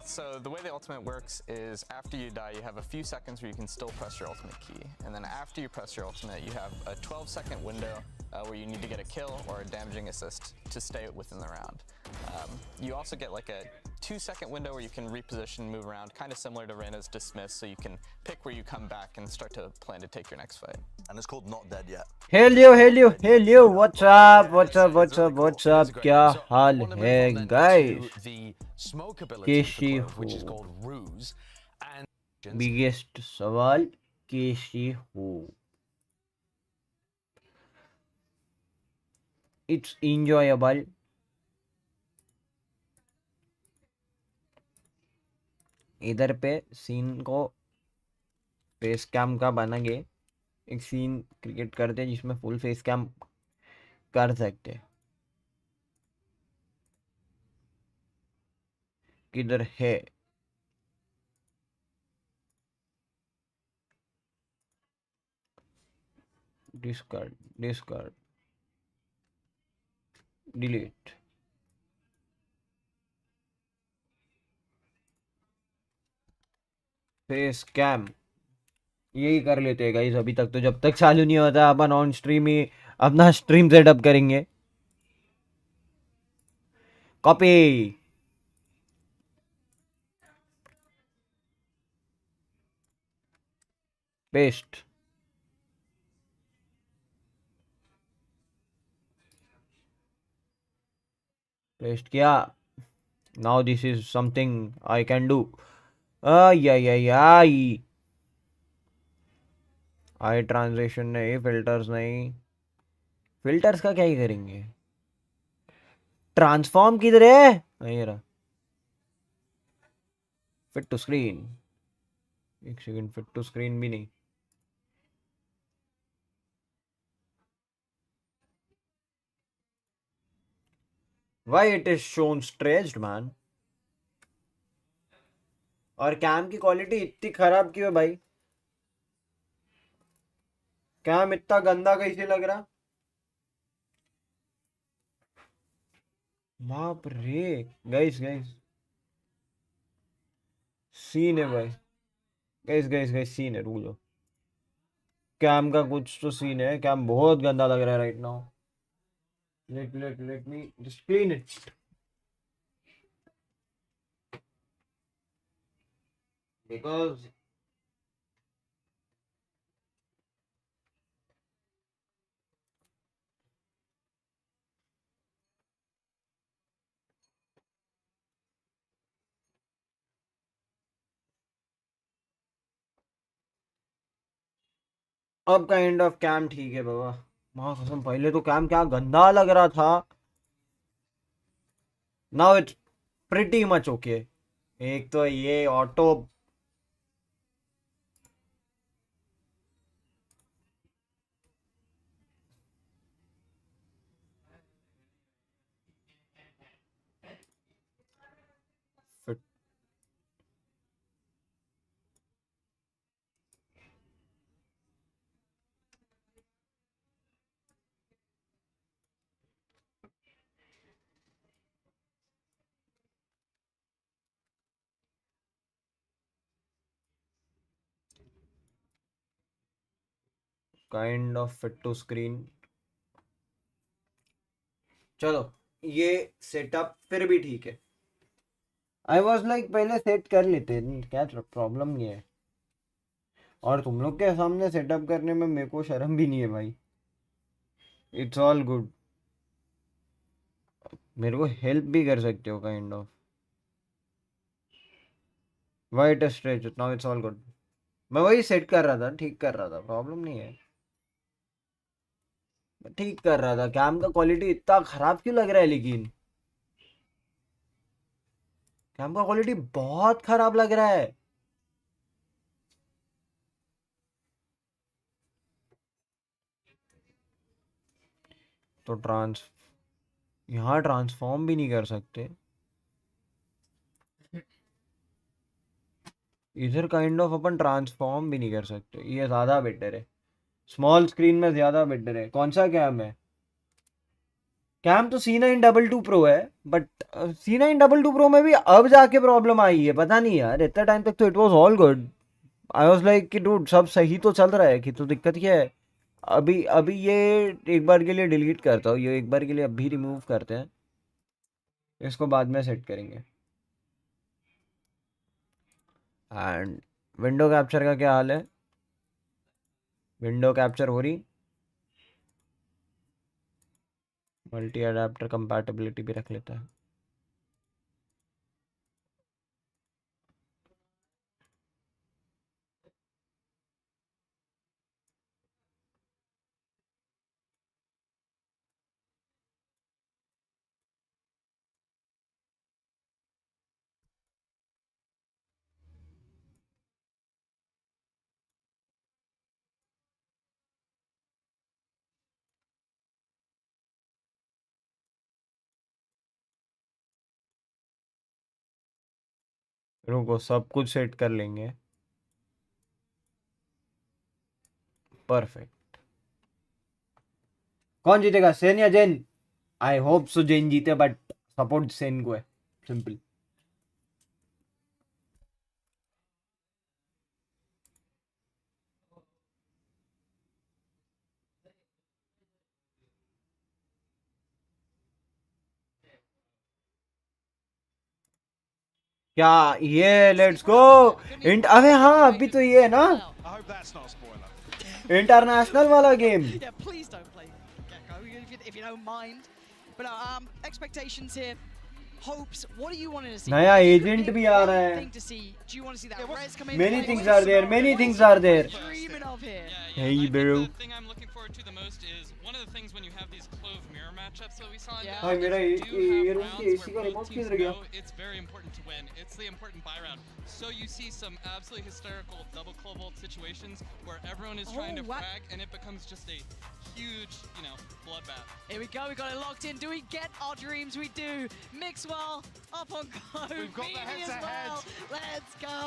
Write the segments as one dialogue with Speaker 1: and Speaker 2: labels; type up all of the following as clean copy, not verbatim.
Speaker 1: So the way the ultimate works is after you die, you have a few seconds where you can still press your ultimate key. And then after you press your ultimate, you have a 12-second window where you need to get a kill or a damaging assist to stay within the round. You also get like a 2-second window where you can reposition, move around, kind of similar to Reyna's Dismiss, so you can pick where you come back and start to plan to take your next fight.
Speaker 2: And it's called Not Dead Yet.
Speaker 3: Hello, what's up, क्या हाल है guys? कैसे हो? Biggest सवाल कैसे हो? It's enjoyable. इधर पे scene को फेस कैम का बनाएंगे, एक सीन क्रिएट करते हैं जिसमें फुल फेस कैम कर सकते। किधर है? Discard delete. फेस कैम यही कर लेते हैं गाइस अभी तक, तो जब तक चालू नहीं होता अपन ऑन स्ट्रीम ही अपना स्ट्रीम सेटअप करेंगे। कॉपी पेस्ट किया। Now this is something I can do. I transition नहीं, फिल्टर्स नहीं। फिल्टर्स का क्या ही करेंगे? ट्रांसफॉर्म किधर है? नहीं रहा। फिट टू स्क्रीन, एक सेकंड, फिट टू स्क्रीन भी नहीं। Why it is shown stretched man? और कैम की क्वालिटी इतनी खराब क्यों है भाई? कैम इतना गंदा कैसे लग रहा? बाप रे गाइस सीन है भाई। गाइस सीन है, रुक जाओ। कैम का कुछ तो सीन है, कैम बहुत गंदा लग रहा है right now. let me just clean it. Because अब काइंड ऑफ कैम ठीक है बाबा। माँ कसम पहले तो कैम क्या गंदा लग रहा था। Now it's pretty much okay. एक तो ये auto kind of fit to screen. चलो ये सेटअप फिर भी ठीक है। आई वॉज लाइक पहले सेट कर लेते, क्या प्रॉब्लम नहीं है। और तुम लोग के सामने सेटअप करने में मेरे को शर्म भी नहीं है भाई। It's all good. मेरे को हेल्प भी कर सकते हो kind of. White stretch now it's all good. मैं वही सेट कर रहा था, ठीक कर रहा था, प्रॉब्लम नहीं है। मैं ठीक कर रहा था। कैम का क्वालिटी इतना खराब क्यों लग रहा है? लेकिन कैम का क्वालिटी बहुत खराब लग रहा है। तो यहाँ ट्रांसफॉर्म भी नहीं कर सकते। इधर काइंड ऑफ अपन ट्रांसफॉर्म भी नहीं कर सकते। ये ज़्यादा बेटर है, स्मॉल स्क्रीन में ज़्यादा बेटर है। कौन सा कैम है? कैम तो C922 Pro है, बट C922 Pro में भी अब जाके प्रॉब्लम आई है, पता नहीं यार, इतना टाइम तक तो it was all good. I was like कि डूड सब सही तो चल रहा है, कि तो दिक्कत क्या है। अभी अभी ये एक बार के लिए डिलीट करता हूँ, ये एक बार के लिए अभी रिमूव करते हैं, इसको बाद में सेट करेंगे। एंड विंडो कैप्चर का क्या हाल है? विंडो कैप्चर हो रही? मल्टी अडेप्टर कंपैटिबिलिटी भी रख लेता है। रुको, सब कुछ सेट कर लेंगे। परफेक्ट। कौन जीतेगा, सेन या जेन? आई होप सो जेन जीते, बट सपोर्ट सेन को है, सिंपल। क्या ये, लेट्स गो इंट, अबे हाँ अभी तो ये है ना इंटरनेशनल वाला game.
Speaker 2: Hopes, what do you want to see?
Speaker 3: नया एजेंट भी आ रहा है।
Speaker 2: Do you want to see that Rez come in?
Speaker 3: Many things are there, many things are there.
Speaker 2: Dreaming of here.
Speaker 3: Hey bro.
Speaker 4: The thing I'm looking forward to the most is one of the things when you have these clove mirror matchups that we saw in
Speaker 3: हाँ मेरा
Speaker 4: you do
Speaker 3: ये
Speaker 4: have
Speaker 3: room
Speaker 4: rounds
Speaker 3: की
Speaker 4: where
Speaker 3: AC का
Speaker 4: both
Speaker 3: remote
Speaker 4: teams
Speaker 3: किधर गया?
Speaker 4: know it's very important to win. It's the important buy round. So you see some absolutely hysterical double clove ult situations where everyone is trying to frag and it becomes just a huge, you know, bloodbath.
Speaker 2: Here we go, we got it locked in. Do we get our dreams? We do. Mixwell up on go.
Speaker 5: We've got the
Speaker 2: Mimi
Speaker 5: heads
Speaker 2: as
Speaker 5: ahead.
Speaker 2: well. Let's go.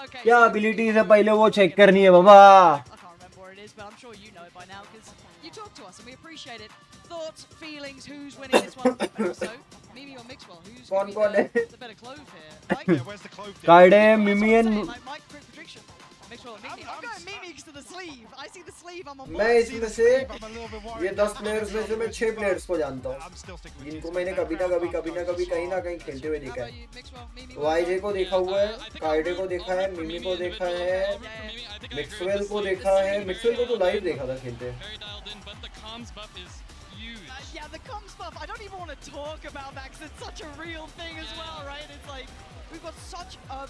Speaker 2: Okay.
Speaker 3: क्या
Speaker 2: so-
Speaker 3: ability है पहले वो check करनी है बाबा।
Speaker 2: I can't remember what it is, but I'm sure you know it by now because you talk to us and we appreciate it. Thoughts, feelings, who's winning this one? And also, Mimi or Mixwell, who's
Speaker 3: कौन
Speaker 2: gonna
Speaker 3: कौन
Speaker 2: be
Speaker 3: है?
Speaker 2: the better clove here? Right?
Speaker 5: Yeah, where's the clove? dip?
Speaker 3: काइडे,
Speaker 2: That's what
Speaker 3: मिमी
Speaker 2: I'm
Speaker 3: and
Speaker 2: saying, like, Mike, quick prediction. Mixwell, Mimi. I'm going Mimi to the sleeve. I see the sleeve. I'm on
Speaker 3: मैं
Speaker 2: board.
Speaker 3: इसमें से
Speaker 5: I'm a little bit worried.
Speaker 3: ये 10 players में से मैं 6 players को जानता हूँ,
Speaker 5: I'm still sticking with
Speaker 3: जिनको
Speaker 5: you.
Speaker 3: मैंने कभी ना कभी कहीं ना कहीं खेलते हुए
Speaker 2: How
Speaker 3: देखा
Speaker 2: about
Speaker 3: है।
Speaker 2: you, Mixwell, Mimi?
Speaker 3: वाईजे को देखा हुआ है,
Speaker 4: I think
Speaker 3: काइडे
Speaker 4: I'll
Speaker 3: को
Speaker 4: root-
Speaker 3: देखा
Speaker 4: I'll
Speaker 3: है,
Speaker 4: root for
Speaker 3: मिमी
Speaker 4: Mimi
Speaker 3: को
Speaker 4: individually.
Speaker 3: देखा है,
Speaker 4: I'll root for Mimi. I think I agree with
Speaker 3: मिक्सवेल
Speaker 4: the
Speaker 3: को
Speaker 4: sleeve.
Speaker 3: देखा है।
Speaker 4: Very
Speaker 3: मिक्सवेल को तो
Speaker 4: dialed
Speaker 3: लाइव
Speaker 4: in.
Speaker 3: देखा था खेलते।
Speaker 4: Very dialed in, but the comms buff is huge.
Speaker 2: Yeah, the comms buff. I don't even want to talk about that because it's such a real thing as well, right? It's like we've got such a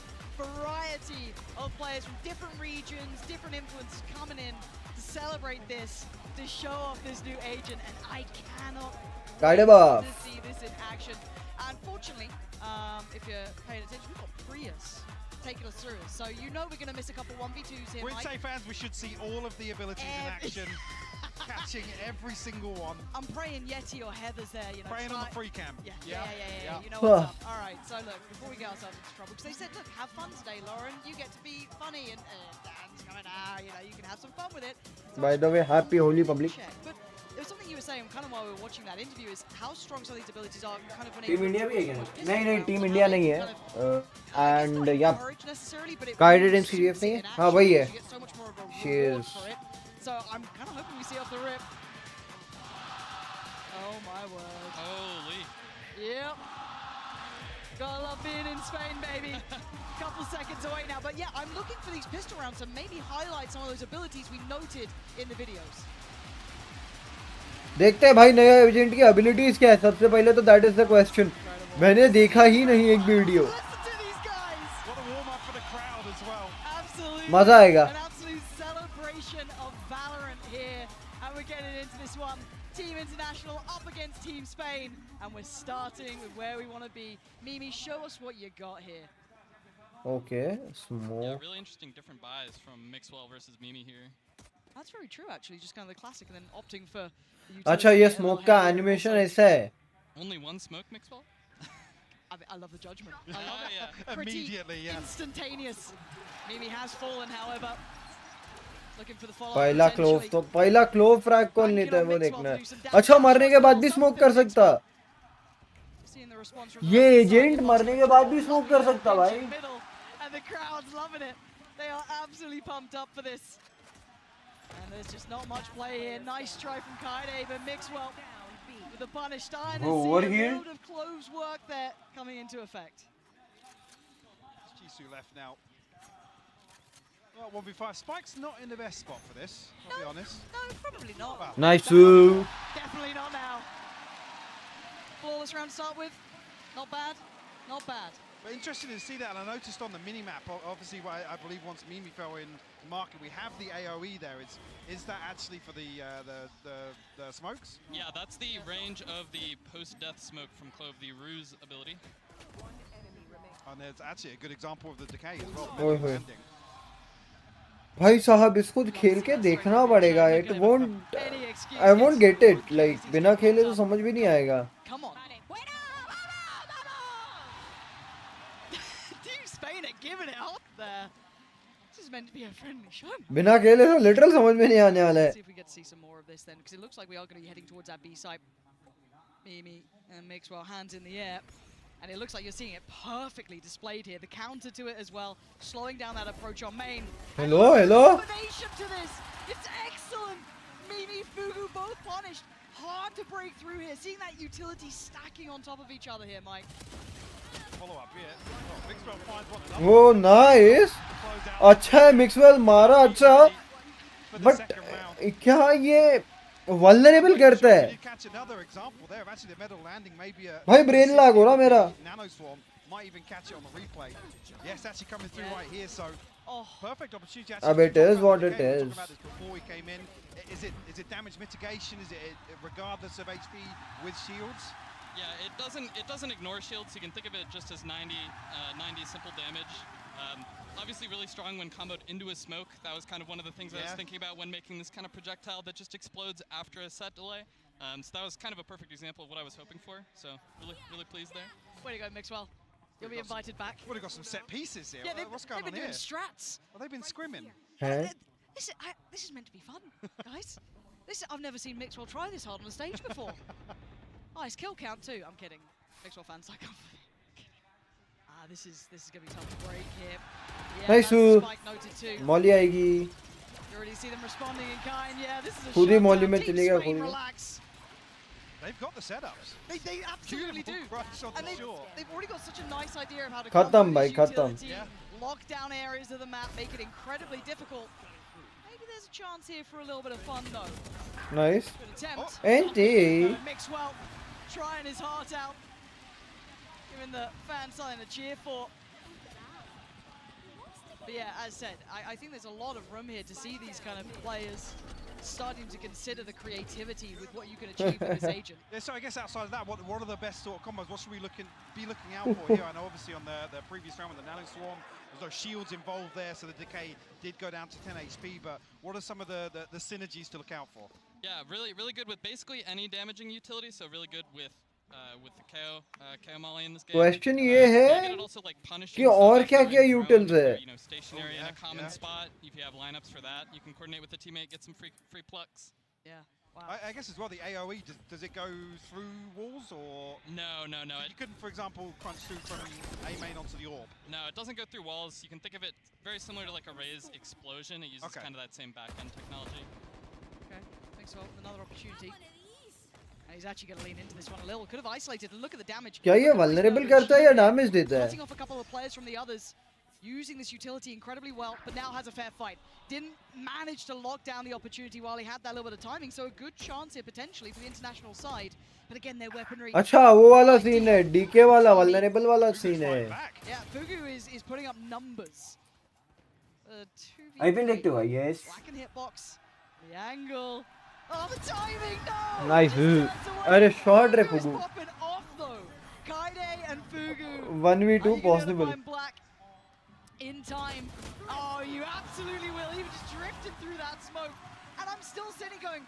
Speaker 2: variety of players from different regions, different influences coming in to celebrate this, to show off this new agent, and I cannot
Speaker 3: काइडे
Speaker 2: wait
Speaker 3: buff.
Speaker 2: to see this in action. Unfortunately, if you're paying attention, we've got Prius taking us through. So you know we're going to miss a couple 1v2s here,
Speaker 5: With
Speaker 2: Mike.
Speaker 5: Say fans, we should see all of the abilities in
Speaker 2: Every-
Speaker 5: action, catching every single one.
Speaker 2: I'm praying Yeti or Heather's there, you know.
Speaker 5: Praying on
Speaker 2: try-
Speaker 5: the free cam.
Speaker 2: Yeah. You know what's up. All right, so look, before we get ourselves into trouble, because they said, look, have fun today, Lauren. You get to be funny and Dan's coming out, you know, you can have some fun with it. So
Speaker 3: By the way, happy Holi public.
Speaker 2: check. But there was something you were saying kind of while we were watching that interview is how strong some of these abilities are kind of when
Speaker 3: team
Speaker 2: it
Speaker 3: India भी है क्या?
Speaker 2: Yes,
Speaker 3: नहीं नहीं,
Speaker 2: well,
Speaker 3: team
Speaker 2: how
Speaker 3: India
Speaker 2: they
Speaker 3: नहीं
Speaker 2: can
Speaker 3: है।
Speaker 2: kind of-
Speaker 3: and या
Speaker 2: encourage necessarily, but it
Speaker 3: Guided
Speaker 2: really
Speaker 3: in CDF
Speaker 2: suits
Speaker 3: नहीं
Speaker 2: it
Speaker 3: है?
Speaker 2: in
Speaker 3: हाँ,
Speaker 2: action
Speaker 3: वही
Speaker 2: because
Speaker 3: है।
Speaker 2: you get so much more of a
Speaker 3: She
Speaker 2: reward
Speaker 3: is.
Speaker 2: for it. So I'm kind of hoping we see off the rip. Oh my word.
Speaker 4: Holy.
Speaker 2: Yep. Gotta love being in Spain, baby. Couple seconds away now, but yeah, I'm looking for these pistol rounds to maybe highlight some of those abilities we noted in the videos.
Speaker 3: देखते हैं भाई नया agent की abilities क्या है। सबसे पहले तो दैट इज द क्वेश्चन। मैंने देखा ही नहीं एक भी video.
Speaker 2: Listen to these guys.
Speaker 5: What a warm up for the crowd as well.
Speaker 2: Absolutely.
Speaker 3: मजा आएगा।
Speaker 2: An absolute celebration of Valorant here, and we're getting into this one. Team International up against Team Spain, and we're starting with where we want to be. Mimi, show us what you got here.
Speaker 3: Okay
Speaker 4: Yeah,
Speaker 3: smoke.
Speaker 4: really interesting different buys from Mixwell versus Mimi here.
Speaker 2: That's very true, actually. Just kind of the classic, and then opting for. the
Speaker 3: अच्छा
Speaker 2: utility
Speaker 3: ये
Speaker 2: a little
Speaker 3: smoke का
Speaker 2: heavier.
Speaker 3: Animation
Speaker 2: Also,
Speaker 3: ऐसा है।
Speaker 4: Only one smoke, Mixwell?
Speaker 2: I love the judgment. I love it.
Speaker 4: Yeah.
Speaker 2: Pretty
Speaker 5: Immediately, yeah.
Speaker 2: instantaneous. Mimi has fallen, however. Looking for the follow-up.
Speaker 3: पहला clove
Speaker 2: potentially.
Speaker 3: तो पहला clove frag कौन लेता है वो देखना है. अच्छा मरने के बाद भी स्मोक कर सकता.
Speaker 2: Seeing the response from the
Speaker 3: ये
Speaker 2: rest of the side,
Speaker 3: agent
Speaker 2: lots
Speaker 3: मरने
Speaker 2: of
Speaker 3: के बाद भी
Speaker 2: control,
Speaker 3: स्मोक कर
Speaker 2: lovely
Speaker 3: सकता
Speaker 2: pinch
Speaker 3: भाई.
Speaker 2: in the middle, and the crowd's loving it. They are absolutely pumped up for this. And there's just not much play here. Nice try from Kaide, but Mixwell with the punish starting to
Speaker 3: Bro,
Speaker 2: see
Speaker 3: over
Speaker 2: a
Speaker 3: here.
Speaker 2: load of cloves work there coming into effect.
Speaker 5: Jisoo left now. Well, 1v5. Spike's not in the best spot for this, I'll be honest.
Speaker 2: No, probably not.
Speaker 5: Well,
Speaker 3: Nice.
Speaker 2: Definitely not now. Flawless round to start with. Not bad. Not bad.
Speaker 5: But interesting to see that, and I noticed on the mini-map, obviously, I believe once Mimi fell in market, we have the AoE there. Is that actually for the smokes?
Speaker 4: Yeah, that's the range of the post-death smoke from Clove, the Ruse ability.
Speaker 5: And there's actually a good example of the decay as well.
Speaker 3: ओए
Speaker 5: middle
Speaker 3: होए.
Speaker 5: landing.
Speaker 3: भाई साहब इसको खेल के देखना पड़ेगा. It won't.
Speaker 2: Any excuse.
Speaker 3: I won't get it. Like बिना खेले तो समझ भी नहीं आएगा.
Speaker 2: Come on. Team Spain are giving it up there. This is meant to be a friendly show.
Speaker 3: बिना खेले तो literal समझ में नहीं आने वाला है.
Speaker 2: See if we get to see some more of this then, because it looks like we are going to be heading towards that B site. Mimi and Mixwell, hands in the air. And it looks like you're seeing it perfectly displayed here. The counter to it as well, slowing down that approach on main.
Speaker 3: Hello, hello.
Speaker 2: Combination to this. It's excellent. Mimi, Fugu both punished. Hard to break through here. Seeing that utility stacking on top of each other here, Mike.
Speaker 5: Follow up here. Oh, Mixwell finds one.
Speaker 3: Oh nice. अच्छा है मिक्सवेल मारा अच्छा.
Speaker 5: For the
Speaker 3: But
Speaker 5: second round.
Speaker 3: क्या ये vulnerable करता है.
Speaker 5: You catch another example there of actually the medal landing, maybe a
Speaker 3: भाई brain lag हो रहा मेरा.
Speaker 5: Nano Swarm might even catch it on the replay. Yes, actually coming through
Speaker 2: Yeah.
Speaker 5: right here, so
Speaker 2: Oh,
Speaker 5: perfect opportunity.
Speaker 3: Ab it is what it
Speaker 5: We were
Speaker 3: is.
Speaker 5: talking about this before we came in. Is it damage mitigation? Is it regardless of HP with shields?
Speaker 4: Yeah, it doesn't ignore shields. You can think of it just as 90 simple damage. Obviously really strong when comboed into a smoke. That was kind of one of the things I was thinking about when making this kind of projectile that just explodes after a set delay. So that was kind of a perfect example of what I was hoping for. So really pleased there.
Speaker 2: way to go, Mixwell. You'll be invited back.
Speaker 5: Would have got some set pieces here.
Speaker 2: Yeah,
Speaker 5: What's going
Speaker 2: they've
Speaker 5: on
Speaker 2: been
Speaker 5: here?
Speaker 2: doing strats.
Speaker 5: Well, they've been scrimming.
Speaker 3: हैं?
Speaker 2: This is meant to be fun, guys. I've never seen Mixwell try this hard on the stage before. Nice kill count too. I'm kidding. Mixwell fans like this is gonna be tough to break here. Yeah,
Speaker 3: Nice.
Speaker 2: that's Spike noted too.
Speaker 3: मौली आएगी.
Speaker 2: You already see them responding in kind. Yeah, this is a
Speaker 3: खुद ही
Speaker 2: shutdown.
Speaker 3: मौली में
Speaker 2: Team
Speaker 3: चलेगा,
Speaker 2: Spain,
Speaker 3: खुद ही.
Speaker 2: relax.
Speaker 5: They've got the setups.
Speaker 2: They absolutely do.
Speaker 5: Beautiful crush on
Speaker 2: And
Speaker 5: the shore.
Speaker 2: they've already got such a nice idea of how to
Speaker 3: Khatam,
Speaker 2: combo
Speaker 3: bhai,
Speaker 2: this
Speaker 3: khatam.
Speaker 2: utility,
Speaker 5: Yeah.
Speaker 2: lock down areas of the map, make it incredibly difficult. Maybe there's a chance here for a little bit of fun though.
Speaker 3: Nice.
Speaker 2: Good attempt.
Speaker 3: Anti.
Speaker 2: Mixwell trying his heart out, giving the fans something to cheer for. But yeah, as said, I think there's a lot of room here to see these kind of players starting to consider the creativity with what you can achieve with this agent.
Speaker 5: Yeah, so I guess outside of that, what are the best sort of combos? What should we be looking out for here? I know obviously on the previous round with the Nano Swarm, there's no shields involved there, so the decay did go down to 10 HP, but what are some of the synergies to look out for?
Speaker 4: Yeah, really good with basically any damaging utility. So really good with the KO Molly in this game.
Speaker 3: Question ये है
Speaker 4: and also like punishing
Speaker 3: कि
Speaker 4: stuff
Speaker 3: और
Speaker 4: like
Speaker 3: क्या-क्या
Speaker 4: throwing
Speaker 3: utils
Speaker 4: drones
Speaker 3: है?
Speaker 4: or, you know, stationary in a common spot. If you have lineups for that, you can coordinate with the teammate, get some free plucks.
Speaker 2: Yeah, wow.
Speaker 5: I guess as well, the AoE, does it go through walls or?
Speaker 4: No.
Speaker 5: You couldn't, for example, crunch through from A main onto the orb.
Speaker 4: No, it doesn't go through walls. You can think of it very similar to like a Raze explosion. It uses kind of that same back-end technology.
Speaker 2: Okay, thanks for another opportunity. And he's actually going to lean into this one a little. Could have isolated. Look at the damage.
Speaker 3: क्या ये vulnerable करता है या damage देता है?
Speaker 2: Cutting off a couple of players from the others. Using this utility incredibly well, but now has a fair fight. Didn't manage to lock down the opportunity while he had that little bit of timing, so a good chance here potentially for the international side. But again, their weaponry...
Speaker 3: अच्छा वो वाला scene है, DK वाला vulnerable वाला scene है.
Speaker 2: Yeah, Fugu is putting up numbers.
Speaker 3: I will like to yes.
Speaker 2: Black and hitbox. The angle. Oh, the timing, no!
Speaker 3: Nice. अरे short रे
Speaker 2: Fugu is
Speaker 3: Fugu.
Speaker 2: popping off though. Kaide and Fugu.
Speaker 3: 1v2 possible.
Speaker 2: Black in time. Oh, you absolutely will. He just drifted through that smoke. And I'm still sitting going,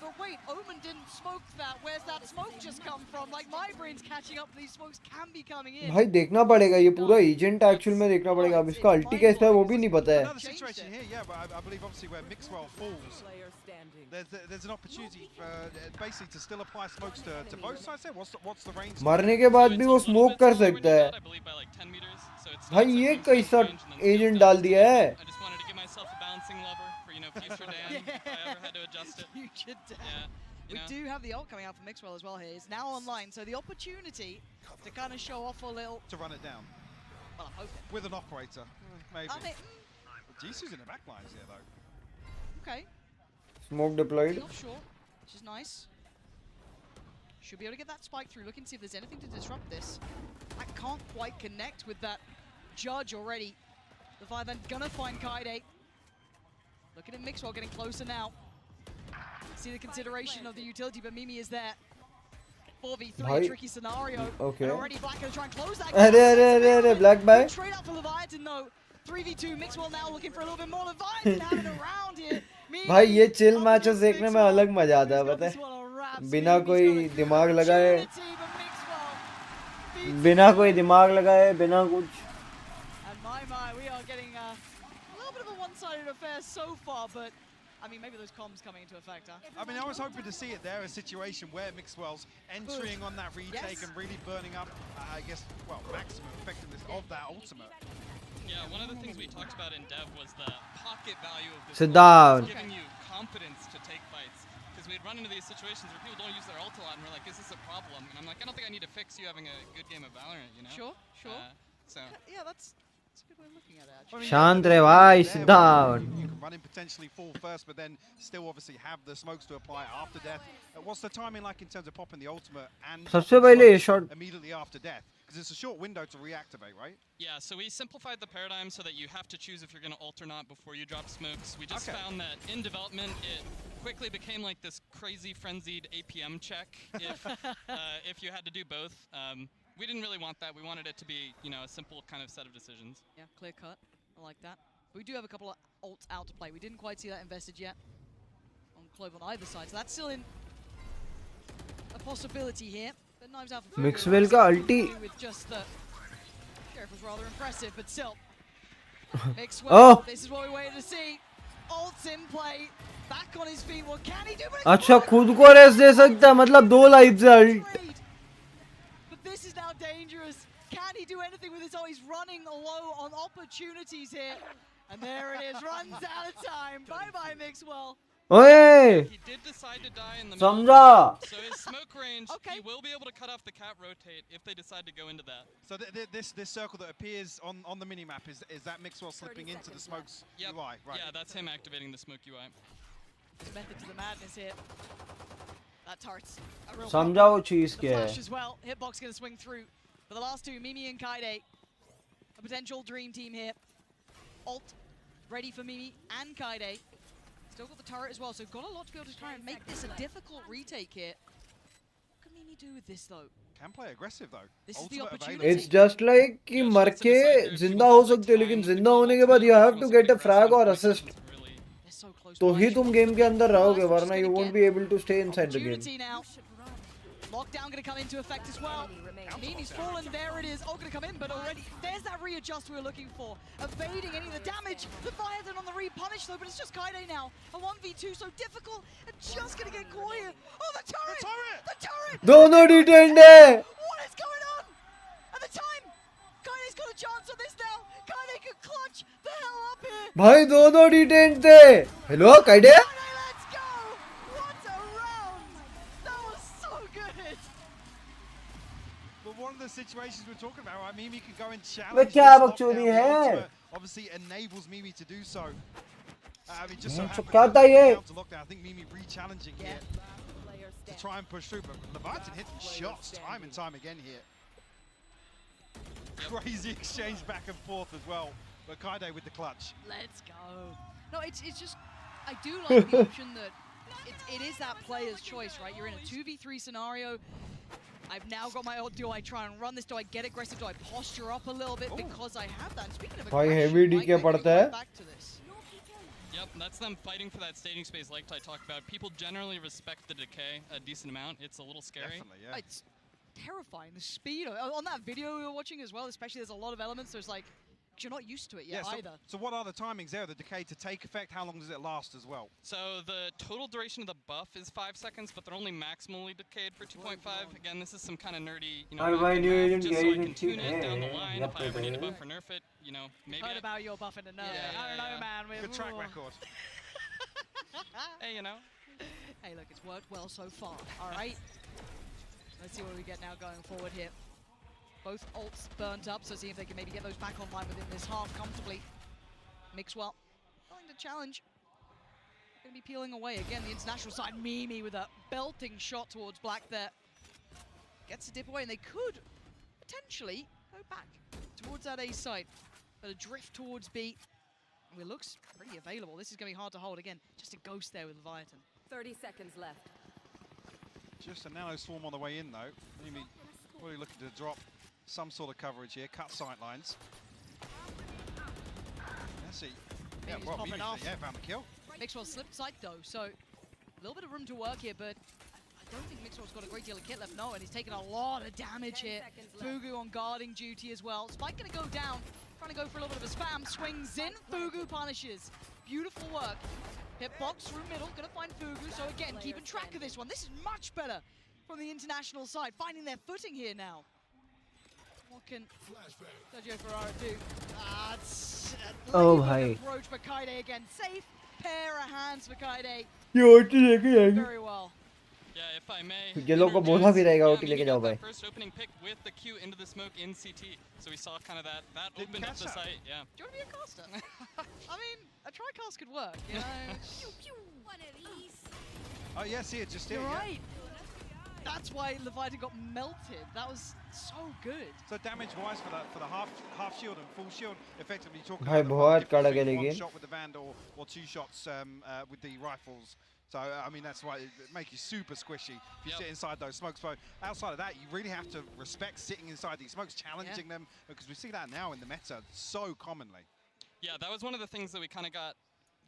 Speaker 2: But wait, Omen didn't smoke that. Where's that smoke just come from? Like, my brain's catching up. These smokes can be coming in.
Speaker 3: भाई देखना पड़ेगा ये पूरा agent actual में देखना पड़ेगा अब इसका अल्टी कैसे है वो भी नहीं पता है.
Speaker 5: Another situation here, yeah, but I believe obviously where Mixwell falls, there's an opportunity basically to still apply smokes to both sides there. What's the range?
Speaker 3: मरने के बाद भी वो स्मोक कर सकता है.
Speaker 4: I believe by like 10 meters. So it's
Speaker 3: भाई ये कैसा एजेंट डाल दिया है.
Speaker 4: I just wanted to give myself a balancing lever for, you know, future Dan if I ever had to adjust it.
Speaker 2: Future Dan.
Speaker 4: Yeah. You
Speaker 2: We
Speaker 4: know?
Speaker 2: do have the ult coming out from Mixwell as well here. It's now online, so the opportunity to kind of show off a little.
Speaker 5: To run it down
Speaker 2: Well, I'm hoping.
Speaker 5: with an operator, maybe.
Speaker 2: I mean,
Speaker 5: Jisoo's in the back lines here though.
Speaker 2: okay.
Speaker 3: Smoke deployed.
Speaker 2: Not sure, which is nice. Should be able to get that spike through. Looking to see if there's anything to disrupt this. That can't quite connect with that judge already. The 5 end gonna find Kaide. Looking at Mixwell getting closer now. See the consideration of the utility, but Mimi is there. 4v3,
Speaker 3: Bhai.
Speaker 2: tricky scenario.
Speaker 3: Okay.
Speaker 2: And already Black gonna try and close that.
Speaker 3: अरे Black bye.
Speaker 2: Trade out for Leviathan though. 3v2, Mixwell now looking for a little bit more. Leviathan having a round here. Mimi
Speaker 3: भाई ये chill
Speaker 2: up
Speaker 3: matches
Speaker 2: against
Speaker 3: देखने में
Speaker 2: Mixwell.
Speaker 3: अलग मजा आता है
Speaker 2: He's got
Speaker 3: पता
Speaker 2: this
Speaker 3: है.
Speaker 2: one on wraps.
Speaker 3: बिना
Speaker 2: Mimi's
Speaker 3: कोई
Speaker 2: got a
Speaker 3: दिमाग लगाए
Speaker 2: opportunity, but Mixwell beats
Speaker 3: बिना कोई दिमाग लगाए बिना कुछ.
Speaker 2: And my, we are getting a little bit of a one-sided affair so far, but I mean, maybe those comms coming into effect, huh?
Speaker 5: I mean, I was hoping to see it there, a situation where Mixwell's entering on that retake
Speaker 2: Yes.
Speaker 5: and really burning up, I guess, well, maximum effectiveness of that ultimate.
Speaker 4: Yeah, one of the things we talked about in dev was the pocket value of this.
Speaker 3: Sit
Speaker 4: ult.
Speaker 3: down.
Speaker 4: It's giving you confidence to take fights. Because we'd run into these situations where people don't use their ult a lot, and we're like, is this a problem? And I'm like, I don't think I need to fix you having a good game of Valorant, you know?
Speaker 2: Sure.
Speaker 4: So,
Speaker 2: Yeah, that's a good way of looking at it, actually.
Speaker 3: शांत रहे भाई,
Speaker 5: There,
Speaker 3: sit down.
Speaker 5: You can run in potentially full first, but then still obviously have the smokes to apply after death. What's the timing like in terms of popping the ultimate and
Speaker 3: सबसे पहले ये
Speaker 5: smokes
Speaker 3: shot
Speaker 5: immediately after death? Because it's a short window to reactivate, right?
Speaker 4: yeah, so we simplified the paradigm so that you have to choose if you're going to ult or not before you drop smokes. We just
Speaker 5: Okay.
Speaker 4: found that in development, it quickly became like this crazy frenzied APM check if you had to do both. We didn't really want that. We wanted it to be, you know, a simple kind of set of decisions.
Speaker 2: Yeah, clear cut. I like that. But we do have a couple of ults out to play. We didn't quite see that invested yet on Clove on either side, so that's still in a possibility here. But Knives Out for
Speaker 3: Mixwell का ulti.
Speaker 2: with just the Sheriff was rather impressive, but still. Mixwell,
Speaker 3: Oh.
Speaker 2: this is what we waited to see. Ults in play, back on his feet. What can he do? But it's
Speaker 3: अच्छा
Speaker 2: blocked.
Speaker 3: खुद को race दे सकता है मतलब 2 life से alt.
Speaker 2: Great. But this is now dangerous. Can he do anything with this? Oh, he's running low on opportunities here. And there it is, runs out of time. Bye-bye, Mixwell.
Speaker 3: ओए
Speaker 4: He did decide to die in the middle.
Speaker 3: समझा.
Speaker 4: So his smoke range,
Speaker 2: Okay.
Speaker 4: he will be able to cut off the cat rotate if they decide to go into that.
Speaker 5: So this circle that appears on the minimap is that Mixwell slipping into the smokes
Speaker 4: Yep.
Speaker 5: UI, right?
Speaker 4: Yeah, that's him activating the smoke UI.
Speaker 2: His method to the madness here. That turret's a real
Speaker 3: समझा वो चीज
Speaker 2: The
Speaker 3: क्या
Speaker 2: flash
Speaker 3: है.
Speaker 2: as well. Hitbox gonna swing through. For the last two, Mimi and Kaide. A potential dream team here. Ult ready for Mimi and Kaide. Still got the turret as well, so got a lot to be able to try and make this a difficult retake here. What can Mimi do with this though?
Speaker 5: Can play aggressive though.
Speaker 2: This is the
Speaker 5: Ultimate
Speaker 2: opportunity.
Speaker 5: available.
Speaker 3: It's just like कि मर के जिंदा हो सकते हो लेकिन जिंदा होने के बाद you have to get a frag or assist.
Speaker 4: Really,
Speaker 2: They're so close.
Speaker 3: तो ही
Speaker 2: by.
Speaker 3: तुम गेम के अंदर रहोगे वरना you won't be able to stay inside the game.
Speaker 2: Opportunity now. Lockdown gonna come into effect as well. Mimi's fallen, there it is. Oh, gonna come in, but already there's that readjust we were looking for. Evading any of the damage. Leviathan on the repunish though, but it's just Kaide now. A 1v2, so difficult. And just gonna get caught here. Oh, the turret! The turret!
Speaker 3: दोनों detained है.
Speaker 2: What is going on? At the time, Kaide's got a chance on this now. Kaide can clutch the hell up here.
Speaker 3: भाई दोनों detained थे. Hello काइडे.
Speaker 2: Kaide, let's go! What a round! That was so good.
Speaker 5: But one of the situations we're talking about, right? Mimi can go and challenge.
Speaker 3: Bay
Speaker 5: this
Speaker 3: क्या
Speaker 5: lockdown.
Speaker 3: बकचोदी
Speaker 5: The
Speaker 3: है?
Speaker 5: ultimate obviously enables Mimi to do so. I mean, just so happens
Speaker 3: क्या
Speaker 5: that
Speaker 3: था ये?
Speaker 5: down to lockdown. I think Mimi re-challenging
Speaker 2: Yeah.
Speaker 5: here to try and push through, but Leviathan hitting shots time and time again here. Crazy exchange back and forth as well, but Kaide with the clutch.
Speaker 2: Let's go. No, it's just, I do like the option that it is that player's choice, right? You're in a 2v3 scenario. I've now got my ult. Do I try and run this? Do I get aggressive? Do I posture up a little bit because I have that? And speaking of
Speaker 3: भाई
Speaker 2: aggression,
Speaker 3: heavy
Speaker 2: Mike,
Speaker 3: DK
Speaker 2: maybe we
Speaker 3: पड़ता
Speaker 2: go
Speaker 3: है.
Speaker 2: back to this.
Speaker 4: yep. That's them fighting for that staging space like I talked about. People generally respect the decay a decent amount. It's a little scary.
Speaker 5: Definitely, yeah.
Speaker 2: It's terrifying, the speed. On that video we were watching as well, especially, there's a lot of elements. There's like, 'cause you're not used to it yet either.
Speaker 5: So what are the timings there, the decay to take effect? How long does it last as well?
Speaker 4: So the total duration of the buff is 5 seconds, but they're only maximally decayed for 2.5. Again, this is some kind of nerdy, you know,
Speaker 3: I
Speaker 4: math,
Speaker 3: didn't
Speaker 4: just so I can tune
Speaker 3: get
Speaker 4: it down the
Speaker 3: it.
Speaker 4: line
Speaker 3: Yep,
Speaker 4: if I ever need to
Speaker 3: it
Speaker 4: buff or nerf it. You know, maybe.
Speaker 2: Heard about your buffing and nerfing.
Speaker 4: Yeah,
Speaker 2: I don't know, man.
Speaker 5: Good track record.
Speaker 4: Hey, you know.
Speaker 2: Hey, look, it's worked well so far. All right. Let's see what we get now going forward here. Both ults burnt up, so see if they can maybe get those back online within this half comfortably. Mixwell willing to challenge. Going to be peeling away again. The international side, Mimi with a belting shot towards Black there. Gets to dip away, and they could potentially go back towards that A site. But a drift towards B. It looks pretty available. This is going to be hard to hold. Again, just a ghost there with Leviathan.
Speaker 6: 30 seconds left.
Speaker 5: Just a nano swarm on the way in, though. Maybe really looking to drop some sort of coverage here, cut sight lines. Let's see. Yeah,
Speaker 2: Mimi's
Speaker 5: well,
Speaker 2: popping
Speaker 5: Mimi,
Speaker 2: off.
Speaker 5: yeah, found the kill.
Speaker 2: Mixwell slipped side though, so a little bit of room to work here, but I don't think Mixwell's got a great deal of kit left. No, and he's taking a lot of damage here.
Speaker 6: 10 seconds left.
Speaker 2: Fugu on guarding duty as well. Spike gonna go down, trying to go for a little bit of a spam. Swings in, Fugu punishes. Beautiful work. Hitbox through middle, gonna find Fugu. So again, keeping track of this one. This is much better from the international side, finding their footing here now. What can Sergio Ferrara do?
Speaker 3: Oh,
Speaker 2: labored
Speaker 3: bhai.
Speaker 2: approach for Kaide again. Safe pair of hands for Kaide.
Speaker 3: ये OT लेके जाएंगे
Speaker 2: Very well.
Speaker 4: Yeah, if I may.
Speaker 3: ये लोग को बोला भी रहेगा OT
Speaker 4: Mimi
Speaker 3: लेके
Speaker 4: got
Speaker 3: जाओ
Speaker 4: that
Speaker 3: भाई
Speaker 4: first opening pick with the Q into the smoke in CT. So we saw kind of that
Speaker 5: Didn't
Speaker 4: opened up
Speaker 5: catch
Speaker 4: the
Speaker 5: that.
Speaker 4: site. Yeah.
Speaker 2: Do you want to be a caster? I mean, a tri-cast could work, you know?
Speaker 6: One of these.
Speaker 5: Oh, yeah, see it just here.
Speaker 2: You're
Speaker 5: Yeah.
Speaker 2: right. That's why Leviathan got melted. That was so good.
Speaker 5: So damage-wise for the half shield and full shield, effectively talking
Speaker 3: भाई
Speaker 5: about the
Speaker 3: बहुत
Speaker 5: difference
Speaker 3: कड़क है
Speaker 5: between one
Speaker 3: लेकिन
Speaker 5: shot with the Vandal or 2 shots with the rifles. So I mean that's why it makes you super squishy if you sit inside those smokes. But outside of that, you really have to respect sitting inside these smokes, challenging them, because we see that now in the meta so commonly.
Speaker 4: Yeah, that was one of the things that we kind of got,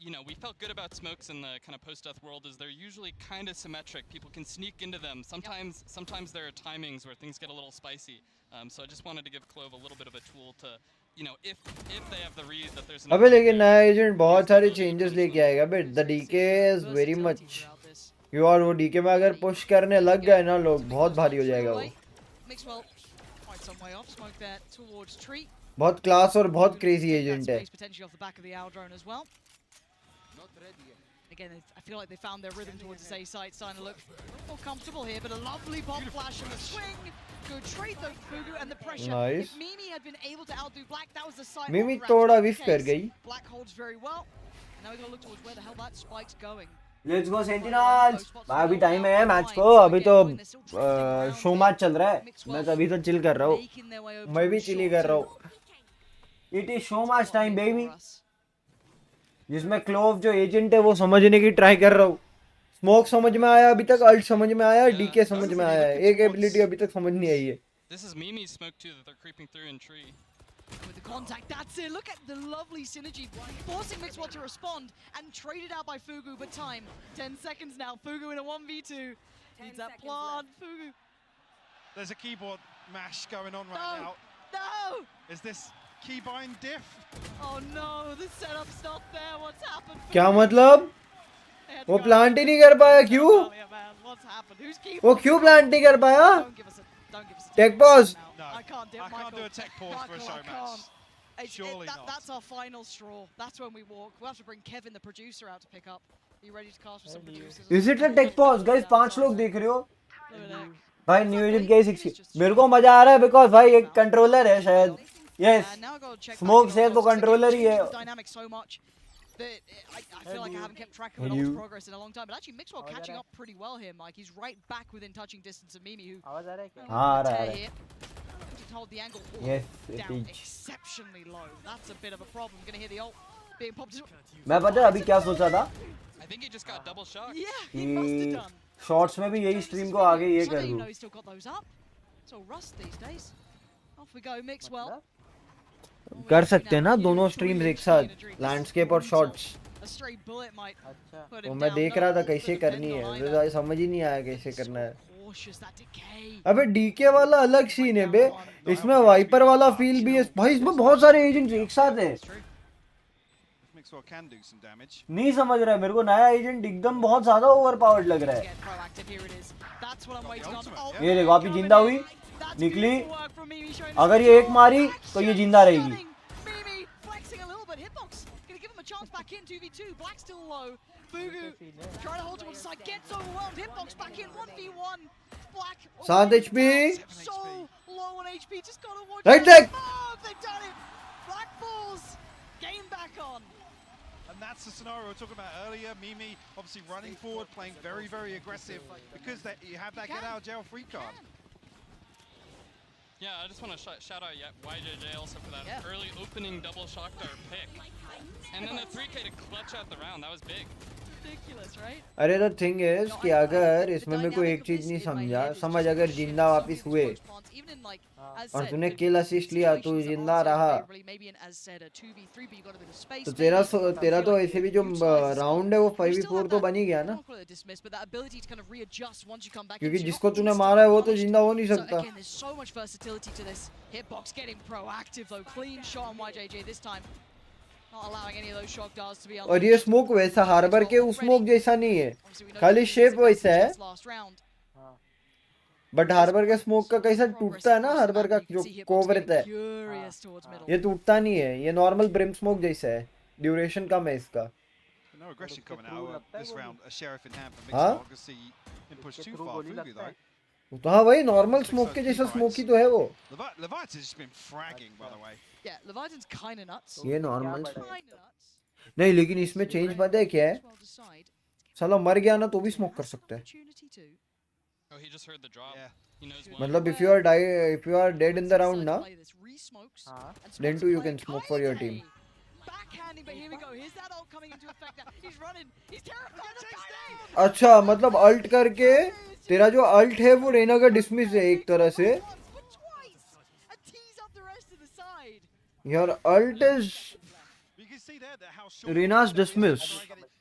Speaker 4: you know, we felt good about smokes in the kind of post-death world is they're usually kind of symmetric. People can sneak into them. Sometimes there are timings where things get a little spicy. So I just wanted to give Clove a little bit of a tool to, you know, if they have the read that there's
Speaker 3: अबे लेकिन नया agent बहुत सारे changes लेके आएगा but the DK is very much you और वो DK में अगर पुश करने लग गए ना लोग बहुत भारी हो जाएगा वो
Speaker 2: Mixwell finds some way off, smoke there towards Tree.
Speaker 3: बहुत क्लास और बहुत क्रेजी एजेंट है
Speaker 2: Space potentially off the back of the owl drone as well. Again, I feel like they found their rhythm towards this A site, starting to look a little more comfortable here, but a lovely bomb flash and the swing. Good trade though, Fugu, and the pressure.
Speaker 3: Nice.
Speaker 2: If Mimi had been able to outdo Black, that was the site.
Speaker 3: Mimi
Speaker 2: of
Speaker 3: थोड़ा
Speaker 2: Raptor's
Speaker 3: whiff कर
Speaker 2: case.
Speaker 3: गई
Speaker 2: Black holds very well. And now we gotta look towards where the hell that spike's going.
Speaker 3: Let's go sentinels अभी time है match को अभी तो show match चल रहा है मैं तो अभी तो चिल कर रहा हूँ
Speaker 2: Making their way over
Speaker 3: मैं भी
Speaker 2: towards
Speaker 3: चिल ही
Speaker 2: short
Speaker 3: कर रहा
Speaker 2: two.
Speaker 3: हूँ it is show match time baby
Speaker 2: For us.
Speaker 3: जिसमें क्लोव जो एजेंट है वो समझने की ट्राई कर रहा हूँ स्मोक समझ में आया अभी तक अल्ट समझ में आया डीके समझ में आया है एक एबिलिटी अभी तक समझ नहीं आई है
Speaker 4: This is Mimi's smoke too that they're creeping through in tree.
Speaker 2: With the contact, that's it. Look at the lovely synergy, forcing Mixwell to respond and traded out by Fugu, but time. 10 seconds now. Fugu in a 1v2. Needs that
Speaker 6: seconds
Speaker 2: plant. Fugu.
Speaker 5: There's a keyboard mash going on
Speaker 2: No!
Speaker 5: right now.
Speaker 2: No!
Speaker 5: Is this keybind diff?
Speaker 2: Oh no, the setup's not there. What's happened?
Speaker 3: क्या
Speaker 2: Fugu?
Speaker 3: मतलब
Speaker 2: They had to
Speaker 3: वो
Speaker 2: go
Speaker 3: plant ही नहीं कर पाया क्यों
Speaker 2: Oh, yeah, man. What's happened? Who's keeping?
Speaker 3: वो क्यों plant नहीं कर पाया
Speaker 2: Don't give us a
Speaker 3: Tech pause.
Speaker 2: now.
Speaker 5: No,
Speaker 2: I can't do it,
Speaker 5: I can't
Speaker 2: Michael.
Speaker 5: do a tech pause for a
Speaker 2: Michael,
Speaker 5: show
Speaker 2: I
Speaker 5: match.
Speaker 2: can't.
Speaker 5: Surely not.
Speaker 2: That's our final straw. That's when we walk. We'll have to bring Kevin, the producer, out to pick up. Are you ready to cast with some producers?
Speaker 3: Is it a tech pause guys 5 लोग देख रहे हो
Speaker 2: Look at that.
Speaker 3: भाई new agent guys 60 मेरे को मजा आ रहा है बिकॉज़ भाई एक कंट्रोलर है शायद yes
Speaker 2: Now I've got to check
Speaker 3: Smoke
Speaker 2: back in
Speaker 3: says
Speaker 2: on
Speaker 3: वो
Speaker 2: Lost. Again,
Speaker 3: controller ही है।
Speaker 2: changing the dynamic so much that I feel like I haven't kept track of Lost progress in a long time. But actually, Mixwell catching up pretty well here, Mike. He's right back within touching distance of Mimi, who
Speaker 7: आवाज आ रहा है क्या
Speaker 3: हाँ आ रहा
Speaker 2: tear
Speaker 3: है
Speaker 2: here. Looking to hold the angle all
Speaker 3: Yes, it
Speaker 2: down
Speaker 3: is.
Speaker 2: exceptionally low. That's a bit of a problem. Gonna hear the ult being popped.
Speaker 3: मैं पता है अभी क्या सोचा था
Speaker 4: I think he just got double shocked.
Speaker 2: Yeah, he must have
Speaker 3: कि
Speaker 2: done.
Speaker 3: Shorts में भी यही स्ट्रीम को आगे ये
Speaker 2: I
Speaker 3: कर
Speaker 2: didn't even
Speaker 3: दूं
Speaker 2: know he's still got those up. It's all rust these days. Off we go, Mixwell.
Speaker 3: कर सकते हैं ना दोनों स्ट्रीम्स एक साथ लैंडस्केप और shorts
Speaker 2: A stray bullet might put
Speaker 3: तो
Speaker 2: him
Speaker 3: मैं
Speaker 2: down.
Speaker 3: देख
Speaker 2: No
Speaker 3: रहा था
Speaker 2: ult to
Speaker 3: कैसे
Speaker 2: defend
Speaker 3: करनी
Speaker 2: on
Speaker 3: है,
Speaker 2: either.
Speaker 3: मुझे समझ ही नहीं आया कैसे करना है.
Speaker 2: Cautious, that decay.
Speaker 3: अबे डीके वाला अलग सीन है बे, इसमें वाइपर वाला फील भी है भाई, इसमें बहुत सारे एजेंट्स एक साथ हैं.
Speaker 5: Mixwell can do some damage.
Speaker 3: नहीं समझ रहा है, मेरे को नया एजेंट एकदम बहुत ज्यादा ओवरपावर्ड लग रहा है.
Speaker 2: Get proactive, here it is. That's what I'm waiting on. Oh,
Speaker 3: ये देखो अभी जिंदा हुई,
Speaker 2: that's
Speaker 3: निकली.
Speaker 2: beautiful work from Mimi showing us
Speaker 3: अगर
Speaker 2: the
Speaker 3: ये एक
Speaker 2: door.
Speaker 3: मारी तो ये जिंदा रहेगी.
Speaker 2: Stunning. Mimi flexing a little bit. Hitbox gonna give him a chance back in. 2v2. Black still low. Fugu trying to hold to one side. Gets overwhelmed. Hitbox back in. 1v1. Black.
Speaker 3: 7 HP.
Speaker 2: So low on HP. Just gotta watch.
Speaker 3: Right
Speaker 2: out.
Speaker 3: leg.
Speaker 2: Oh, they've done it. Black falls. Game back on.
Speaker 5: And that's the scenario we were talking about earlier. Mimi obviously running forward, playing very, very aggressive because you have that get out of jail free card.
Speaker 4: Yeah, I just want to shout out YJJ also for that
Speaker 2: Yeah.
Speaker 4: early opening double shock dart pick. And then the 3K to clutch out the round, that was big.
Speaker 2: Ridiculous, right?
Speaker 3: अरे the thing is कि अगर इसमें मेरे को एक चीज नहीं समझ अगर जिंदा वापस हुए और तूने किल असिस्ट लिया तो जिंदा रहा, तो तेरा तो ऐसे भी जो राउंड है वो 5v4 तो बन ही गया ना, क्योंकि जिसको तूने मारा है वो तो जिंदा हो नहीं सकता. और ये स्मोक वैसा हार्बर के उस स्मोक जैसा नहीं है, खाली शेप वैसा है, बट हार्बर के स्मोक का कैसा टूटता है ना, हार्बर का जो कोव रहता है ये टूटता नहीं है, ये नॉर्मल ब्रिम स्मोक जैसा है, ड्यूरेशन कम है इसका.
Speaker 5: No aggression coming out this round. A sheriff in hand for Mixwell. I can see him push too far. Fugu though.
Speaker 3: तो हाँ वही नॉर्मल स्मोक के जैसा स्मोकी तो है वो.
Speaker 5: Leviathan's just been fragging, by the way.
Speaker 2: Yeah, Leviathan's kind of nuts.
Speaker 3: ये normal
Speaker 2: Kind of nuts.
Speaker 3: नहीं, लेकिन इसमें चेंज पता है क्या है, साला मर गया ना तो भी स्मोक कर सकता है.
Speaker 4: Oh, he just heard the drop.
Speaker 5: Yeah.
Speaker 4: He knows when.
Speaker 3: मतलब if you are dead in the round ना, then too you can smoke for your team.
Speaker 2: Backhanding, but here we go. Here's that ult coming into effect now. He's running. He's terrified.
Speaker 3: अच्छा मतलब alt करके तेरा जो alt है वो रेना का dismiss है एक तरह से. Your ult is
Speaker 5: You can see there that how short
Speaker 3: Rena's dismiss.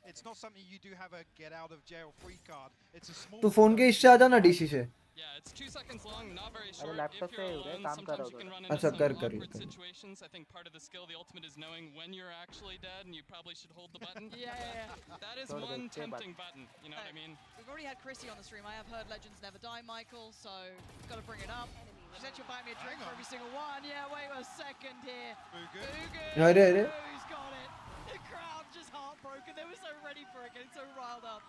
Speaker 5: It's not something you do have a get out of jail free card. It's a small.
Speaker 3: तू फोन के इससे आजा ना डीसी से.
Speaker 4: Yeah, it's 2 seconds long, not very short.
Speaker 7: laptop
Speaker 4: If you're
Speaker 7: से उधर
Speaker 4: alone,
Speaker 7: काम कर रहा
Speaker 4: sometimes you
Speaker 7: होगा.
Speaker 4: can run into
Speaker 3: अच्छा,
Speaker 4: some
Speaker 3: कर
Speaker 4: awkward
Speaker 3: कर.
Speaker 4: situations. I think part of the skill, the ultimate, is knowing when you're actually dead, and you probably should hold the button.
Speaker 2: Yeah.
Speaker 4: That is
Speaker 7: Sort of
Speaker 4: one
Speaker 7: the same
Speaker 4: tempting button. You know what I mean?
Speaker 2: We've already had Chrissy on the stream. I have heard legends never die, Michael, so got to bring it up. She said she'll buy me a drink for every single one. Yeah, wait a second here.
Speaker 5: Fugu.
Speaker 2: Fugu.
Speaker 3: अरे.
Speaker 2: He's got it. The crowd just heartbroken. They were so ready for it, getting so riled up.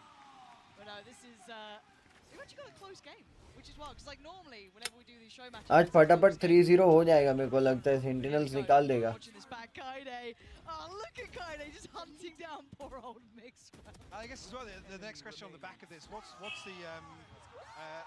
Speaker 2: But no, this is we've actually got a close game, which is wild. Because like normally, whenever we do these show matches,
Speaker 3: आज फटाफट 3-0 हो जाएगा, मेरे को लगता है sentinels निकाल देगा.
Speaker 2: Watching this back, Kaide. Oh, look at Kaide just hunting down poor old Mixwell.
Speaker 5: I guess as well, the next question on the back of this, what's the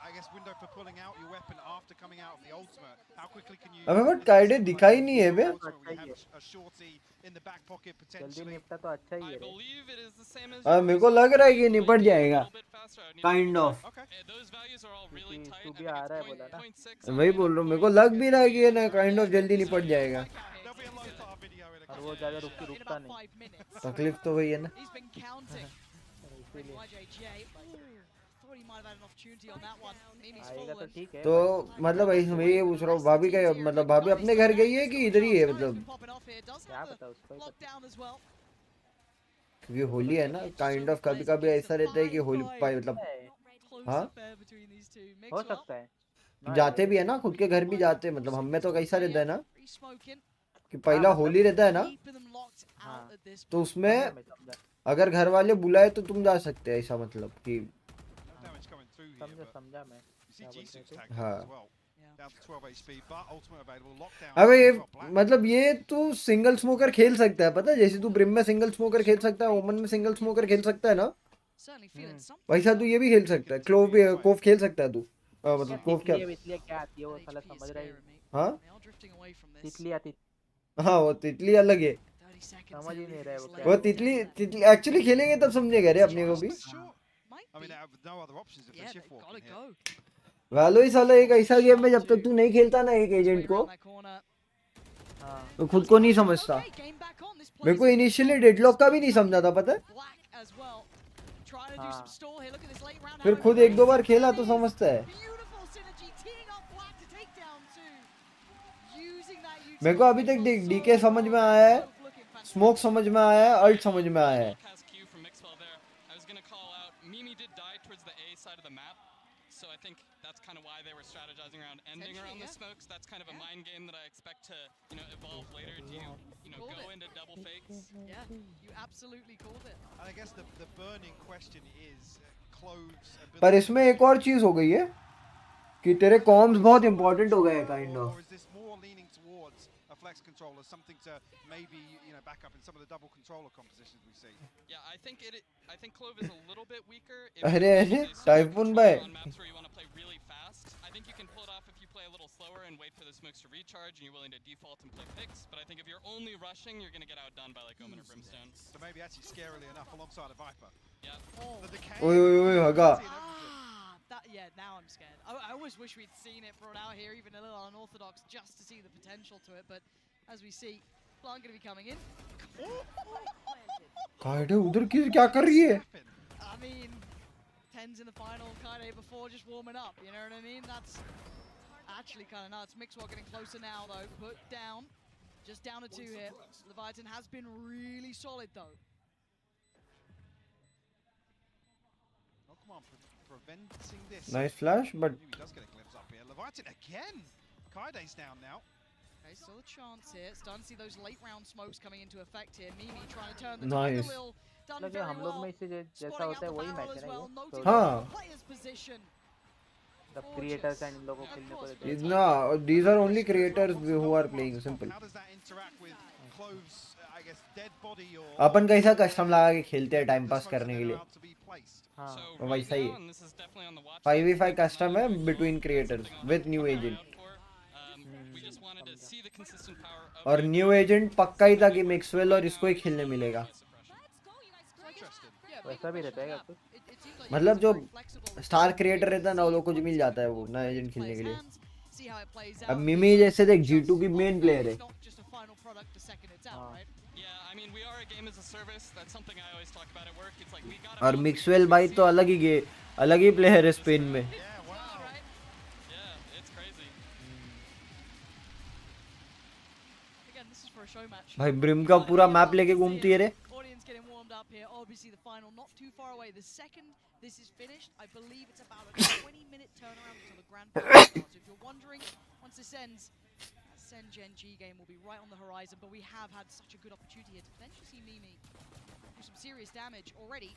Speaker 5: I guess window for pulling out your weapon after coming out of the ultimate? How quickly can you?
Speaker 3: अबे but काइडे दिखा ही नहीं है बे.
Speaker 5: We have a shorty in the back pocket
Speaker 7: जल्दी
Speaker 5: potentially.
Speaker 7: निपटा तो अच्छा ही
Speaker 4: I
Speaker 7: है.
Speaker 4: believe it is the same as.
Speaker 3: हाँ मेरे को लग रहा है कि निपट जाएगा.
Speaker 4: A little bit faster. I need
Speaker 3: kind of.
Speaker 5: Okay.
Speaker 4: Those values are all really tight.
Speaker 7: तू
Speaker 4: I
Speaker 7: भी
Speaker 4: think
Speaker 7: आ
Speaker 4: it's
Speaker 7: रहा है बोला ना.
Speaker 4: 0.6.
Speaker 3: वही बोल रहा हूँ, मेरे को लग भी रहा है कि ये ना काइंड ऑफ जल्दी निपट जाएगा.
Speaker 5: There'll be a low tar video in a
Speaker 7: और
Speaker 5: couple
Speaker 7: वो
Speaker 5: of
Speaker 7: ज़्यादा
Speaker 5: minutes.
Speaker 7: रुकता
Speaker 2: In about
Speaker 7: नहीं.
Speaker 2: 5 minutes.
Speaker 3: तकलीफ तो वही है ना.
Speaker 2: He's been counting.
Speaker 7: इसीलिए
Speaker 2: YJJ. Thought he might have had an opportunity on that one. Mimi's
Speaker 7: आएगा तो
Speaker 2: fallen.
Speaker 7: ठीक है.
Speaker 3: तो मतलब मैं ये पूछ रहा हूँ, भाभी का मतलब भाभी अपने घर गई है कि इधर ही है, मतलब
Speaker 7: क्या पता उसको ही पता.
Speaker 2: Lockdown as well.
Speaker 3: क्योंकि होली है ना, काइंड ऑफ कभी कभी ऐसा रहता है कि होली मतलब
Speaker 2: Close
Speaker 3: हाँ?
Speaker 2: affair between these two.
Speaker 7: हो
Speaker 2: Mixwell.
Speaker 7: सकता है.
Speaker 3: जाते भी है ना, खुद के घर भी जाते हैं, मतलब हमें तो कैसा रहता है ना
Speaker 2: Free smoking.
Speaker 3: कि पहला होली रहता है ना,
Speaker 2: Keeping them locked out
Speaker 7: हाँ.
Speaker 2: at this
Speaker 3: तो उसमें
Speaker 7: समझा
Speaker 3: अगर घर वाले बुलाए तो तुम जा सकते हैं, ऐसा मतलब कि
Speaker 5: No damage coming through here, but
Speaker 7: समझा मैं.
Speaker 5: you see
Speaker 7: क्या बोलते
Speaker 5: G6
Speaker 7: थे?
Speaker 5: tagged
Speaker 3: हाँ.
Speaker 5: as well.
Speaker 2: Yeah.
Speaker 5: Down to 12 HP, but ultimate available. Lockdown.
Speaker 3: अबे ये
Speaker 5: Got Black.
Speaker 3: मतलब ये तू सिंगल स्मोकर खेल सकता है, पता है, जैसे तू ब्रिम में सिंगल स्मोकर खेल सकता है, ओमन में सिंगल स्मोकर खेल सकता है ना,
Speaker 2: Certainly feeling something.
Speaker 3: वैसा तू ये भी खेल सकता है. कोफ खेल सकता है तू, मतलब कोफ क्या,
Speaker 7: तितली क्या आती है वो साला
Speaker 2: HP is
Speaker 7: समझ रहा है.
Speaker 2: scaring me.
Speaker 3: हाँ
Speaker 2: They are drifting away from this.
Speaker 7: तितली आती.
Speaker 3: हाँ वो तितली अलग है,
Speaker 2: 30 seconds
Speaker 7: समझ ही
Speaker 2: till
Speaker 7: नहीं
Speaker 2: this
Speaker 7: रहा है वो
Speaker 2: late
Speaker 7: क्या
Speaker 3: वो
Speaker 2: game.
Speaker 3: तितली एक्चुअली खेलेंगे तब समझेगा रे अपने को भी.
Speaker 5: Sure.
Speaker 2: Might
Speaker 5: I mean,
Speaker 2: be.
Speaker 5: they have no other options if
Speaker 2: Yeah,
Speaker 5: they're
Speaker 2: they
Speaker 5: shift
Speaker 2: gotta
Speaker 5: walking here.
Speaker 2: go.
Speaker 3: वालो ही साला एक ऐसा गेम में जब तक तू नहीं खेलता ना एक
Speaker 2: Way
Speaker 3: एजेंट को,
Speaker 2: around that corner.
Speaker 7: हाँ.
Speaker 3: तो खुद को नहीं समझता.
Speaker 2: Okay, game back on. this
Speaker 3: मेरे को
Speaker 2: plays
Speaker 3: इनिशियली डेडलॉक का भी नहीं समझा था पता है
Speaker 2: black as well. Trying to do some stall here. Look at this late round.
Speaker 3: फिर
Speaker 2: how
Speaker 3: खुद
Speaker 2: it
Speaker 3: एक दो बार
Speaker 2: plays.
Speaker 3: खेला
Speaker 2: There
Speaker 3: तो
Speaker 2: it is.
Speaker 3: समझता है
Speaker 2: Beautiful synergy teeing up black to take down two. Using that
Speaker 3: मेरे को अभी तक देख डीके समझ में आया है स्मोक समझ में आया है अल्ट समझ में आया है
Speaker 4: Cast Q from Mixwell there. I was going to call out. Mimi did die towards the A side of the map. So I think that's kind of why they were strategizing around ending around the smokes. That's kind of a mind game that I expect to, evolve later. Do you know, go into double fakes?
Speaker 2: Yeah, you absolutely called it.
Speaker 5: And I guess the burning question is Clove's ability.
Speaker 3: पर इसमें एक और चीज हो गई है कि तेरे कॉम्स बहुत इंपॉर्टेंट हो गए हैं kind
Speaker 5: Or
Speaker 3: of
Speaker 5: is this more leaning towards a flex controller, something to maybe back up in some of the double controller compositions we see?
Speaker 4: Yeah, I think Clove is a little bit weaker.
Speaker 3: अरे अरे typhoon भाई
Speaker 4: On maps where you want to play really fast, I think you can pull it off if you play a little slower and wait for the smokes to recharge and you're willing to default and play picks. But I think if you're only rushing, you're going to get outdone by like Omen or Brimstone.
Speaker 5: So maybe actually scarily enough alongside a Viper.
Speaker 4: Yeah.
Speaker 5: The decay.
Speaker 3: ओए ओए ओए हगा
Speaker 2: Now I'm scared. I always wish we'd seen it brought out here, even a little unorthodox, just to see the potential to it. But as we see, Blanc going to be coming in.
Speaker 3: काइडे उधर क्या कर रही है
Speaker 2: I mean, 10s in the final, Kaide before just warming up, you know what I mean? That's actually kind of nuts. Mixwell getting closer now, though. Put down. Just down to 2 here. Leviathan has been really solid, though.
Speaker 5: Oh, come on, preventing this.
Speaker 3: Nice flash but
Speaker 5: He does get a glimpse up here. Leviathan again. Kaide's down now.
Speaker 2: Okay, still a chance here. Starting to see those late round smokes coming into effect here. Mimi trying to turn the
Speaker 3: Nice.
Speaker 2: tide wheel. Done
Speaker 7: मतलब
Speaker 2: very
Speaker 7: हम लोग
Speaker 2: well.
Speaker 7: में से जैसा
Speaker 2: Spotting
Speaker 7: होता है
Speaker 2: out
Speaker 7: वही
Speaker 2: the
Speaker 7: match
Speaker 2: barrel
Speaker 7: है
Speaker 2: as
Speaker 7: ना
Speaker 2: well.
Speaker 7: ये
Speaker 2: Noting
Speaker 3: हाँ.
Speaker 2: the player's position.
Speaker 7: the creators and इन लोगों को खेलने को देते हैं
Speaker 3: ना these are only creators who are playing simple
Speaker 5: How does that interact with Clove's, I guess, dead body or
Speaker 3: अपन कैसा कस्टम लगा के खेलते हैं टाइम पास करने के लिए
Speaker 5: about to be placed?
Speaker 7: हाँ
Speaker 4: So
Speaker 3: तो
Speaker 4: right
Speaker 3: वैसा ही
Speaker 4: now,
Speaker 3: है
Speaker 4: and this is definitely on the watch
Speaker 3: 5v5
Speaker 4: list,
Speaker 3: custom है
Speaker 4: something
Speaker 3: between
Speaker 4: I'll
Speaker 3: creators
Speaker 4: have
Speaker 3: with
Speaker 4: to
Speaker 3: new
Speaker 4: keep an eye
Speaker 3: agent
Speaker 4: out for. We just wanted to see the consistent power of
Speaker 3: और
Speaker 4: the
Speaker 3: new agent पक्का ही था कि मिक्सवेल और इसको ही खेलने मिलेगा
Speaker 5: Interesting.
Speaker 2: Yeah,
Speaker 7: वैसा भी रहता है क्या कुछ
Speaker 2: it seems like
Speaker 3: मतलब
Speaker 2: it's
Speaker 3: जो
Speaker 2: very flexible.
Speaker 3: स्टार क्रिएटर रहता है ना वो लोग कुछ मिल जाता है वो नया एजेंट खेलने
Speaker 2: Plays
Speaker 3: के लिए
Speaker 2: hands, see how it plays
Speaker 3: अब
Speaker 2: out.
Speaker 3: मिमी जैसे देख G2 की मेन प्लेयर है
Speaker 2: It's not just a final product the second it's out, right?
Speaker 4: Yeah, I mean, we are a game as a service. That's something I always talk about at work. It's like we gotta
Speaker 3: और
Speaker 4: build
Speaker 3: मिक्सवेल
Speaker 4: games
Speaker 3: भाई
Speaker 4: we
Speaker 3: तो
Speaker 4: see.
Speaker 3: अलग ही player है Spain में
Speaker 5: Yeah, wow.
Speaker 2: All right.
Speaker 4: Yeah, it's crazy.
Speaker 2: Again, this is for a show match.
Speaker 3: भाई brim का पूरा map लेके घूमती है रे
Speaker 2: Audience getting warmed up here. Obviously, the final not too far away. The second this is finished, I believe it's about a 20-minute turnaround until the grand final starts. So if you're wondering, once this ends, SEN Gen G game will be right on the horizon. But we have had such a good opportunity here to potentially see Mimi do some serious damage already.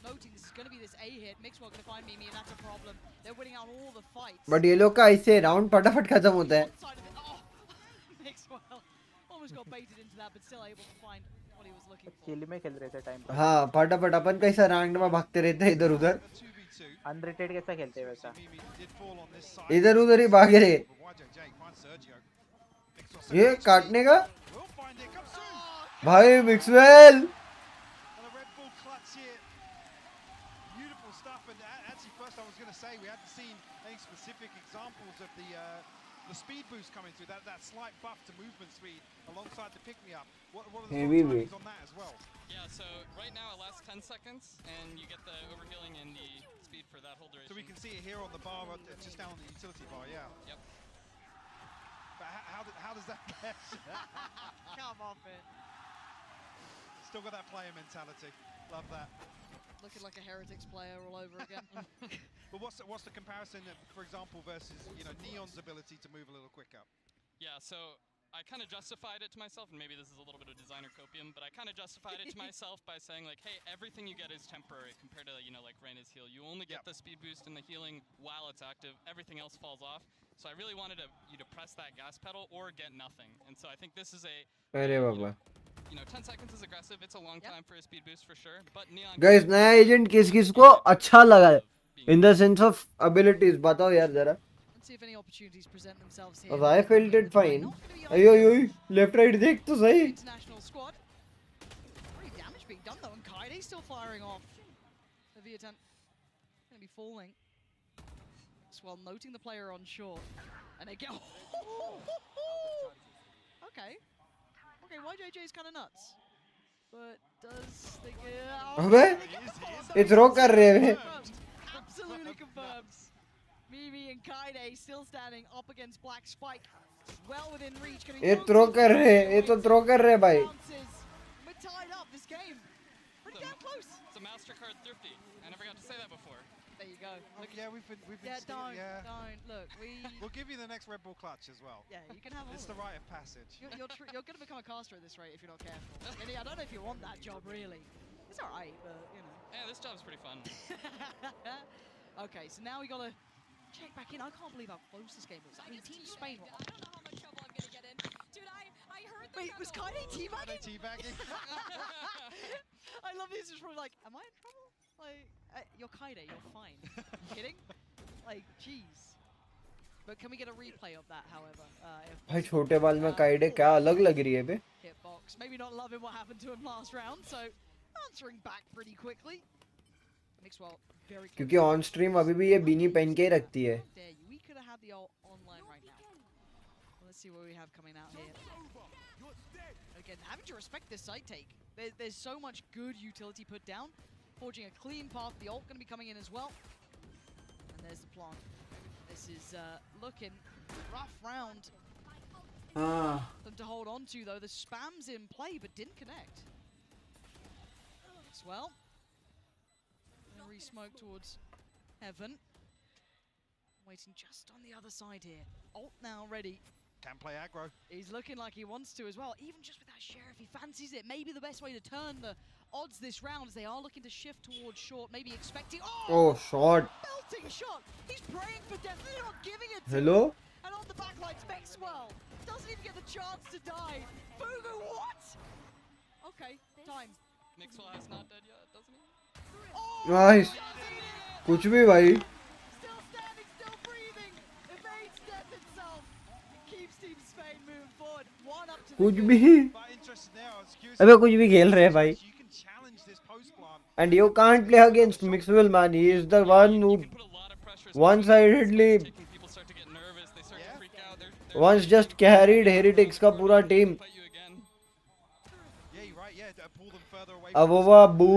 Speaker 2: Noting this is going to be this A hit. Mixwell going to find Mimi, and that's a problem. They're winning out all the fights.
Speaker 3: But ये लोग का ऐसे round फटाफट खत्म होता है
Speaker 2: One side of it. Oh, Mixwell almost got baited into that, but still able to find what he was looking for.
Speaker 7: Chill में खेल रहे थे टाइम पर
Speaker 3: हाँ फटाफट अपन कैसा रैंक में भागते रहते हैं इधर उधर
Speaker 5: A 2v2.
Speaker 7: अनरेटेड कैसा खेलते हैं वैसा
Speaker 5: Mimi did fall on this side.
Speaker 3: इधर उधर ही भागे रहे
Speaker 5: But YJJ finds Sergio. Mixwell
Speaker 3: ये
Speaker 5: second
Speaker 3: काटने का
Speaker 5: We'll find it. Come soon.
Speaker 3: भाई मिक्सवेल
Speaker 5: And a Red Bull clutch here. Beautiful stuff. And actually, first I was going to say we hadn't seen any specific examples of the speed boost coming through. That slight buff to movement speed alongside the pick me up. What are the
Speaker 3: Heavy
Speaker 5: timings on that as well?
Speaker 4: Yeah, so right now it lasts 10 seconds, and you get the overhealing and the speed for that whole duration.
Speaker 5: So we can see it here on the bar, just down on the utility bar. Yeah.
Speaker 4: Yep.
Speaker 5: But how does that mesh?
Speaker 2: Come off it.
Speaker 5: Still got that player mentality. Love that.
Speaker 2: Looking like a Heretics player all over again.
Speaker 5: But what's the comparison, for example, versus Neon's ability to move a little quicker?
Speaker 4: Yeah, so I kind of justified it to myself, and maybe this is a little bit of designer copium, but I kind of justified it to myself by saying like, hey, everything you get is temporary compared to like Reyna's heal. You only get
Speaker 5: Yep.
Speaker 4: the speed boost and the healing while it's active. Everything else falls off. So I really wanted you to press that gas pedal or get nothing. And so I think this is a
Speaker 3: अरे बाबा
Speaker 4: 10 seconds is aggressive. It's a long time for a speed boost for sure. But Neon
Speaker 3: guys नया agent किस किस को अच्छा लगा है in the sense of abilities बताओ यार जरा
Speaker 2: Let's see if any opportunities present themselves here.
Speaker 3: अब I felt it fine
Speaker 2: Not gonna be
Speaker 3: अयो अयो लेफ्ट राइट देख तो सही
Speaker 2: international squad. Pretty damage being done though, and Kaide still firing off. The Vietnam gonna be falling. Swell noting the player on shore, and again. Okay. Okay, YJJ is kind of nuts. But does the...
Speaker 3: अबे ये throw कर रहे हैं
Speaker 2: Absolutely confirmed. Mimi and Kaide still standing up against Black Spike. Well within reach.
Speaker 3: ये throw कर रहे हैं ये तो थ्रो कर रहे हैं भाई
Speaker 2: We're tied up this game. Pretty damn close.
Speaker 4: It's a MasterCard thrifty. I never got to say that before.
Speaker 2: There you go. Look,
Speaker 5: Yeah, we've been
Speaker 2: yeah,
Speaker 5: still,
Speaker 2: don't,
Speaker 5: yeah.
Speaker 2: don't. Look,
Speaker 5: We'll give you the next Red Bull clutch as well.
Speaker 2: yeah, you can have all
Speaker 5: It's
Speaker 2: of
Speaker 5: the
Speaker 2: it.
Speaker 5: rite of passage.
Speaker 2: You're going to become a caster at this rate if you're not careful. And I don't know if you want that job, really. It's all right, but, you know.
Speaker 4: Yeah, this job's pretty fun.
Speaker 2: Okay, so now we got to check back in. I can't believe how close this game is. I mean, Team Spain were...
Speaker 6: I don't know how much trouble I'm gonna get in. Dude, I heard the
Speaker 2: Wait, was Kaide teabagging?
Speaker 5: Teabagging.
Speaker 2: I love these. Just probably like, am I in trouble? Like, you're Kaide, you're fine. You kidding? Like, jeez. But can we get a replay of that, however? If
Speaker 3: भाई छोटे बाल में काइडे क्या अलग लग रही है बे
Speaker 2: hitbox. Maybe not loving what happened to him last round, so answering back pretty quickly. Mixwell very close.
Speaker 3: क्योंकि ऑन स्ट्रीम अभी भी ये बीनी पहन के ही रखती है
Speaker 2: How dare you? We could have had the online right now. Let's see what we have coming out here. Again, having to respect this side take. There's so much good utility put down. Forging a clean path. The ult going to be coming in as well. And there's the plant. This is looking rough round. Them to hold on to though. The spam's in play but didn't connect. As well. Re-smoke towards Heaven. Waiting just on the other side here. Ult now ready.
Speaker 5: Can play aggro.
Speaker 2: He's looking like he wants to as well. Even just with that sheriff, he fancies it. Maybe the best way to turn the odds this round is they are looking to shift towards short. Maybe expecting...
Speaker 3: Oh, shot.
Speaker 2: Melting shot. He's praying for death. They're not giving it to
Speaker 3: Hello?
Speaker 2: him. And on the backlines, Maxwell doesn't even get the chance to die. Fugu, what? Okay, time.
Speaker 4: Mixwell has not dead yet, doesn't he?
Speaker 3: Nice कुछ भी भाई
Speaker 2: Still standing, still breathing. Evades death itself. Keeps Team Spain moving forward. One up to the
Speaker 3: कुछ
Speaker 2: good.
Speaker 3: भी
Speaker 5: But interested now, it's curious.
Speaker 3: अबे कुछ भी खेल रहे हैं भाई
Speaker 5: You can challenge this post plant.
Speaker 3: and you can't play against Mixwell man he is the one who
Speaker 4: You can put a lot of pressure.
Speaker 3: one-sidedly
Speaker 4: People start to get nervous. They start to freak out.
Speaker 3: once just carried Heretics का पूरा team
Speaker 4: Fight you again.
Speaker 5: Yeah, you're right. Yeah, pull them further away.
Speaker 3: अवोवा बू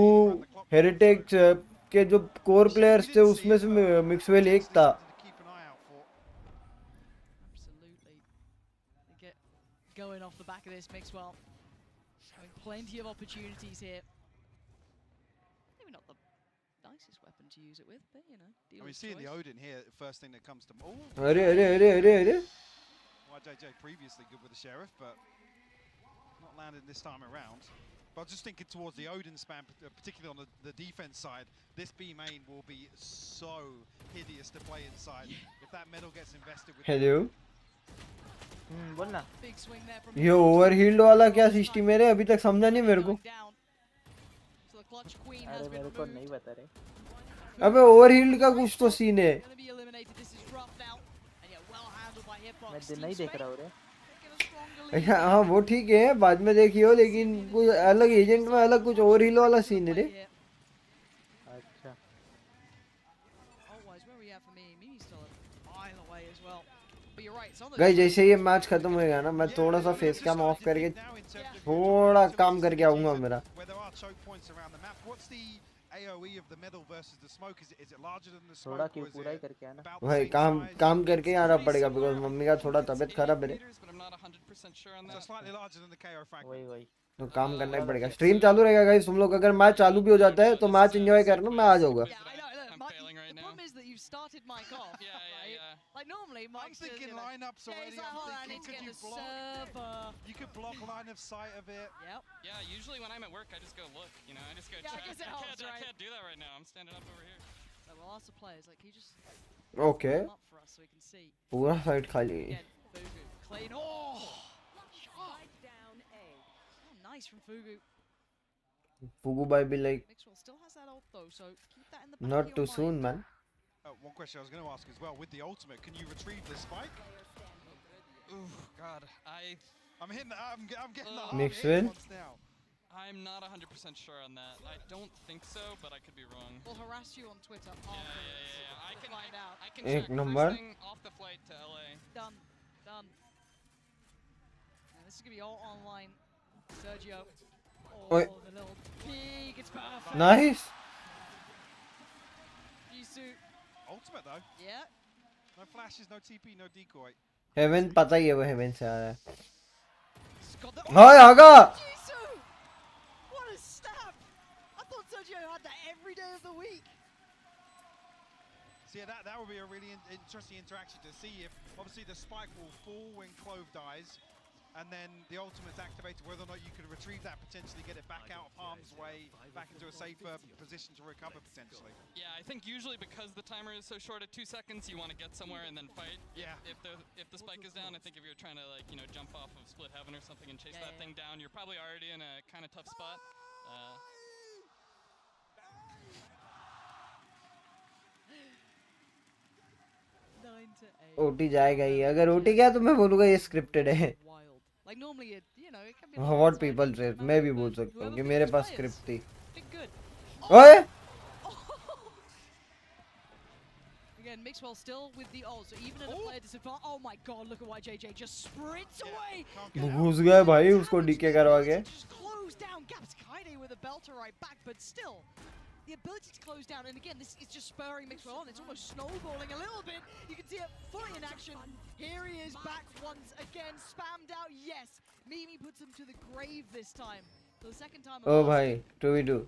Speaker 3: हेरिटेक्स के जो core players थे उसमें से मिक्सवेल एक था
Speaker 5: Keep an eye out for.
Speaker 2: Absolutely. They get going off the back of this Mixwell. Having plenty of opportunities here. Maybe not the nicest weapon to use it with, but you know,
Speaker 5: I
Speaker 2: dealer's
Speaker 5: mean, seeing the
Speaker 2: choice.
Speaker 5: Odin here, first thing that comes to mind.
Speaker 3: अरे अरे अरे अरे अरे
Speaker 5: YJJ previously good with the Sheriff, but not landed this time around. But I was just thinking towards the Odin spam, particularly on the defense side, this B main will be so hideous to play inside. If that medal gets invested with...
Speaker 3: hello
Speaker 7: बोल ना
Speaker 2: Big swing there from
Speaker 3: ये ओवरहील्ड वाला क्या system है रे अभी तक समझा नहीं मेरे को
Speaker 2: going down. So the clutch queen has
Speaker 7: अरे
Speaker 2: been
Speaker 7: मेरे को
Speaker 2: removed.
Speaker 7: नहीं बता रहे
Speaker 3: अबे ओवरहील्ड का कुछ तो सीन है
Speaker 2: Gonna be eliminated. This is rough now. And yeah, well handled by Hitbox.
Speaker 7: मैं
Speaker 2: Team
Speaker 7: नहीं देख
Speaker 2: Spain
Speaker 7: रहा हूँ रे
Speaker 2: taking a stronger lead.
Speaker 3: हाँ वो ठीक है बाद में देखियो लेकिन कुछ अलग एजेंट में अलग कुछ ओवरहील वाला सीन है रे
Speaker 2: Here.
Speaker 7: अच्छा
Speaker 2: Otherwise, where are we at for me? Mimi's still a mile away as well. But you're right. It's on the
Speaker 3: guys जैसे ये मैच खत्म होएगा ना मैं थोड़ा सा फेस कैम ऑफ करके थोड़ा काम करके आऊंगा मेरा
Speaker 5: Where there are choke points around the map. What's the AoE of the medal versus the smoke? Is it larger than the smoke?
Speaker 7: थोड़ा
Speaker 5: or
Speaker 7: क्यों
Speaker 5: is
Speaker 7: पूरा ही
Speaker 5: it
Speaker 7: करके आना
Speaker 5: about the
Speaker 3: भाई
Speaker 5: same
Speaker 3: काम
Speaker 5: size?
Speaker 3: काम करके ही आना पड़ेगा बिकॉज मम्मी का थोड़ा तबीयत खराब है रे
Speaker 4: Meters, but I'm not 100% sure on
Speaker 5: So
Speaker 4: that.
Speaker 5: slightly larger than the KO fragment.
Speaker 7: वही वही
Speaker 3: तो काम करना ही पड़ेगा स्ट्रीम चालू रहेगा गाइस तुम लोग अगर मैच चालू भी हो जाता है तो मैच एंजॉय करना मैं आ जाऊंगा
Speaker 2: Yeah, I know. Look,
Speaker 4: I'm
Speaker 2: Mike,
Speaker 4: failing right
Speaker 2: the
Speaker 4: now.
Speaker 2: problem is that you've started Mike off.
Speaker 4: Yeah, yeah,
Speaker 2: right?
Speaker 4: yeah.
Speaker 2: Like normally,
Speaker 5: I'm
Speaker 2: Mike's just,
Speaker 5: thinking
Speaker 2: you know,
Speaker 5: lineups
Speaker 2: yeah,
Speaker 5: already.
Speaker 2: he's like, hold on, I
Speaker 5: I'm
Speaker 2: need to
Speaker 5: thinking,
Speaker 2: get
Speaker 5: could
Speaker 2: the
Speaker 5: you block?
Speaker 2: server.
Speaker 5: You could block line of sight of it.
Speaker 2: Yep.
Speaker 4: Yeah, usually when I'm at work, I just go look. You know, I just go
Speaker 2: Yeah, I
Speaker 4: check.
Speaker 2: guess it helps,
Speaker 4: I
Speaker 2: right?
Speaker 4: can't do that right now. I'm standing up over here.
Speaker 2: So we'll ask the players, like, can you just
Speaker 3: okay
Speaker 2: come up for us so we can see?
Speaker 3: पूरा side खाली
Speaker 2: Again, Fugu. Clean. Oh!
Speaker 6: Spike down A.
Speaker 2: Oh, nice from Fugu.
Speaker 3: फुगू भाई भी like
Speaker 2: Mixwell still has that ult though, so keep that in the back
Speaker 3: not
Speaker 2: of
Speaker 3: to
Speaker 2: your
Speaker 3: soon
Speaker 2: mind.
Speaker 3: Man
Speaker 5: One question I was going to ask as well, with the ultimate, can you retrieve the spike?
Speaker 4: Ooh, God,
Speaker 5: I'm hitting. I'm getting the
Speaker 3: Mixed
Speaker 5: hard hit
Speaker 3: win?
Speaker 5: ones now.
Speaker 4: I'm not 100% sure on that. I don't think so, but I could be wrong.
Speaker 2: We'll harass you on Twitter
Speaker 4: Yeah,
Speaker 2: afterwards.
Speaker 4: yeah, yeah. I
Speaker 2: to
Speaker 4: can
Speaker 2: find out.
Speaker 4: I can
Speaker 3: Ek
Speaker 4: check
Speaker 3: number.
Speaker 4: first thing off the flight to LA.
Speaker 2: Done. Done. Yeah, this is gonna be all online Sergio.
Speaker 3: Oi.
Speaker 2: Oh, the little peek. It's perfect.
Speaker 3: Nice
Speaker 2: Jisoo.
Speaker 5: Ultimate though.
Speaker 2: Yeah.
Speaker 5: No flashes, no TP, no decoy.
Speaker 3: Haven पता ही है वो haven से आ रहा है
Speaker 2: He's got the.
Speaker 3: Hi आगा
Speaker 2: Jisoo! What a snap! I thought Sergio had that every day of the week.
Speaker 5: So yeah, that would be a really interesting interaction to see if obviously the spike will fall when Clove dies, and then the ultimate's activated, whether or not you could retrieve that, potentially get it back out of harm's way, back into a safer position to recover potentially.
Speaker 4: Yeah, I think usually because the timer is so short at 2 seconds, you want to get somewhere and then fight.
Speaker 5: Yeah.
Speaker 4: If the spike is down, I think if you're trying to jump off of Split Heaven or something and chase that thing down, you're probably already in a kind of tough spot.
Speaker 2: 9 to 8.
Speaker 3: OT जाएगा ही अगर OT गया तो मैं बोलूंगा ये scripted है
Speaker 2: Wild. Like normally it, it can be.
Speaker 3: What people से मैं भी बोल सकता हूँ कि मेरे पास स्क्रिप्ट थी
Speaker 2: Been good.
Speaker 3: ओए
Speaker 2: Again, Mixwell still with the ult, so even at a player disadvantage. Oh my god, look at YJJ just sprints away.
Speaker 3: वो घुस गया भाई उसको डीके करवा के
Speaker 2: Just close down gaps. Kaide with a belter right back, but still, the ability to close down. And again, this is just spurring Mixwell on. It's almost snowballing a little bit. You can see it fully in action. Here he is back once again, spammed out. Yes, Mimi puts him to the grave this time. For the second time.
Speaker 3: ओ भाई 2v2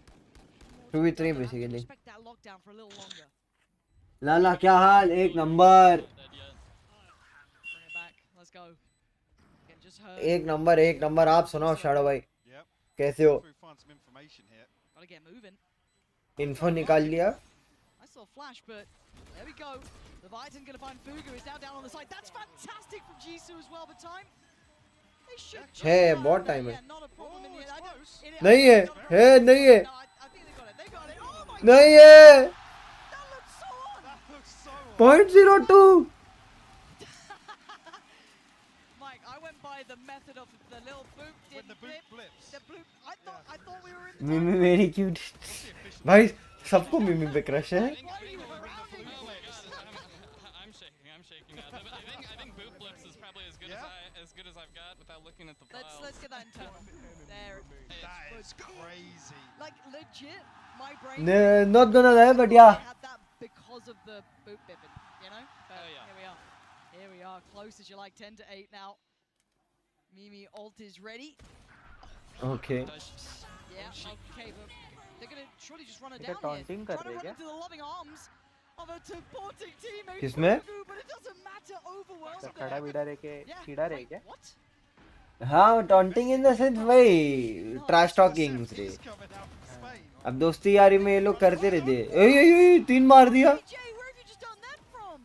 Speaker 3: 2v3 basically
Speaker 2: Respect that lockdown for a little longer.
Speaker 3: लाला क्या हाल एक number
Speaker 2: Bring it back. Let's go. Again, just heard.
Speaker 3: एक number आप सुनाओ shadow भाई
Speaker 5: Yep.
Speaker 3: कैसे हो
Speaker 5: We find some information here.
Speaker 2: Gotta get moving.
Speaker 3: Info निकाल लिया
Speaker 2: I saw flash, but there we go. Leviathan gonna find Fugu. Is now down on the side. That's fantastic from Jisoo as well. But time. They should.
Speaker 3: है,
Speaker 2: just
Speaker 3: बहुत
Speaker 2: have
Speaker 3: time
Speaker 2: it.
Speaker 3: है।
Speaker 2: Yeah, not a problem in the end. I don't.
Speaker 3: नहीं है, है, नहीं है।
Speaker 2: No, I think they got it. They got it. Oh my
Speaker 3: नहीं
Speaker 2: god.
Speaker 3: है
Speaker 2: That looks so on.
Speaker 5: That looks so on.
Speaker 3: 0.02
Speaker 2: Mike, I went by the method of the little boop.
Speaker 5: When
Speaker 2: Didn't
Speaker 5: the boot
Speaker 2: flip.
Speaker 5: flips.
Speaker 2: The bloop. I thought we were in the.
Speaker 3: मिमी मेरी cute भाई सबको मिमी पे crush है
Speaker 2: Why are you surrounding
Speaker 4: Oh my
Speaker 2: me?
Speaker 4: god, I'm shaking now. I think boot blips is probably as good as I've got without looking at the files.
Speaker 2: Let's get that into there.
Speaker 5: That is crazy.
Speaker 2: Like legit, my brain.
Speaker 3: not gonna lie but yeah
Speaker 2: I had that because of the boot bipping, But
Speaker 4: yeah.
Speaker 2: here we are. Here we are, close as you like, 10 to 8 now. Mimi ult is ready.
Speaker 3: okay
Speaker 2: Yeah, okay, but they're gonna surely just run her
Speaker 7: ये
Speaker 2: down
Speaker 7: taunting
Speaker 2: here.
Speaker 7: कर
Speaker 2: Trying to
Speaker 7: रहे
Speaker 2: run
Speaker 7: क्या?
Speaker 2: into the loving arms of a supporting teammate.
Speaker 3: किसमें?
Speaker 2: Fugu, but it doesn't matter. Overwhelmed
Speaker 7: तो खड़ा बिड़ा रह के
Speaker 2: Yeah,
Speaker 7: सीधा रहे
Speaker 2: wait,
Speaker 7: क्या
Speaker 2: what?
Speaker 3: हाँ टॉन्टिंग इन द सेंस वही ट्रैश टॉकिंग रे
Speaker 5: He's coming out from Spain.
Speaker 3: अब दोस्ती यारी में ये लोग करते रहते हैं ए 3 मार दिया
Speaker 2: AJ, where have you just done that from?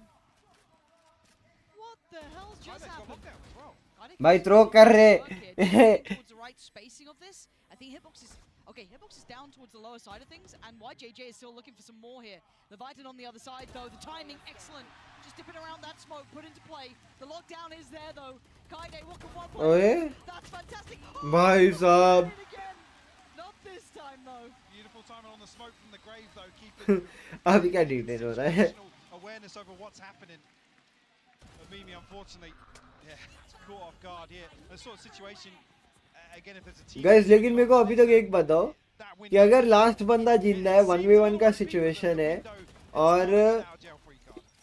Speaker 2: What the hell's
Speaker 5: Oh,
Speaker 2: just
Speaker 5: they've got
Speaker 2: happened?
Speaker 5: lockdown as well.
Speaker 3: भाई थ्रो कर रहे
Speaker 2: Towards the right spacing of this. I think Hitbox is okay. Hitbox is down towards the lower side of things, and YJJ is still looking for some more here. Leviathan on the other side, though. The timing excellent. Just dipping around that smoke, put into play. The lockdown is there, though. Kaide, what can one play?
Speaker 3: ओए
Speaker 2: That's fantastic.
Speaker 3: भाई साहब
Speaker 2: It again. Not this time, though.
Speaker 5: Beautiful timing on the smoke from the grave though, keeping
Speaker 3: अभी क्या detail हो रहा है
Speaker 5: situational awareness over what's happening. But Mimi, unfortunately, it's caught off guard here. The sort of situation, again, if there's a team.
Speaker 3: Guys लेकिन मेरे को अभी तक एक बताओ कि अगर लास्ट बंदा जिंदा है 1v1 का सिचुएशन है और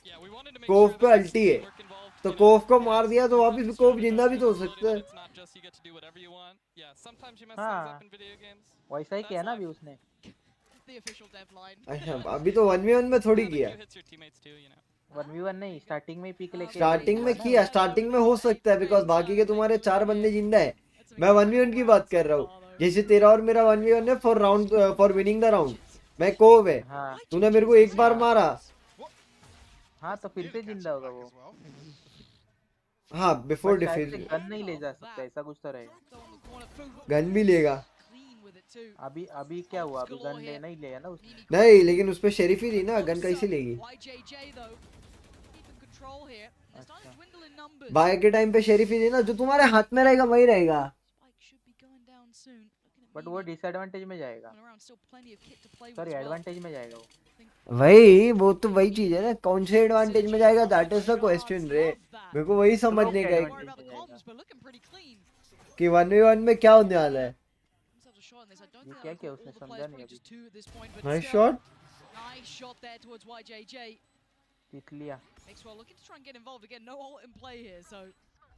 Speaker 4: Yeah, we wanted to make
Speaker 3: कोफ
Speaker 4: sure
Speaker 3: पे
Speaker 4: that
Speaker 3: अल्टी है
Speaker 4: work involved,
Speaker 3: तो
Speaker 4: you know,
Speaker 3: कोफ को मार दिया तो वापस कोफ जिंदा भी तो हो सकता है
Speaker 4: It's not just you get to do whatever you want. Yeah, sometimes you mess
Speaker 7: हाँ।
Speaker 4: things up in video games.
Speaker 7: वैसा ही किया ना अभी उसने
Speaker 2: The official dev line.
Speaker 3: अच्छा अभी तो 1v1 में थोड़ी
Speaker 4: Yeah, but
Speaker 3: किया
Speaker 4: you hits your teammates too, you know.
Speaker 7: 1v1 नहीं स्टार्टिंग में पीक लेके
Speaker 3: स्टार्टिंग में किया स्टार्टिंग में हो सकता है बिकॉज बाकी के तुम्हारे 4 बंदे जिंदा है मैं 1v1 की बात कर रहा हूँ जैसे तेरा और मेरा 1v1 है for round for winning the round मैं कोव है
Speaker 7: हाँ
Speaker 3: तूने मेरे को एक बार मारा
Speaker 7: हाँ तो फिर से जिंदा होगा वो
Speaker 3: हाँ बिफोर
Speaker 7: बट शायद
Speaker 3: डिफीट
Speaker 7: से गन नहीं ले जा सकता ऐसा कुछ तो रहेगा
Speaker 2: Go on the corner. Fugu
Speaker 3: gun भी लेगा
Speaker 2: clean with it too.
Speaker 7: अभी क्या हुआ अभी गन ले नहीं लिया ना उसने
Speaker 2: Mimi
Speaker 3: नहीं लेकिन उस पे शेरिफ ही थी ना गन कैसे लेगी
Speaker 2: YJJ though, keeping control here. They're starting to dwindle in numbers.
Speaker 3: By के टाइम पे शेरिफ ही थी ना जो तुम्हारे हाथ में रहेगा वही रहेगा
Speaker 2: Spike should be going down soon. Looking at
Speaker 7: but
Speaker 2: Mimi
Speaker 7: वो डिसएडवांटेज में जाएगा
Speaker 2: coming around, still plenty of kit to play with
Speaker 7: sorry
Speaker 2: as well.
Speaker 7: Advantage में जाएगा वो
Speaker 3: वही वो तो वही चीज है ना कौन से एडवांटेज में जाएगा दैट इज द क्वेश्चन रे मेरे को वही समझने का
Speaker 2: Don't
Speaker 3: है
Speaker 2: worry about the comms, but looking pretty clean.
Speaker 3: कि 1v1 में क्या होने वाला है.
Speaker 2: Themselves a shot on this. I don't
Speaker 7: ये
Speaker 2: think
Speaker 7: क्या
Speaker 2: that
Speaker 7: किया
Speaker 2: was
Speaker 7: उसने
Speaker 2: all the
Speaker 7: समझा
Speaker 2: players,
Speaker 7: नहीं
Speaker 2: probably
Speaker 7: अभी.
Speaker 2: just 2 at this point, but
Speaker 3: Nice
Speaker 2: still,
Speaker 3: shot.
Speaker 2: nice shot there towards YJJ.
Speaker 7: Titalia.
Speaker 2: Mixwell looking to try and get involved again. No ult in play here, so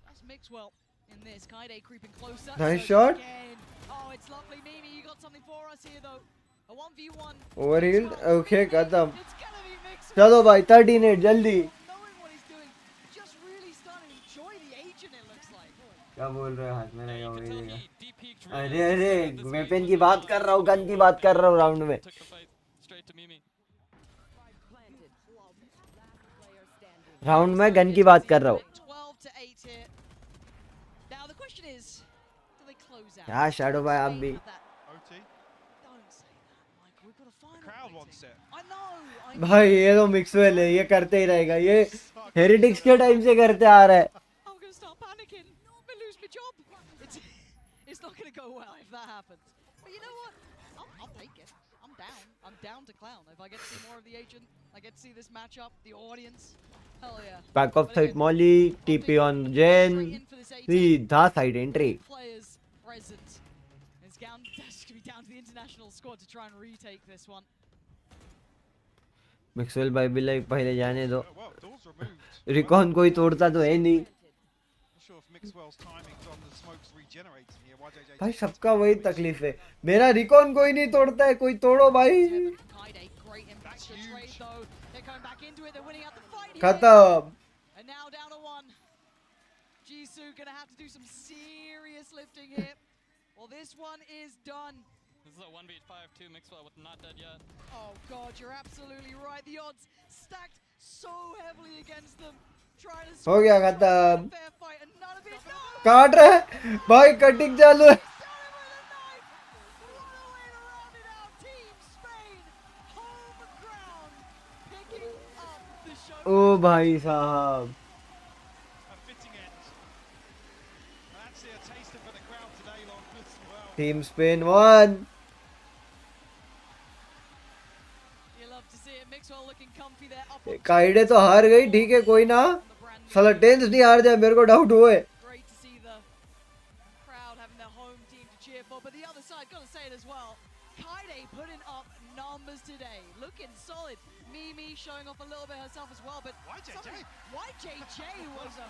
Speaker 2: that's Mixwell in this. Kaide creeping closer.
Speaker 3: Nice
Speaker 2: So
Speaker 3: shot.
Speaker 2: Again. Oh, it's lovely. Mimi, you got something for us here, though. A 1v1.
Speaker 3: Overhealed.
Speaker 2: Mixwell,
Speaker 3: Okay,
Speaker 2: Mimi,
Speaker 3: खत्म.
Speaker 2: it's gonna be Mixwell.
Speaker 3: चलो भाई 13-8 जल्दी.
Speaker 2: Knowing what he's doing, just really starting to enjoy the agent, it looks like.
Speaker 3: क्या बोल रहे हो? हाथ में
Speaker 4: Yeah,
Speaker 3: लगा
Speaker 4: you
Speaker 3: हुआ
Speaker 4: can tell
Speaker 3: है.
Speaker 4: he deep-peeked really
Speaker 3: अरे
Speaker 4: as
Speaker 3: अरे
Speaker 4: he started this game,
Speaker 3: weapon
Speaker 4: was
Speaker 3: की बात
Speaker 4: really
Speaker 3: कर रहा हूँ, गन की बात
Speaker 4: and
Speaker 3: कर रहा हूँ राउंड में.
Speaker 4: took the fight straight to Mimi.
Speaker 3: Round में गन की बात कर रहा हूँ.
Speaker 2: 12 to 8 here. Now the question is, do they close out?
Speaker 3: Yeah, Shadow भाई आप
Speaker 2: Spain
Speaker 3: भी.
Speaker 2: have that.
Speaker 5: OT.
Speaker 2: Don't say that, Michael. We've got a final.
Speaker 5: Crowd
Speaker 2: waiting.
Speaker 5: wants it.
Speaker 2: I know. I know.
Speaker 3: भाई ये तो मिक्सवेल है, ये करते ही रहेगा. ये हेरिटिक्स के टाइम से करते आ रहा है.
Speaker 2: I'm gonna start panicking. I'm gonna lose my job. It's not gonna go well if that happens. But you know what? I'll take it. I'm down. I'm down to clown. If I get to see more of the agent, I get to see this matchup, the audience. Hell yeah.
Speaker 3: Back of
Speaker 2: But
Speaker 3: side
Speaker 2: again,
Speaker 3: Molly, TP on Jen.
Speaker 2: straight in for this 8-8.
Speaker 3: सीधा side entry.
Speaker 2: Players present. It's down. That's gonna be down to the international squad to try and retake this one.
Speaker 3: मिक्सवेल भाई भी like पहले जाने दो.
Speaker 5: Well, doors removed.
Speaker 3: Recon कोई तोड़ता तो है नहीं.
Speaker 5: Not sure if Mixwell's timings on the smokes regenerating here. YJJ.
Speaker 3: भाई सबका वही तकलीफ है. मेरा रिकॉन कोई नहीं तोड़ता है, कोई तोड़ो भाई.
Speaker 2: Kaide, great impact
Speaker 5: That's
Speaker 2: to trade
Speaker 5: huge.
Speaker 2: though. They're going back into it. They're winning out the fight here.
Speaker 3: खत्म.
Speaker 2: And now down to 1. Jisoo gonna have to do some serious lifting here. Well, this one is done.
Speaker 4: This is a 1v5 too, Mixwell with not dead yet.
Speaker 2: Oh god, you're absolutely right. The odds stacked so heavily against them. Trying to
Speaker 3: हो गया
Speaker 2: try and
Speaker 3: खत्म.
Speaker 2: win a fair fight, and none of it. No!
Speaker 3: काट रहा है भाई, cutting चालू है.
Speaker 2: Done it with a knife! What a way to round it out. Team Spain, home ground, picking up the show.
Speaker 3: ओ भाई साहब.
Speaker 5: A fitting end. And that's a taster for the crowd today, Long, as well.
Speaker 3: Team Spain 1.
Speaker 2: You love to see it. Mixwell looking comfy there. Up on
Speaker 3: काइडे तो हार गई, ठीक है कोई ना.
Speaker 2: the brand new
Speaker 3: साला टेंस नहीं हार जाए, मेरे को डाउट हुआ है.
Speaker 2: Great to see the crowd having their home team to cheer for. But the other side, gotta say it as well. Kaide putting up numbers today. Looking solid. Mimi showing off a little bit herself as well. But
Speaker 5: YJJ.
Speaker 2: YJJ was a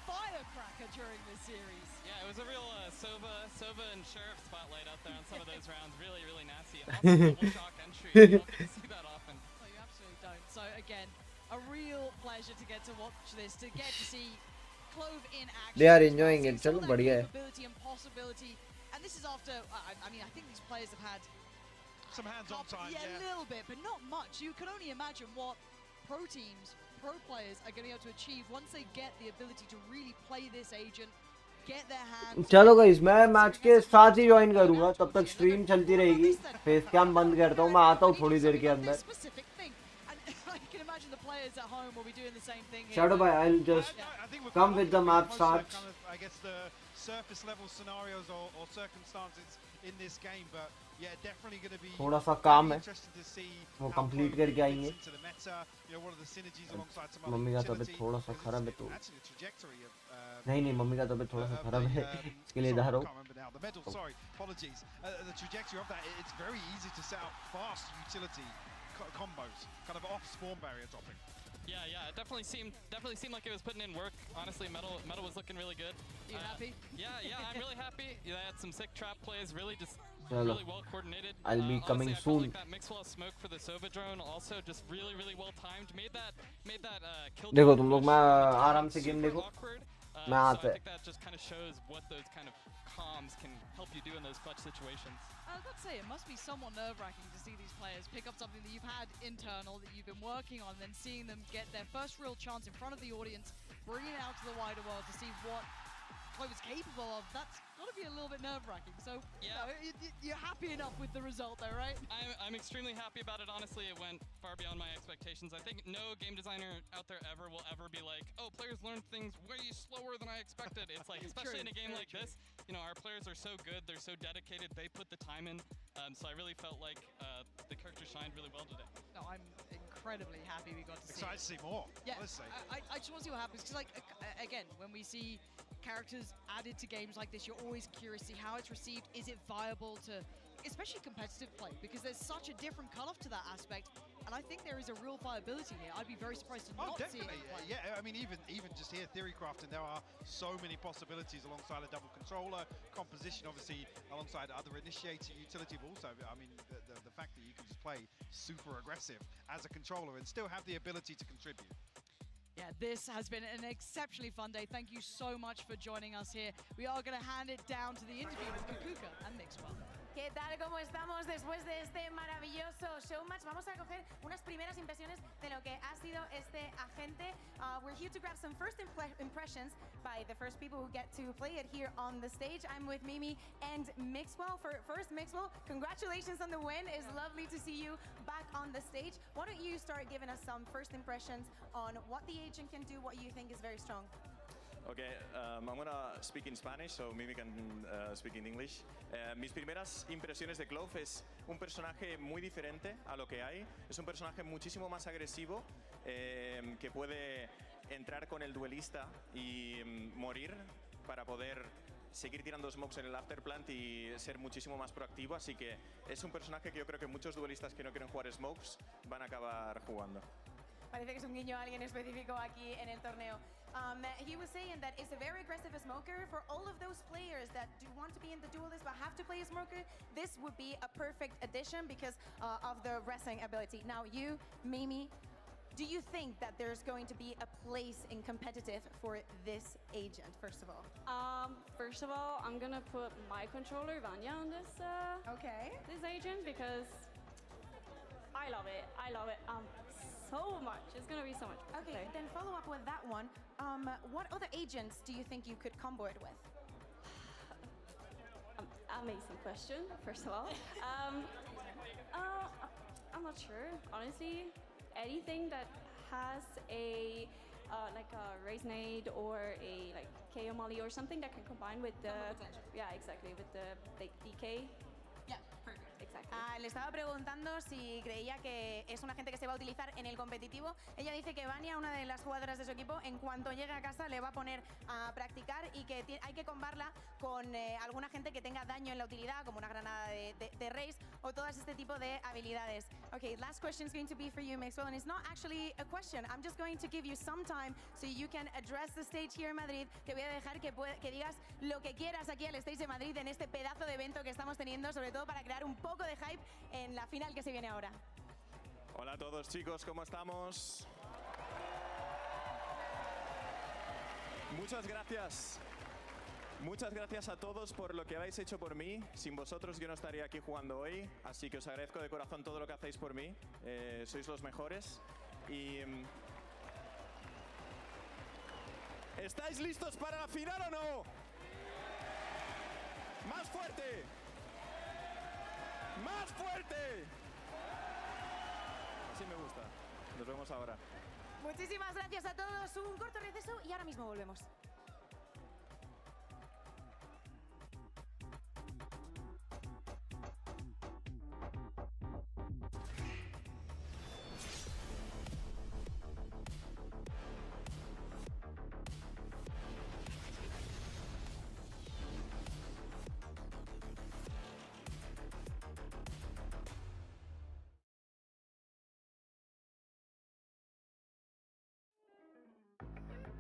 Speaker 2: firecracker during this series.
Speaker 4: Yeah, it was a real Sova and Sheriff spotlight out there on some of those rounds. Really, really nasty. Awesome double shock entry. You don't get to see that often.
Speaker 2: No, you absolutely don't. So again, a real pleasure to get to watch this, to get to see Clove in action.
Speaker 3: They are enjoying it.
Speaker 2: See some
Speaker 3: चलो
Speaker 2: of their
Speaker 3: बढ़िया है.
Speaker 2: capability and possibility. And this is after, I mean, I think these players have had
Speaker 5: Some hands-on time,
Speaker 2: yeah,
Speaker 5: yeah.
Speaker 2: a little bit, but not much. You can only imagine what pro teams, pro players are going to be able to achieve once they get the ability to really play this agent, get their hands.
Speaker 3: चलो guys, मैं match के साथ ही join करूंगा, तब तक stream चलती रहेगी. Face cam बंद करता हूँ, मैं आता हूँ थोड़ी देर के अंदर.
Speaker 2: Specific thing. And I can imagine the players at home will be doing the same thing here.
Speaker 3: Shadow भाई, I'll just
Speaker 5: I think we're
Speaker 3: come with the map
Speaker 5: most of
Speaker 3: starts.
Speaker 5: kind of, I guess the surface level scenarios or circumstances in this game, but yeah, definitely going to be
Speaker 3: थोड़ा सा काम है,
Speaker 5: interested to see
Speaker 3: वो
Speaker 5: how
Speaker 3: complete
Speaker 5: Clove
Speaker 3: करके आएंगे.
Speaker 5: fits into the meta, you know, what are the synergies alongside some other
Speaker 3: mummy का तबीयत
Speaker 5: utility,
Speaker 3: थोड़ा सा
Speaker 5: because
Speaker 3: खराब है
Speaker 5: it's
Speaker 3: तो
Speaker 5: actually the trajectory of
Speaker 3: नहीं नहीं मम्मी का तबीयत थोड़ा सा
Speaker 5: of
Speaker 3: खराब
Speaker 5: the,
Speaker 3: है, इसके लिए
Speaker 5: sorry,
Speaker 3: इधर
Speaker 5: I
Speaker 3: हो.
Speaker 5: can't remember now. The medal, sorry, apologies. The trajectory of that, it's very easy to set up fast utility combos, kind of off spawn barrier dropping.
Speaker 4: Yeah, it definitely seemed like it was putting in work. Honestly, Metal was looking really good.
Speaker 2: You happy?
Speaker 4: Yeah, I'm really happy. They had some sick trap plays, really just
Speaker 3: Chalo.
Speaker 4: really well coordinated.
Speaker 3: I'll be coming
Speaker 4: honestly, I felt
Speaker 3: soon.
Speaker 4: like that Mixwell smoke for the Sova drone also just really well timed. Made that kill.
Speaker 3: देखो तुम लोग, मैं
Speaker 4: push
Speaker 3: आराम से game
Speaker 4: super
Speaker 3: देखो.
Speaker 4: awkward.
Speaker 3: मैं
Speaker 4: So
Speaker 3: आता
Speaker 4: I
Speaker 3: है.
Speaker 4: think that just kind of shows what those kind of comms can help you do in those clutch situations.
Speaker 2: I was about to say, it must be somewhat nerve-wracking to see these players pick up something that you've had internal, that you've been working on, and then seeing them get their first real chance in front of the audience, bring it out to the wider world to see what Clove is capable of. That's got to be a little bit nerve-wracking. So,
Speaker 4: Yeah.
Speaker 2: you're happy enough with the result though, right?
Speaker 4: I'm extremely happy about it. Honestly, it went far beyond my expectations. I think no game designer out there will ever be like, oh, players learned things way slower than I expected. It's like, especially in a game like this, you know, our players are so good, they're so dedicated, they put the time in. So I really felt like the character shined really well today.
Speaker 2: No, I'm incredibly happy we got to see
Speaker 5: Excited
Speaker 2: it.
Speaker 5: to see more,
Speaker 2: Yeah,
Speaker 5: honestly.
Speaker 2: I just want to see what happens, because like, again, when we see characters added to games like this, you're always curious to see how it's received. Is it viable to, especially competitive play? Because there's such a different cutoff to that aspect, and I think there is a real viability here. I'd be very surprised to not see it.
Speaker 5: Definitely. Yeah, I mean, even just here, theory crafting, there are so many possibilities alongside a double controller, composition, obviously, alongside other initiator utility, but also, I mean, the fact that you can just play super aggressive as a controller and still have the ability to contribute.
Speaker 2: Yeah, this has been an exceptionally fun day. Thank you so much for joining us here. We are going to hand it down to the interview with Kukuka and Mixwell.
Speaker 8: ¿Qué tal? ¿Cómo estamos después de este maravilloso showmatch? Vamos a coger unas primeras impresiones de lo que ha sido este agente. We're here to grab some first impressions by the first people who get to play it here on the stage. I'm with Mimi and Mixwell. First, Mixwell, congratulations on the win. It's lovely to see you back on the stage. Why don't you start giving us some first impressions on what the agent can do, what you think is very strong?
Speaker 9: Okay, I'm gonna speak in Spanish, so Mimi can speak in English. Mis primeras impresiones de Clove es un personaje muy diferente a lo que hay. Es un personaje muchísimo más agresivo, que puede entrar con el duelista y morir para poder seguir tirando smokes en el afterplant y ser muchísimo más proactivo. Así que es un personaje que yo creo que muchos duelistas que no quieren jugar smokes van a acabar jugando.
Speaker 8: Parece que es un guiño a alguien específico aquí en el torneo. He was saying that it's a very aggressive smoker. For all of those players that do want to be in the duelist but have to play a smoker, this would be a perfect addition because of the wrestling ability. Now you, Mimi, do you think that there's going to be a place in competitive for this agent, first of all?
Speaker 10: First of all, I'm gonna put my controller, Vanya, on this, this agent because I love it. I love it so much. It's gonna be so much fun.
Speaker 8: Okay, then follow up with that one. What other agents do you think you could combo it with?
Speaker 10: Amazing question, first of all. I'm not sure, honestly. Anything that has a like a Raise Nade or a like KO Molly or something that can combine with the with the like DK.
Speaker 8: Yeah, perfect.
Speaker 10: Exactly.
Speaker 8: Le estaba preguntando si creía que es un agente que se va a utilizar en el competitivo. Ella dice que Vania, una de las jugadoras de su equipo, en cuanto llegue a casa le va a poner a practicar y que hay que combarla con algún agente que tenga daño en la utilidad, como una granada de race o todas este tipo de habilidades. Okay, last question is going to be for you, Maxwell, and it's not actually a question. I'm just going to give you some time so you can address the stage here in Madrid. Te voy a dejar que digas lo que quieras aquí al stage de Madrid en este pedazo de evento que estamos teniendo, sobre todo para crear un poco de hype en la final que se viene ahora.
Speaker 9: Hola a todos, chicos, ¿cómo estamos? Muchas gracias. Muchas gracias a todos por lo que habéis hecho por mí. Sin vosotros yo no estaría aquí jugando hoy, así que os agradezco de corazón todo lo que hacéis por mí. Sois los mejores. Y ¿estáis listos para la final o no? ¡Más fuerte! ¡Más fuerte! Así me gusta. Nos vemos ahora.
Speaker 8: Muchísimas gracias a todos. Un corto receso y ahora mismo volvemos.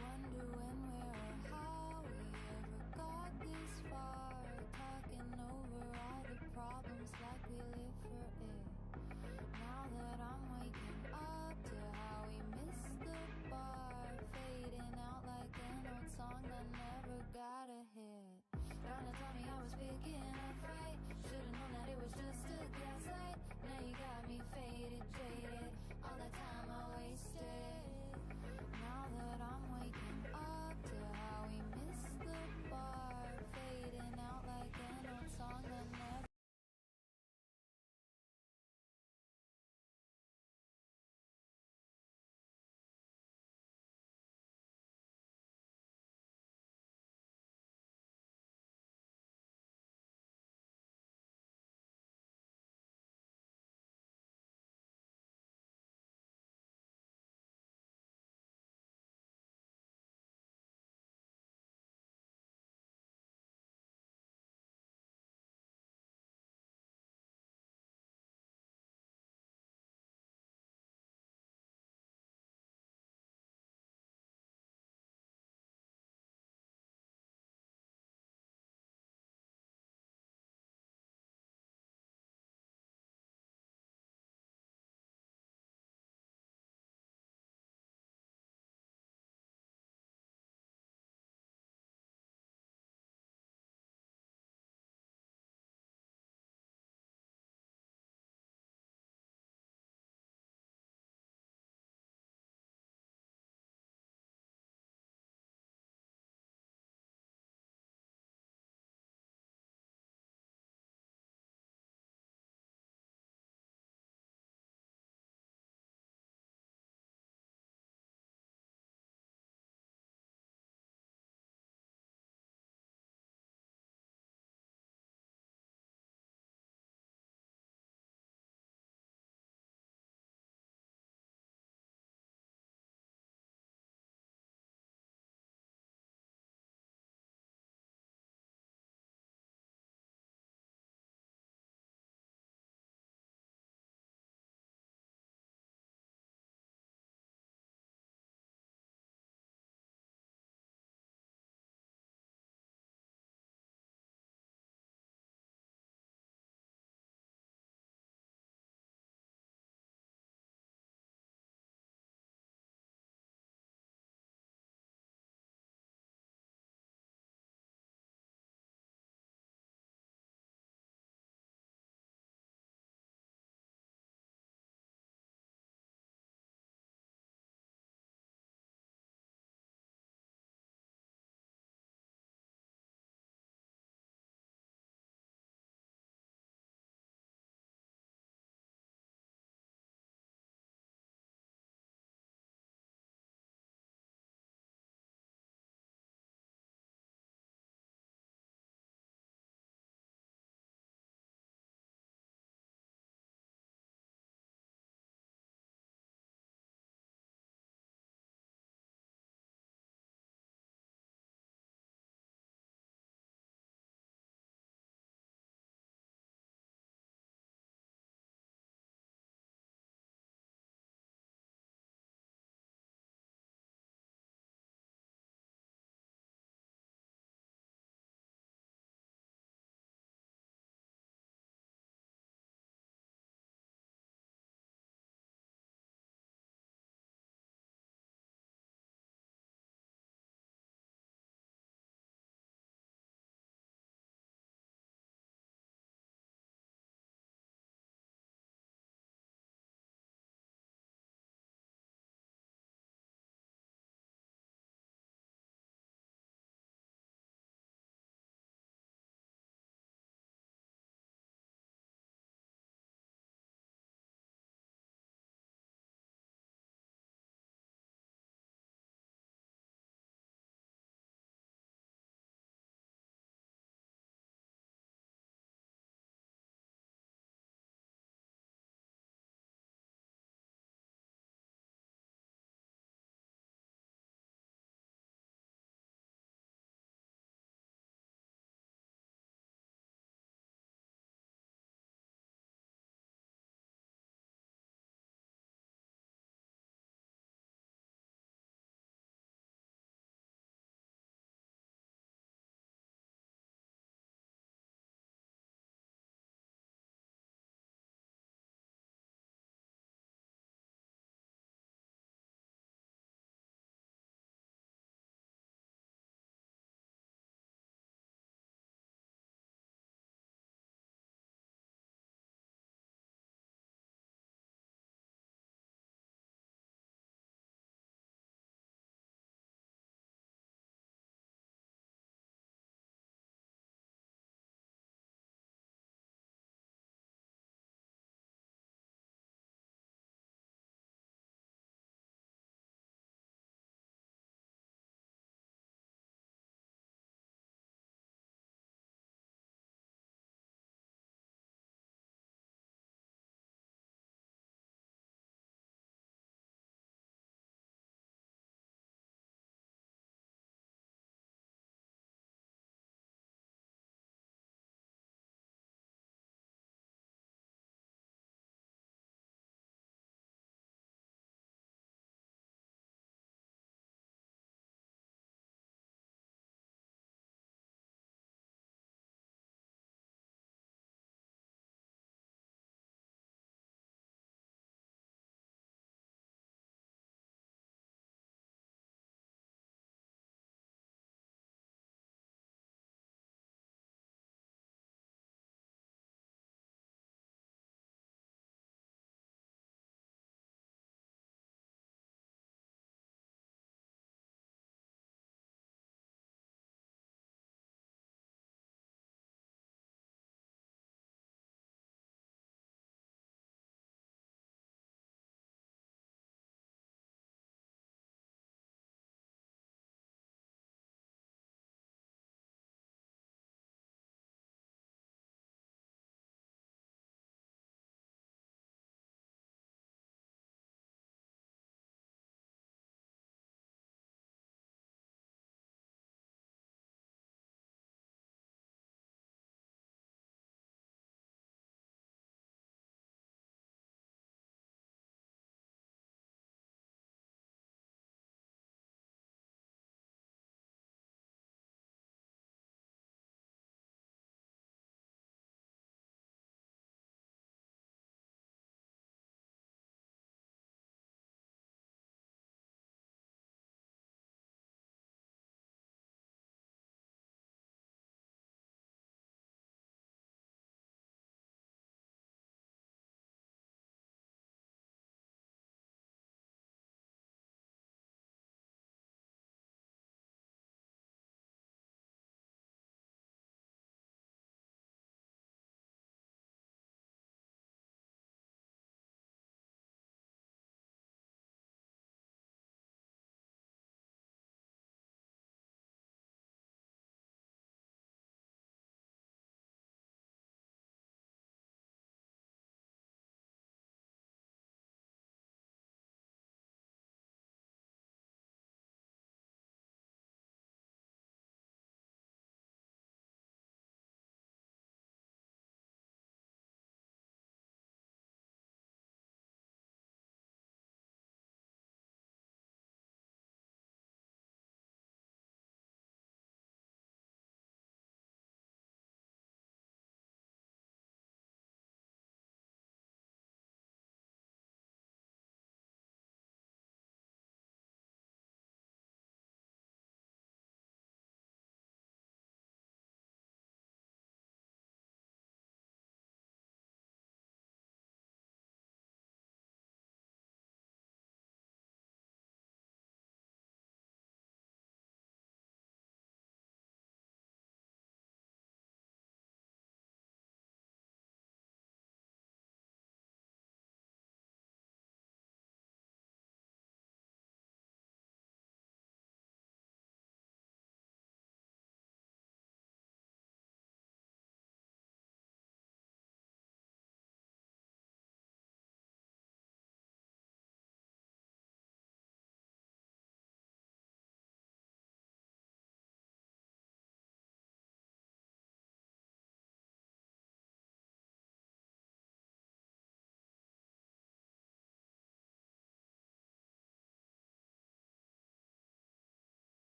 Speaker 11: Wonder when we're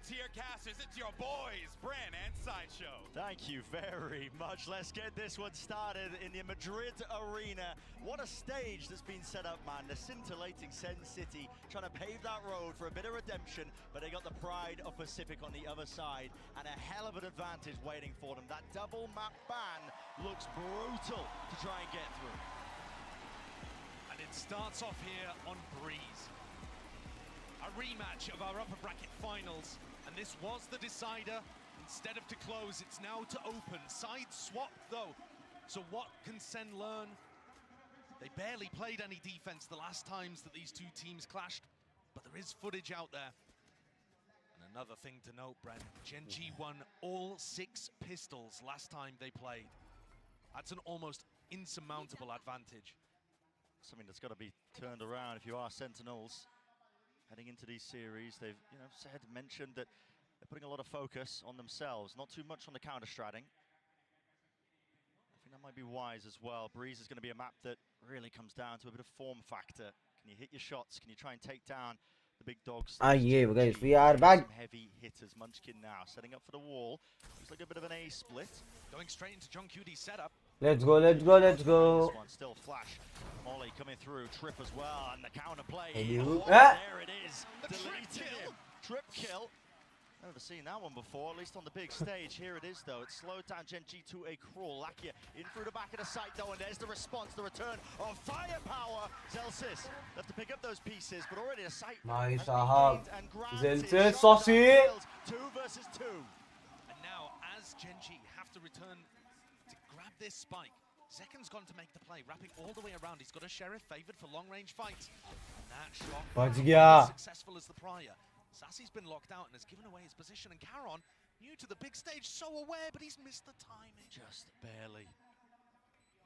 Speaker 11: Tiercasters, it's your boys, Bran and Sideshow.
Speaker 12: Thank you very much. Let's get this one started in the Madrid arena. What a stage that's been set up, man. The scintillating SEN City trying to pave that road for a bit of redemption, but they got the pride of Pacific on the other side and a hell of an advantage waiting for them. That double map ban looks brutal to try and get through.
Speaker 11: And it starts off here on Breeze. A rematch of our upper bracket finals, and this was the decider. Instead of to close, it's now to open. Side swap though. So what can SEN learn? They barely played any defense the last times that these two teams clashed, but there is footage out there. And another thing to note, Brent, Gen G won all 6 pistols last time they played. That's an almost insurmountable advantage.
Speaker 12: Something that's got to be turned around if you are Sentinels. Heading into these series, they've mentioned that they're putting a lot of focus on themselves, not too much on the counter-stratting. I think that might be wise as well. Breeze is going to be a map that really comes down to a bit of form factor. Can you hit your shots? Can you try and take down the big dogs?
Speaker 3: Yeah, guys, we are back.
Speaker 12: Some heavy hitters. Munchkin now setting up for the wall. Looks like a bit of an A split.
Speaker 11: Going straight into John QD's setup.
Speaker 3: Let's go, let's go, let's go.
Speaker 12: This one still flash. Molly coming through, Trip as well, and the counter play.
Speaker 3: Ah.
Speaker 12: There it is. Deleted him. Trip kill. Never seen that one before, at least on the big stage. Here it is, though. It slowed down Gen G to a crawl. Lakia in through the back of the site, though, and there's the response, the return of firepower. Zelsis left to pick up those pieces, but already the site.
Speaker 3: My sahab. Zelsis, saucy.
Speaker 12: 2 versus 2.
Speaker 11: And now, as Gen G have to return to grab this spike, Zekan's gone to make the play, wrapping all the way around. He's got a Sheriff favored for long-range fights. And that shot was successful as the prior. Sassy's been locked out and has given away his position, and Caron, new to the big stage, so aware, but he's missed the timing.
Speaker 12: Just barely.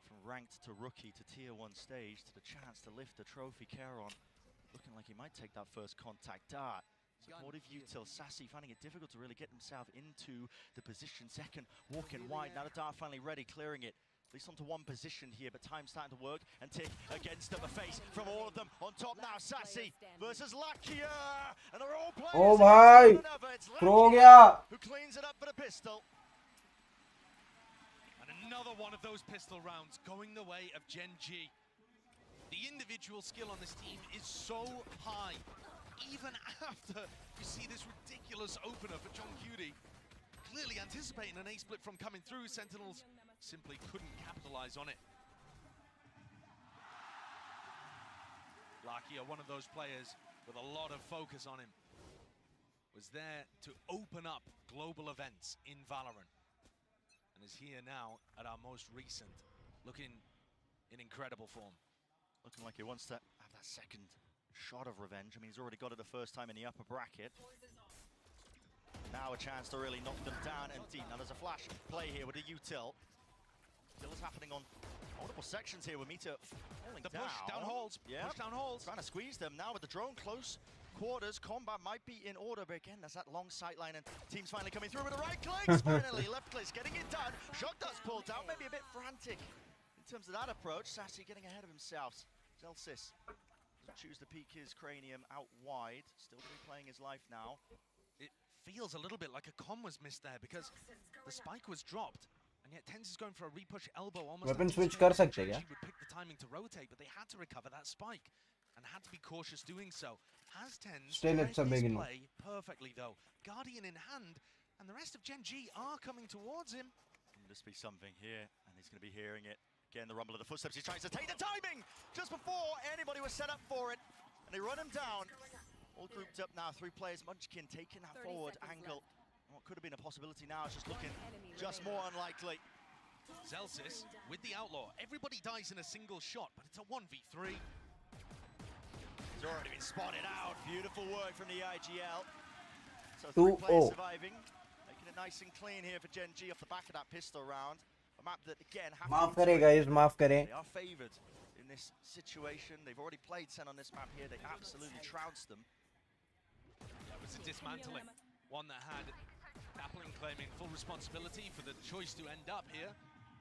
Speaker 12: From ranked to rookie to tier 1 stage to the chance to lift the trophy, Caron looking like he might take that first contact dart. Supportive util, Sassy finding it difficult to really get himself into the position. Second, walking wide, now the dart finally ready, clearing it. At least onto one position here, but time's starting to work and tick against them. A face from all of them. On top now, Sassy versus Lakia. And they're all playing.
Speaker 3: Oh my!
Speaker 12: Who cleans it up for the pistol.
Speaker 11: And another one of those pistol rounds going the way of Gen G. The individual skill on this team is so high. Even after you see this ridiculous opener for John Cutie. Clearly anticipating an A-split from coming through, Sentinels simply couldn't capitalize on it. Lakia, one of those players with a lot of focus on him, was there to open up global events in Valorant, and is here now at our most recent, looking in incredible form.
Speaker 12: Looking like he wants to have that second shot of revenge. I mean, he's already got it the first time in the upper bracket. Now a chance to really knock them down and deep. Now there's a flash play here with a util. Still is happening on multiple sections here with Mita falling down.
Speaker 11: Push down holes.
Speaker 12: Yeah.
Speaker 11: Push down holes.
Speaker 12: Trying to squeeze them now with the drone close quarters. Combat might be in order, but again, there's that long sight line, and team's finally coming through with the right clicks. Finally, left clicks getting it done. Shock dust pulled down, maybe a bit frantic in terms of that approach. Sassy getting ahead of himself. Zelsis doesn't choose to peek his cranium out wide. Still replaying his life now.
Speaker 11: It feels a little bit like a comm was missed there because the spike was dropped, and yet Tenz is going for a repush elbow almost.
Speaker 3: Weapon switch कर सकते क्या?
Speaker 11: Would pick the timing to rotate, but they had to recover that spike and had to be cautious doing so. Has Tenz
Speaker 3: Still it's a big no.
Speaker 11: play perfectly though. Guardian in hand, and the rest of Gen G are coming towards him.
Speaker 12: Can this be something here? And he's going to be hearing it. Again, the rumble of the footsteps. He tries to take the timing just before anybody was set up for it, and they run him down. All grouped up now, 3 players. Munchkin taking that forward angle. And what could have been a possibility now is just looking just more unlikely.
Speaker 11: Zelsis with the outlaw. Everybody dies in a single shot, but it's a 1v3.
Speaker 12: He's already been spotted out. Beautiful work from the IGL. So 3
Speaker 3: 2-0.
Speaker 12: players surviving. Making it nice and clean here for Gen G off the back of that pistol round. A map that, again,
Speaker 3: माफ करें guys, माफ करें.
Speaker 12: They are favoured in this situation. They've already played SEN on this map here. They absolutely trounced them.
Speaker 11: That was a dismantling. One that had Appling claiming full responsibility for the choice to end up here.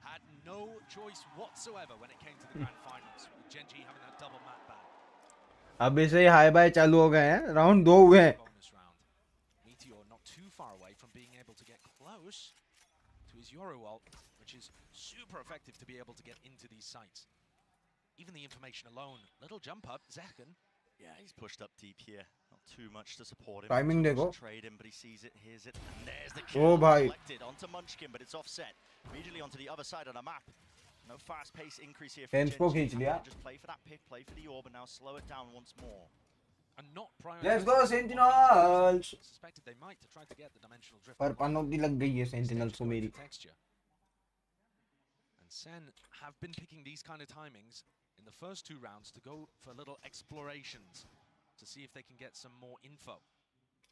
Speaker 11: Had no choice whatsoever when it came to the grand finals, with Gen G having that double map ban.
Speaker 3: अभी से ही high bye चालू हो गए हैं. Round 2 हुए हैं.
Speaker 11: Bonus round. Meteor not close to his Yoru ult, which is super effective to be able to get into these sites. Even the information alone, little jump up, Zekken.
Speaker 12: Yeah, he's pushed up deep here. Not too much to support him.
Speaker 3: Timing
Speaker 12: Too much
Speaker 3: देखो.
Speaker 12: to trade him, but he sees it, hears it, and there's the
Speaker 3: Oh,
Speaker 12: kill.
Speaker 3: bhai.
Speaker 12: Collected onto Munchkin, but it's offset. Immediately onto the other side of the map. No fast pace increase here for
Speaker 3: Tens को
Speaker 12: Gen G.
Speaker 3: खींच लिया.
Speaker 12: Just play for that pick, play for the orb, and now slow it down once more.
Speaker 11: And not
Speaker 3: Let's go Sentinels.
Speaker 11: Suspected they might to try to get the dimensional drift.
Speaker 3: पर पनौती लग गई है Sentinels को मेरी.
Speaker 11: Texture. And SEN have been picking these kind of timings in the first 2 rounds to go for little explorations to see if they can get some more info.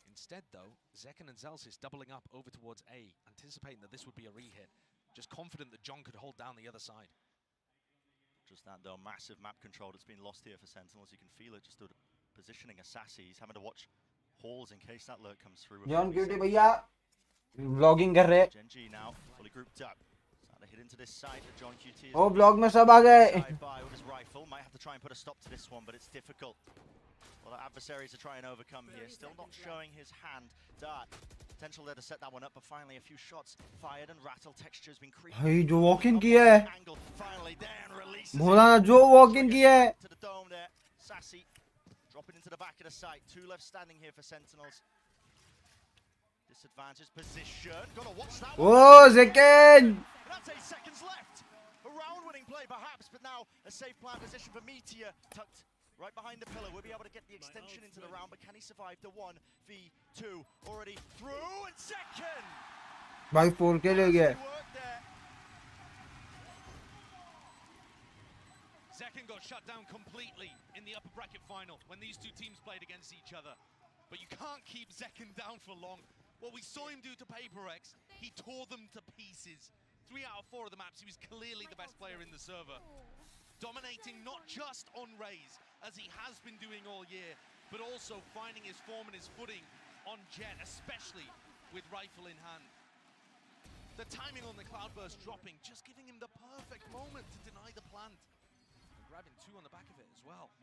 Speaker 11: Instead, though, Zekken and Zelsys doubling up over towards A, anticipating that this would be a re-hit. Just confident that John could hold down the other side.
Speaker 12: Just that, though, massive map control that's been lost here for Sentinels. You can feel it just stood positioning Assassi. He's having to watch halls in case that lurk comes through.
Speaker 3: John Cutie भैया vlogging कर रहे.
Speaker 12: Gen G now fully grouped up. Starting to hit into this side. John QT.
Speaker 3: Oh, vlog में सब आ गए.
Speaker 12: Side by with his rifle. Might have to try and put a stop to this one, but it's difficult. Well, the adversaries are trying to overcome here. Still not showing his hand. Dart. Potential there to set that one up, but finally a few shots fired and rattle texture has been creeping.
Speaker 3: भाई जो walk in किया है.
Speaker 12: Finally Dan releases
Speaker 3: भोला ना जो walk in किया है.
Speaker 12: to the dome there. Sassy dropping into the back of the site. 2 left standing here for Sentinels. Disadvantaged position. Gotta watch that one.
Speaker 3: Oh, Zekken.
Speaker 12: That's 8 seconds left. A round-winning play perhaps, but now a safe plan position for Meteor tucked right behind the pillar. We'll be able to get the extension into the round, but can he survive the 1v2 already through? And second!
Speaker 3: भाई 4K ले गया.
Speaker 11: Zekken got shut down completely in the upper bracket final when these 2 teams played against each other. But you can't keep Zekken down for long. What we saw him do to PaperX, he tore them to pieces. 3 out of 4 of the maps, he was clearly the best player in the server. Dominating not just on Raze, as he has been doing all year, but also finding his form and his footing on Jet, especially with rifle in hand. The timing on the Cloudburst dropping, just giving him the perfect moment to deny the plant. And grabbing 2 on the back of it as well.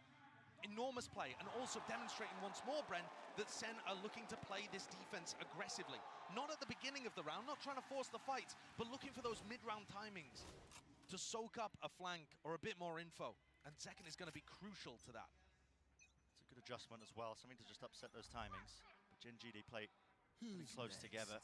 Speaker 11: Enormous play, and also demonstrating once more, Bren, that SEN are looking to play this defense aggressively. Not at the beginning of the round, not trying to force the fight, but looking for those mid-round timings to soak up a flank or a bit more info. And Zekken is going to be crucial to that.
Speaker 12: It's a good adjustment as well, something to just upset those timings. But Gen G, they play pretty close together.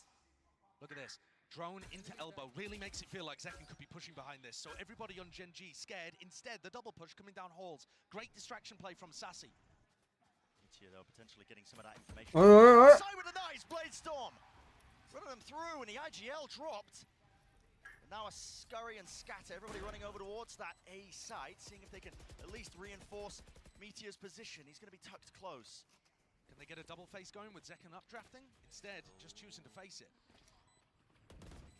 Speaker 11: Look at this. Drone into elbow really makes it feel like Zekken could be pushing behind this. So everybody on Gen G scared. Instead, the double push coming down halls. Great distraction play from Sassy.
Speaker 12: Meteor, though, potentially getting some of that information.
Speaker 3: Oi.
Speaker 12: Side with a nice Blade Storm. Running them through, and the IGL dropped. But now a scurry and scatter. Everybody running over towards that A site, seeing if they can at least reinforce Meteor's position. He's going to be tucked close.
Speaker 11: Can they get a double face going with Zekken updrafting? Instead, just choosing to face it.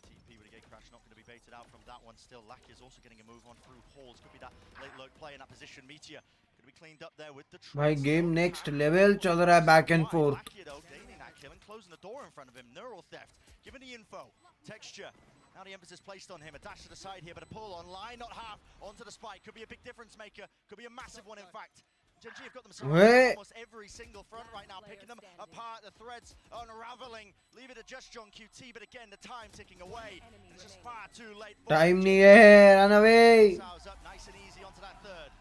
Speaker 12: TP with a gate crash, not going to be baited out from that one. Still, Lackey is also getting a move on through halls. Could be that late lurk play in that position. Meteor could be cleaned up there with the
Speaker 3: भाई game next level चल रहा है back and forth.
Speaker 12: Lackey, though, gaining that kill and closing the door in front of him. Neural theft, giving the info. Texture. Now the emphasis placed on him. A dash to the side here, but a pull online, not half. Onto the spike. Could be a big difference maker. Could be a massive one, in fact. Gen G have got them surrounded almost every single front right now, picking them apart. The threads unraveling. Leave it to just John QT, but again, the time ticking away. And it's just far too late.
Speaker 3: Time नहीं है, run away.
Speaker 12: Up nice and easy onto that third.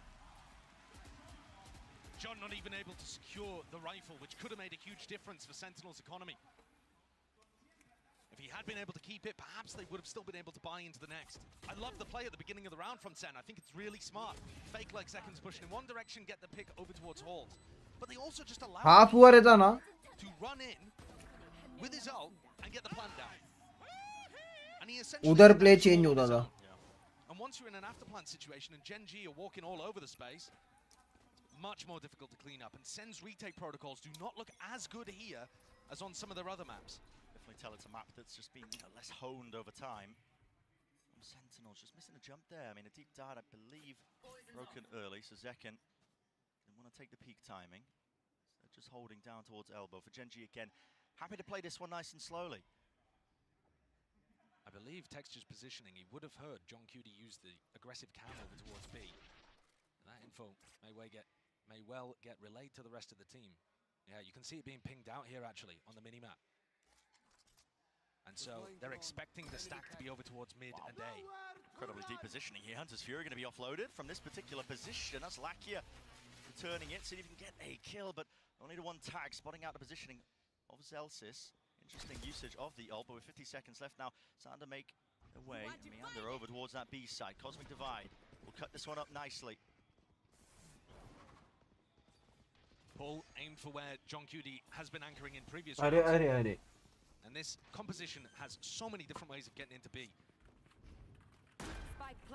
Speaker 11: John not even able to secure the rifle, which could have made a huge difference for Sentinel's economy. If he had been able to keep it, perhaps they would have still been able to buy into the next. I love the play at the beginning of the round from SEN. I think it's really smart. Fake like Zekken's pushing in one direction, get the pick over towards halls. But they also just allow
Speaker 3: Half हुआ रहता ना.
Speaker 11: to run in with his ult and get the plant down. And he essentially
Speaker 3: उधर play change होता था.
Speaker 11: And once you're in an afterplant situation and Gen G are walking all over the space, much more difficult to clean up. And SEN's retake protocols do not look as good here as on some of their other maps.
Speaker 12: Definitely tell it's a map that's just been less honed over time. Sentinels just missing a jump there. I mean, a deep dart, I believe, broken early. So Zekken didn't want to take the peak timing. So just holding down towards elbow. For Gen G again, happy to play this one nice and slowly.
Speaker 11: I believe Texture's positioning, he would have heard John Cutie use the aggressive cam over towards B. And that info may well get relayed to the rest of the team. Yeah, you can see it being pinged out here actually on the mini-map. And so they're expecting the stack to be over towards mid and A.
Speaker 12: Incredibly deep positioning here. Hunter's Fury going to be offloaded from this particular position. That's Lakia returning it, see if he can get a kill, but only to one tag, spotting out the positioning of Zelsis. Interesting usage of the ult, but with 50 seconds left now, Sander make their way and meander over towards that B side. Cosmic Divide will cut this one up nicely.
Speaker 11: Paul aimed for where John Cutie has been anchoring in previous
Speaker 3: Are.
Speaker 11: rounds. And this composition has so many different ways of getting into B.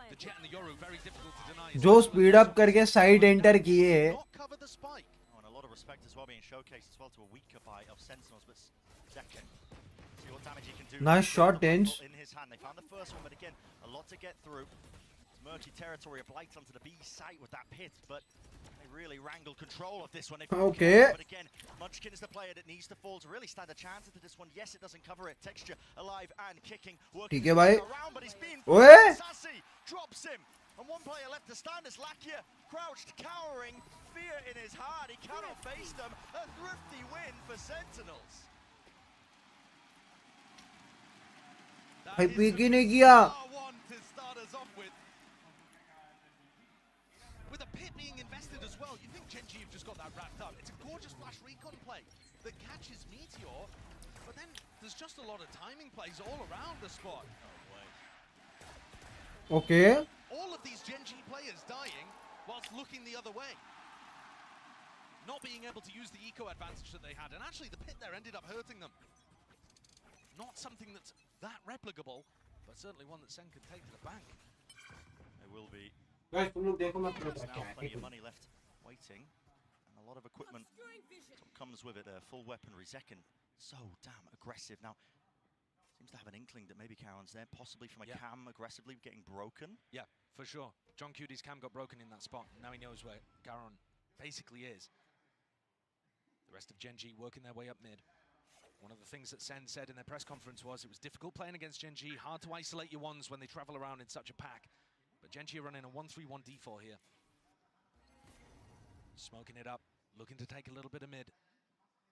Speaker 11: The Jet and the Yoru, very difficult to deny.
Speaker 3: जो speed up करके side enter किए.
Speaker 12: Not cover the spike. Oh, and a lot of respect as well being showcased as well to a weaker buy of Sentinels, but second. See what damage he can do.
Speaker 3: Nice shot, Tens.
Speaker 12: In his hand, they found the first one, but again, a lot to get through. It's murky territory, a blight onto the B site with that pit, but they really wrangle control of this one.
Speaker 3: Okay.
Speaker 12: But again, Munchkin is the player that needs to fall to really stand a chance into this one. Yes, it doesn't cover it. Texture alive and kicking.
Speaker 3: ठीक है भाई.
Speaker 12: Around, but he's been
Speaker 3: ओए.
Speaker 12: Sassy drops him. And one player left to stand as Lakia crouched, cowering, fear in his heart. He cannot face them. A thrifty win for Sentinels.
Speaker 3: भाई Peaky नहीं किया.
Speaker 11: one to start us off with. With a pit being invested as well, you think Gen G have just got that wrapped up. It's a gorgeous flash recon play that catches Meteor, but then there's just a lot of timing plays all around the spot.
Speaker 3: Okay.
Speaker 11: All of these Gen G players dying whilst looking the other way. Not being able to use the eco advantage that they had, and actually the pit there ended up hurting them. Not something that's that replicable, but certainly one that Sen could take to the bank.
Speaker 12: It will be.
Speaker 3: Guys, तुम लोग देखो मैं
Speaker 12: There's now plenty of money left waiting, and a lot of equipment comes with it. Full weaponry. Zekken, so damn aggressive. Now, seems to have an inkling that maybe Karen's there, possibly from a cam aggressively getting broken.
Speaker 11: Yeah, for sure. John Cutie's cam got broken in that spot. Now he knows where Garon basically is. The rest of Gen G working their way up mid. One of the things that Sen said in their press conference was it was difficult playing against Gen G, hard to isolate your ones when they travel around in such a pack. But Gen G are running a 1-3-1 default here. Smoking it up, looking to take a little bit of mid.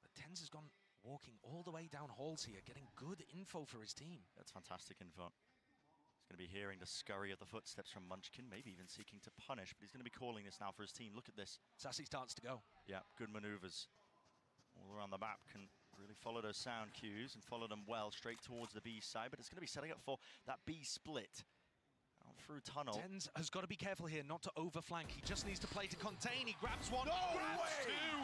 Speaker 11: But Tens has gone walking all the way down halls here, getting good info for his team.
Speaker 12: That's fantastic info. He's going to be hearing the scurry of the footsteps from Munchkin, maybe even seeking to punish, but he's going to be calling this now for his team. Look at this.
Speaker 11: Sassy starts to go.
Speaker 12: Yeah, good maneuvers. All around the map, can really follow those sound cues and follow them well straight towards the B side, but it's going to be setting up for that B split. Out through tunnel.
Speaker 11: Tens has got to be careful here not to overflank. He just needs to play to contain. He grabs one, grabs two.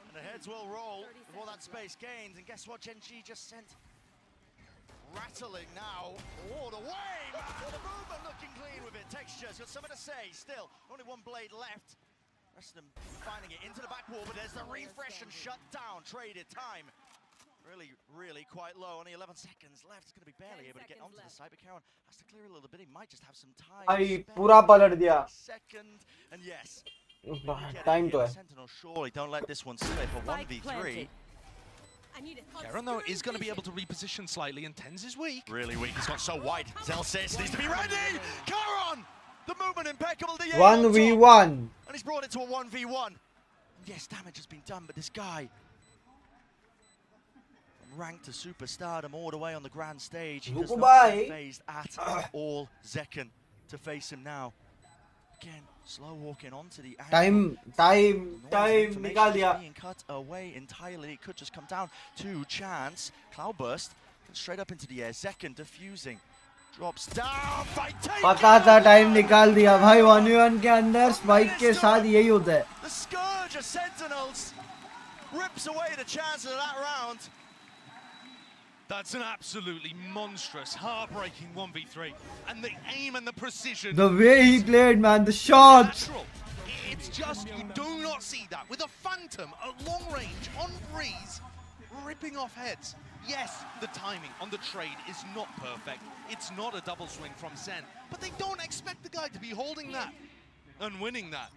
Speaker 12: And the heads will roll before that space gains. And guess what? Gen G just sent rattling now all the way. The movement looking clean with it. Texture's got something to say still. Only one blade left. Rest of them finding it into the back wall, but there's the refresh and shut down. Traded time. Really quite low. Only 11 seconds left. It's going to be barely able to get onto the side, but Karen has to clear a little bit. He might just have some time.
Speaker 3: भाई पूरा पलट दिया.
Speaker 12: Second, and yes.
Speaker 3: Time तो है.
Speaker 12: Sentinel, surely don't let this one slip. A 1v3.
Speaker 11: Karen, though, is going to be able to reposition slightly, and Tens is weak.
Speaker 12: Really weak. He's got so wide. Zelsis needs to be ready. Karen! The movement impeccable. The
Speaker 3: 1v1.
Speaker 12: And he's brought it to a 1v1. Yes, damage has been done, but this guy, from rank to superstardom all the way on the grand stage, he does not seem phased at all. Zekken to face him now. Again, slow walking onto the
Speaker 3: angle. Time निकाल दिया.
Speaker 12: Being cut away entirely. It could just come down to chance. Cloudburst straight up into the air. Zekken diffusing. Drops down. Fight taken.
Speaker 3: पता था time निकाल दिया भाई. 1v1 के अंदर spike के साथ यही होता है.
Speaker 12: The scourge of Sentinels rips away the chances of that round.
Speaker 11: That's an absolutely monstrous, heartbreaking 1v3. And the aim and the precision.
Speaker 3: The way he played, man, the shots.
Speaker 11: Natural. It's just, you do not see that. With a Phantom at long range, on Breeze, ripping off heads. Yes, the timing on the trade is not perfect. It's not a double swing from Sen. But they don't expect the guy to be holding that and winning that.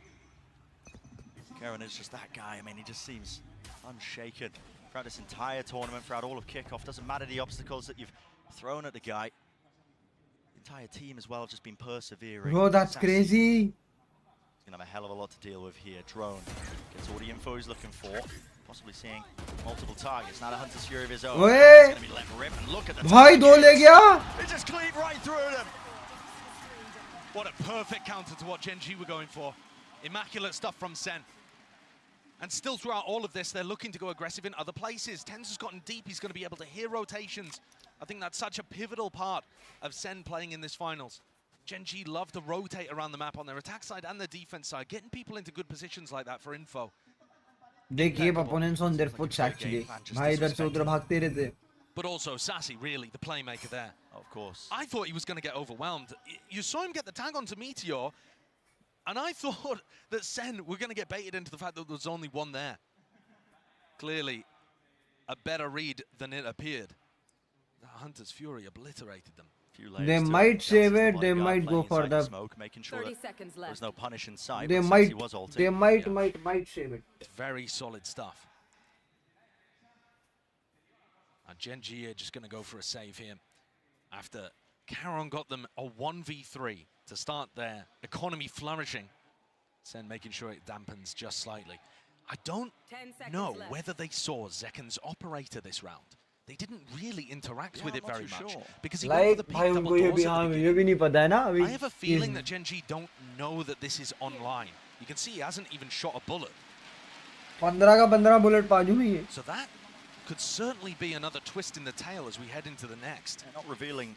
Speaker 12: Karen is just that guy. I mean, he just seems unshaken throughout this entire tournament, throughout all of kickoff. Doesn't matter the obstacles that you've thrown at the guy. The entire team as well have just been persevering.
Speaker 3: Bro, that's crazy.
Speaker 12: He's gonna have a hell of a lot to deal with here. Drone gets all the info he's looking for. possibly seeing multiple targets. Now the Hunter's Fury of his own.
Speaker 3: Oye!
Speaker 12: He's going to be let rip, and look at the
Speaker 3: भाई दो ले गया.
Speaker 11: He just cleaved right through them. What a perfect counter to what Gen G were going for. Immaculate stuff from SEN. And still throughout all of this, they're looking to go aggressive in other places. Tens has gotten deep. He's going to be able to hear rotations. I think that's such a pivotal part of SEN playing in this finals. Gen G love to rotate around the map on their attack side and their defense side, getting people into good positions like that for info.
Speaker 3: They keep opponents on their foot actually. भाई इधर से उधर भागते रहते.
Speaker 11: But also Sassy, really, the playmaker there.
Speaker 12: Of course.
Speaker 11: I thought he was going to get overwhelmed. You saw him get the tag onto Meteor, and I thought that SEN were going to get baited into the fact that there was only one there. Clearly, a better read than it appeared. The Hunter's Fury obliterated them.
Speaker 3: They might save it, they might go for the
Speaker 12: smoke, making sure 30 seconds left. There's no punish in sight.
Speaker 3: They might save it.
Speaker 11: Very solid stuff. And Gen G are just going to go for a save here after Caron got them a 1v3 to start their economy flourishing. SEN making sure it dampens just slightly. I don't know whether they saw Zekken's operator this round. They didn't really interact with it very much because he went for the peak double doors at the beginning. I have a feeling that Gen G don't know that this is online. You can see he hasn't even shot a bullet.
Speaker 3: 15 का 15 bullet पाजू में ये.
Speaker 11: So that could certainly be another twist in the tail as we head into the next.
Speaker 12: They're not revealing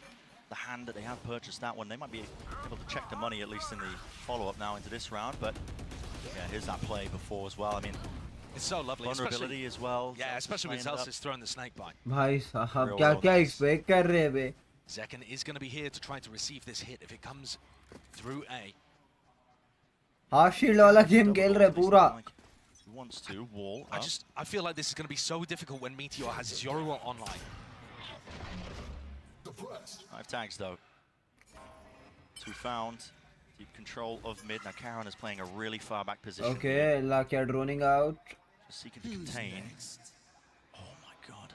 Speaker 12: the hand that they have purchased that one. They might be able to check the money at least in the follow-up now into this round, but yeah, here's that play before as well. I mean,
Speaker 11: it's so lovely.
Speaker 12: Vulnerability as well.
Speaker 11: Yeah, especially when Zelsis throwing the snake bite.
Speaker 3: भाई साहब क्या expect कर रहे हैं बे?
Speaker 11: Zekken is going to be here to try to receive this hit if it comes through A.
Speaker 3: Half shield वाला game खेल रहे पूरा.
Speaker 12: Wants to wall.
Speaker 11: I feel like this is going to be so difficult when Meteor has his Yoruba online.
Speaker 12: 5 tags though. 2 found. Deep control of mid. Now Caron is playing a really far back position.
Speaker 3: Okay, Lakia droning out.
Speaker 12: Just seeking to contain. Oh my god.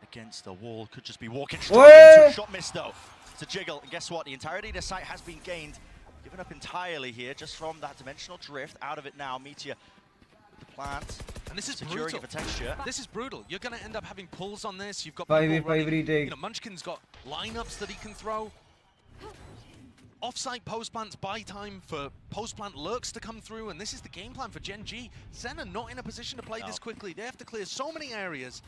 Speaker 12: Against the wall. Could just be walking straight into a shot miss though. It's a jiggle. And guess what? The entirety of the site has been gained. Given up entirely here just from that dimensional drift. Out of it now. Meteor. The plant.
Speaker 11: And this is
Speaker 12: securing
Speaker 11: brutal.
Speaker 12: It for texture.
Speaker 11: This is brutal. You're going to end up having pulls on this. You've got
Speaker 3: 5v5 retake.
Speaker 11: You know, Munchkin's got lineups that he can throw. Offsite post plants buy time for post plant lurks to come through, and this is the game plan for Gen G. SEN are not in a position to play this quickly. They have to clear so many areas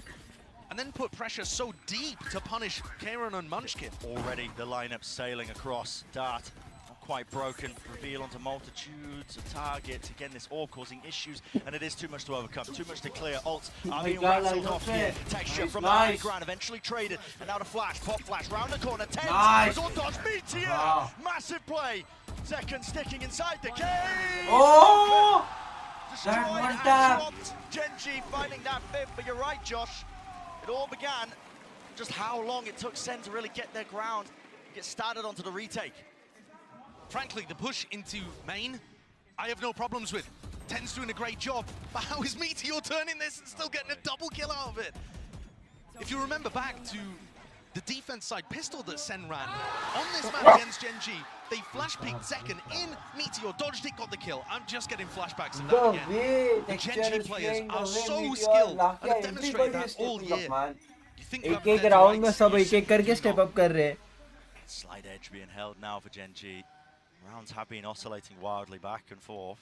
Speaker 11: and then put pressure so deep to punish Caron and Munchkin.
Speaker 12: Already the lineup sailing across. Dart not quite broken. Reveal onto multitudes of targets. Again, this all causing issues, and it is too much to overcome. Too much to clear. Ults are being rattled off here. Texture from the high ground, eventually traded, and now the flash. Pop flash round the corner. 10 was on dodge. Meteor! Massive play. Second sticking inside the cave.
Speaker 3: Oh!
Speaker 12: Destroyed and swamped. Gen G finding that fifth, but you're right, Josh. It all began just how long it took SEN to really get their ground, get started onto the retake.
Speaker 11: Frankly, the push into main, I have no problems with. Ten's doing a great job, but how is Meteor turning this and still getting a double kill out of it? If you remember back to the defense side pistol that SEN ran on this map against Gen G, they flash peeked Zekken in, Meteor dodged it, got the kill. I'm just getting flashbacks of that again. The Gen G players are so skilled and have demonstrated that all year. You think you have
Speaker 3: एक round में सब एक करके step up कर रहे हैं.
Speaker 12: Slight edge being held now for Gen G. Rounds have been oscillating wildly back and forth.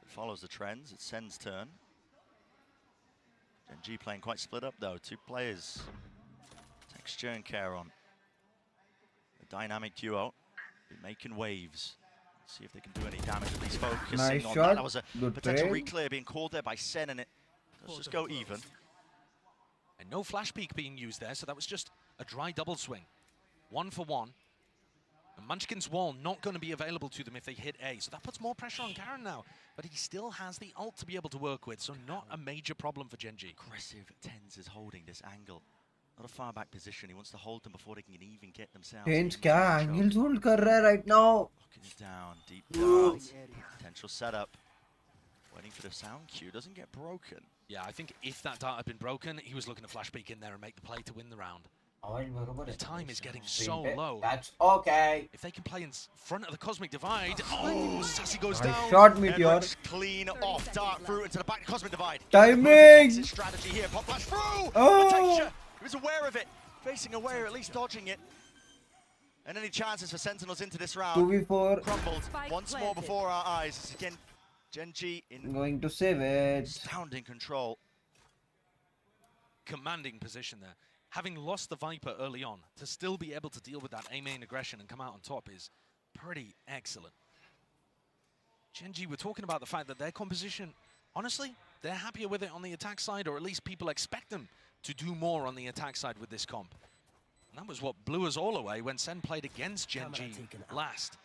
Speaker 12: It follows the trends. It's SEN's turn. Gen G playing quite split up though. 2 players. Texture and Caron. A dynamic duo. Been making waves. See if they can do any damage. At least focusing
Speaker 3: nice
Speaker 12: on
Speaker 3: shot.
Speaker 12: that. That was a
Speaker 3: good
Speaker 12: potential
Speaker 3: trade.
Speaker 12: reclear being called there by SEN, and it does just go even.
Speaker 11: And no flash peek being used there, so that was just a dry double swing. 1 for 1. And Munchkin's wall not going to be available to them if they hit A, so that puts more pressure on Caron now. But he still has the ult to be able to work with, so not a major problem for Gen G.
Speaker 12: Aggressive Tens is holding this angle. Not a far back position. He wants to hold them before they can even get themselves.
Speaker 3: Tens क्या angles hold कर रहा है right now?
Speaker 12: Locking it down, deep dart. Potential setup. Waiting for the sound cue. Doesn't get broken.
Speaker 11: Yeah, I think if that dart had been broken, he was looking to flash peek in there and make the play to win the round. The time is getting so low.
Speaker 3: That's okay.
Speaker 11: If they can play in front of the Cosmic Divide. Oh, Sassy goes down.
Speaker 3: Shot Meteor.
Speaker 12: Clean off, dart through into the back Cosmic Divide.
Speaker 3: Timing!
Speaker 12: Strategy here, pop flash through!
Speaker 3: Oh.
Speaker 12: The texture, he was aware of it. Facing away, or at least dodging it. And any chances for Sentinels into this round
Speaker 3: 2v4.
Speaker 12: crumbled once more before our eyes. Again, Gen.G in
Speaker 3: Going to save it.
Speaker 12: astounding control.
Speaker 11: Commanding position there. Having lost the Viper early on, to still be able to deal with that A-main aggression and come out on top is pretty excellent. Gen.G, we're talking about the fact that their composition, honestly, they're happier with it on the attack side, or at least people expect them to do more on the attack side with this comp. And that was what blew us all away when SEN played against Gen.G last.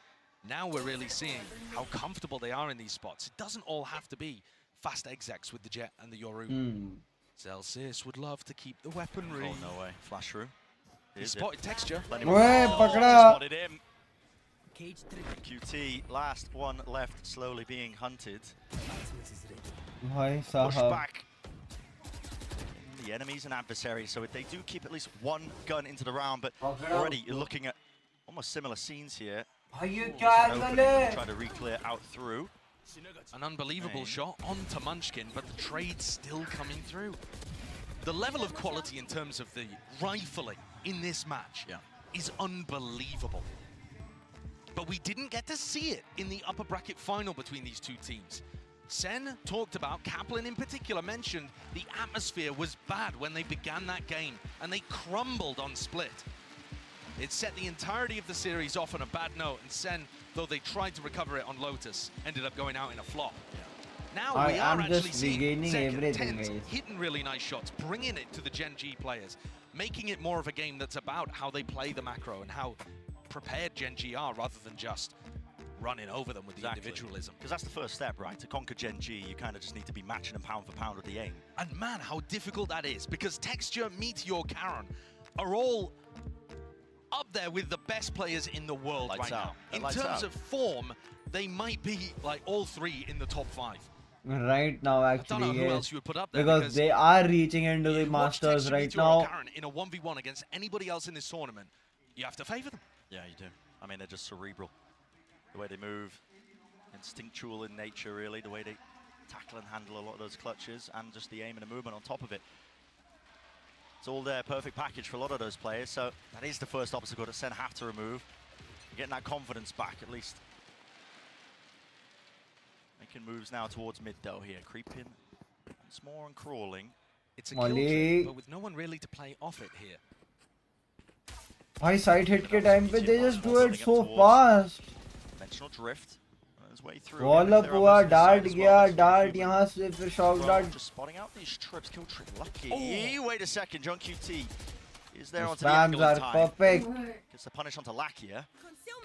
Speaker 11: Now we're really seeing how comfortable they are in these spots. It doesn't all have to be fast execs with the Jet and the Yoru. Celsius would love to keep the weaponry.
Speaker 12: Oh, no way. Flash through.
Speaker 11: He spotted texture.
Speaker 12: Spotted him. QT, last one left, slowly being hunted. Push back. The enemy's an adversary, so if they do keep at least one gun into the round, but already you're looking at almost similar scenes here. Try to re-clear out through.
Speaker 11: An unbelievable shot onto Munchkin, but the trade's still coming through. The level of quality in terms of the rifling in this match is unbelievable. But we didn't get to see it in the upper bracket final between these two teams. SEN talked about, Kaplan in particular mentioned, the atmosphere was bad when they began that game, and they crumbled on split. It set the entirety of the series off on a bad note, and SEN, though they tried to recover it on Lotus, ended up going out in a flop. Now we are actually seeing second tens hitting really nice shots, bringing it to the Gen.G players, making it more of a game that's about how they play the macro and how prepared Gen.G are, rather than just running over them with the individualism.
Speaker 12: Because that's the first step, right? To conquer Gen.G, you kind of just need to be matching them pound for pound with the aim.
Speaker 11: And man, how difficult that is, because Texture, Meteor, Karon are all up there with the best players in the world right now. In terms of form, they might be like all three in the top 5.
Speaker 3: Right now, actually,
Speaker 11: I don't know who else you would put up there,
Speaker 3: because they are reaching into the Masters right now.
Speaker 11: In a 1v1 against anybody else in this tournament, you have to favor them.
Speaker 12: Yeah, you do. I mean, they're just cerebral. The way they move, instinctual in nature, really. The way they tackle and handle a lot of those clutches, and just the aim and the movement on top of it. It's all their perfect package for a lot of those players. So that is the first obstacle that SEN have to remove. Getting that confidence back, at least. Making moves now towards mid, though, here. Creeping once more and crawling.
Speaker 11: It's a kill trip, but with no one really to play off it here.
Speaker 3: High side hit ke time pe they just do it so fast.
Speaker 12: Dimensional drift. His way through.
Speaker 3: Wall up hua, dart gaya, dart yahan se fir shock dart.
Speaker 12: Just spotting out these trips. Kill trip lucky. Wait a second, John QT is there onto the
Speaker 3: spams
Speaker 12: angle
Speaker 3: are
Speaker 12: in time.
Speaker 3: perfect.
Speaker 12: Gets the punish onto Lakia.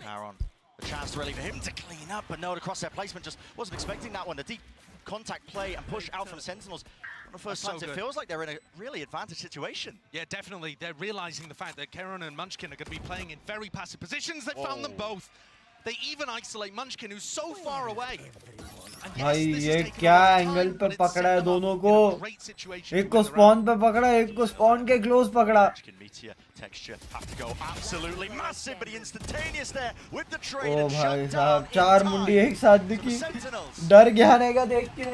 Speaker 12: Karon, a chance really for him to clean up, but no, the crosshair placement just wasn't expecting that one. The deep contact play and push out from Sentinels. One of the first times it feels like they're in a really advantaged situation.
Speaker 11: Yeah, definitely. They're realizing the fact that Karon and Munchkin are going to be playing in very passive positions. They found them both. They even isolate Munchkin, who's so far away.
Speaker 3: भाई ये क्या angle पे पकड़ा है दोनों को एक को स्पॉन पे पकड़ा एक को स्पॉन के क्लोज पकड़ा ओ भाई साहब 4 मुंडी एक साथ दिखी डर गया नेगा देख के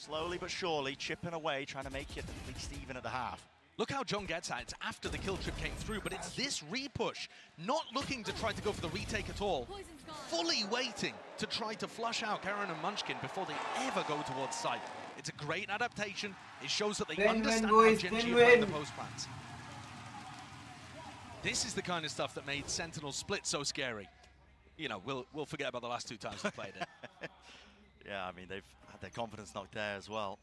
Speaker 12: slowly but surely chipping away, trying to make it at least even at the half.
Speaker 11: Look how John gets at it. It's after the kill trip came through, but it's this re-push, not looking to try to go for the retake at all, fully waiting to try to flush out Karon and Munchkin before they ever go towards site. It's a great adaptation. It shows that they understand how Gen.G play the post plans. This is the kind of stuff that made Sentinel split so scary. You know, we'll forget about the last 2 times we played it.
Speaker 12: Yeah, I mean, they've had their confidence knocked there as well.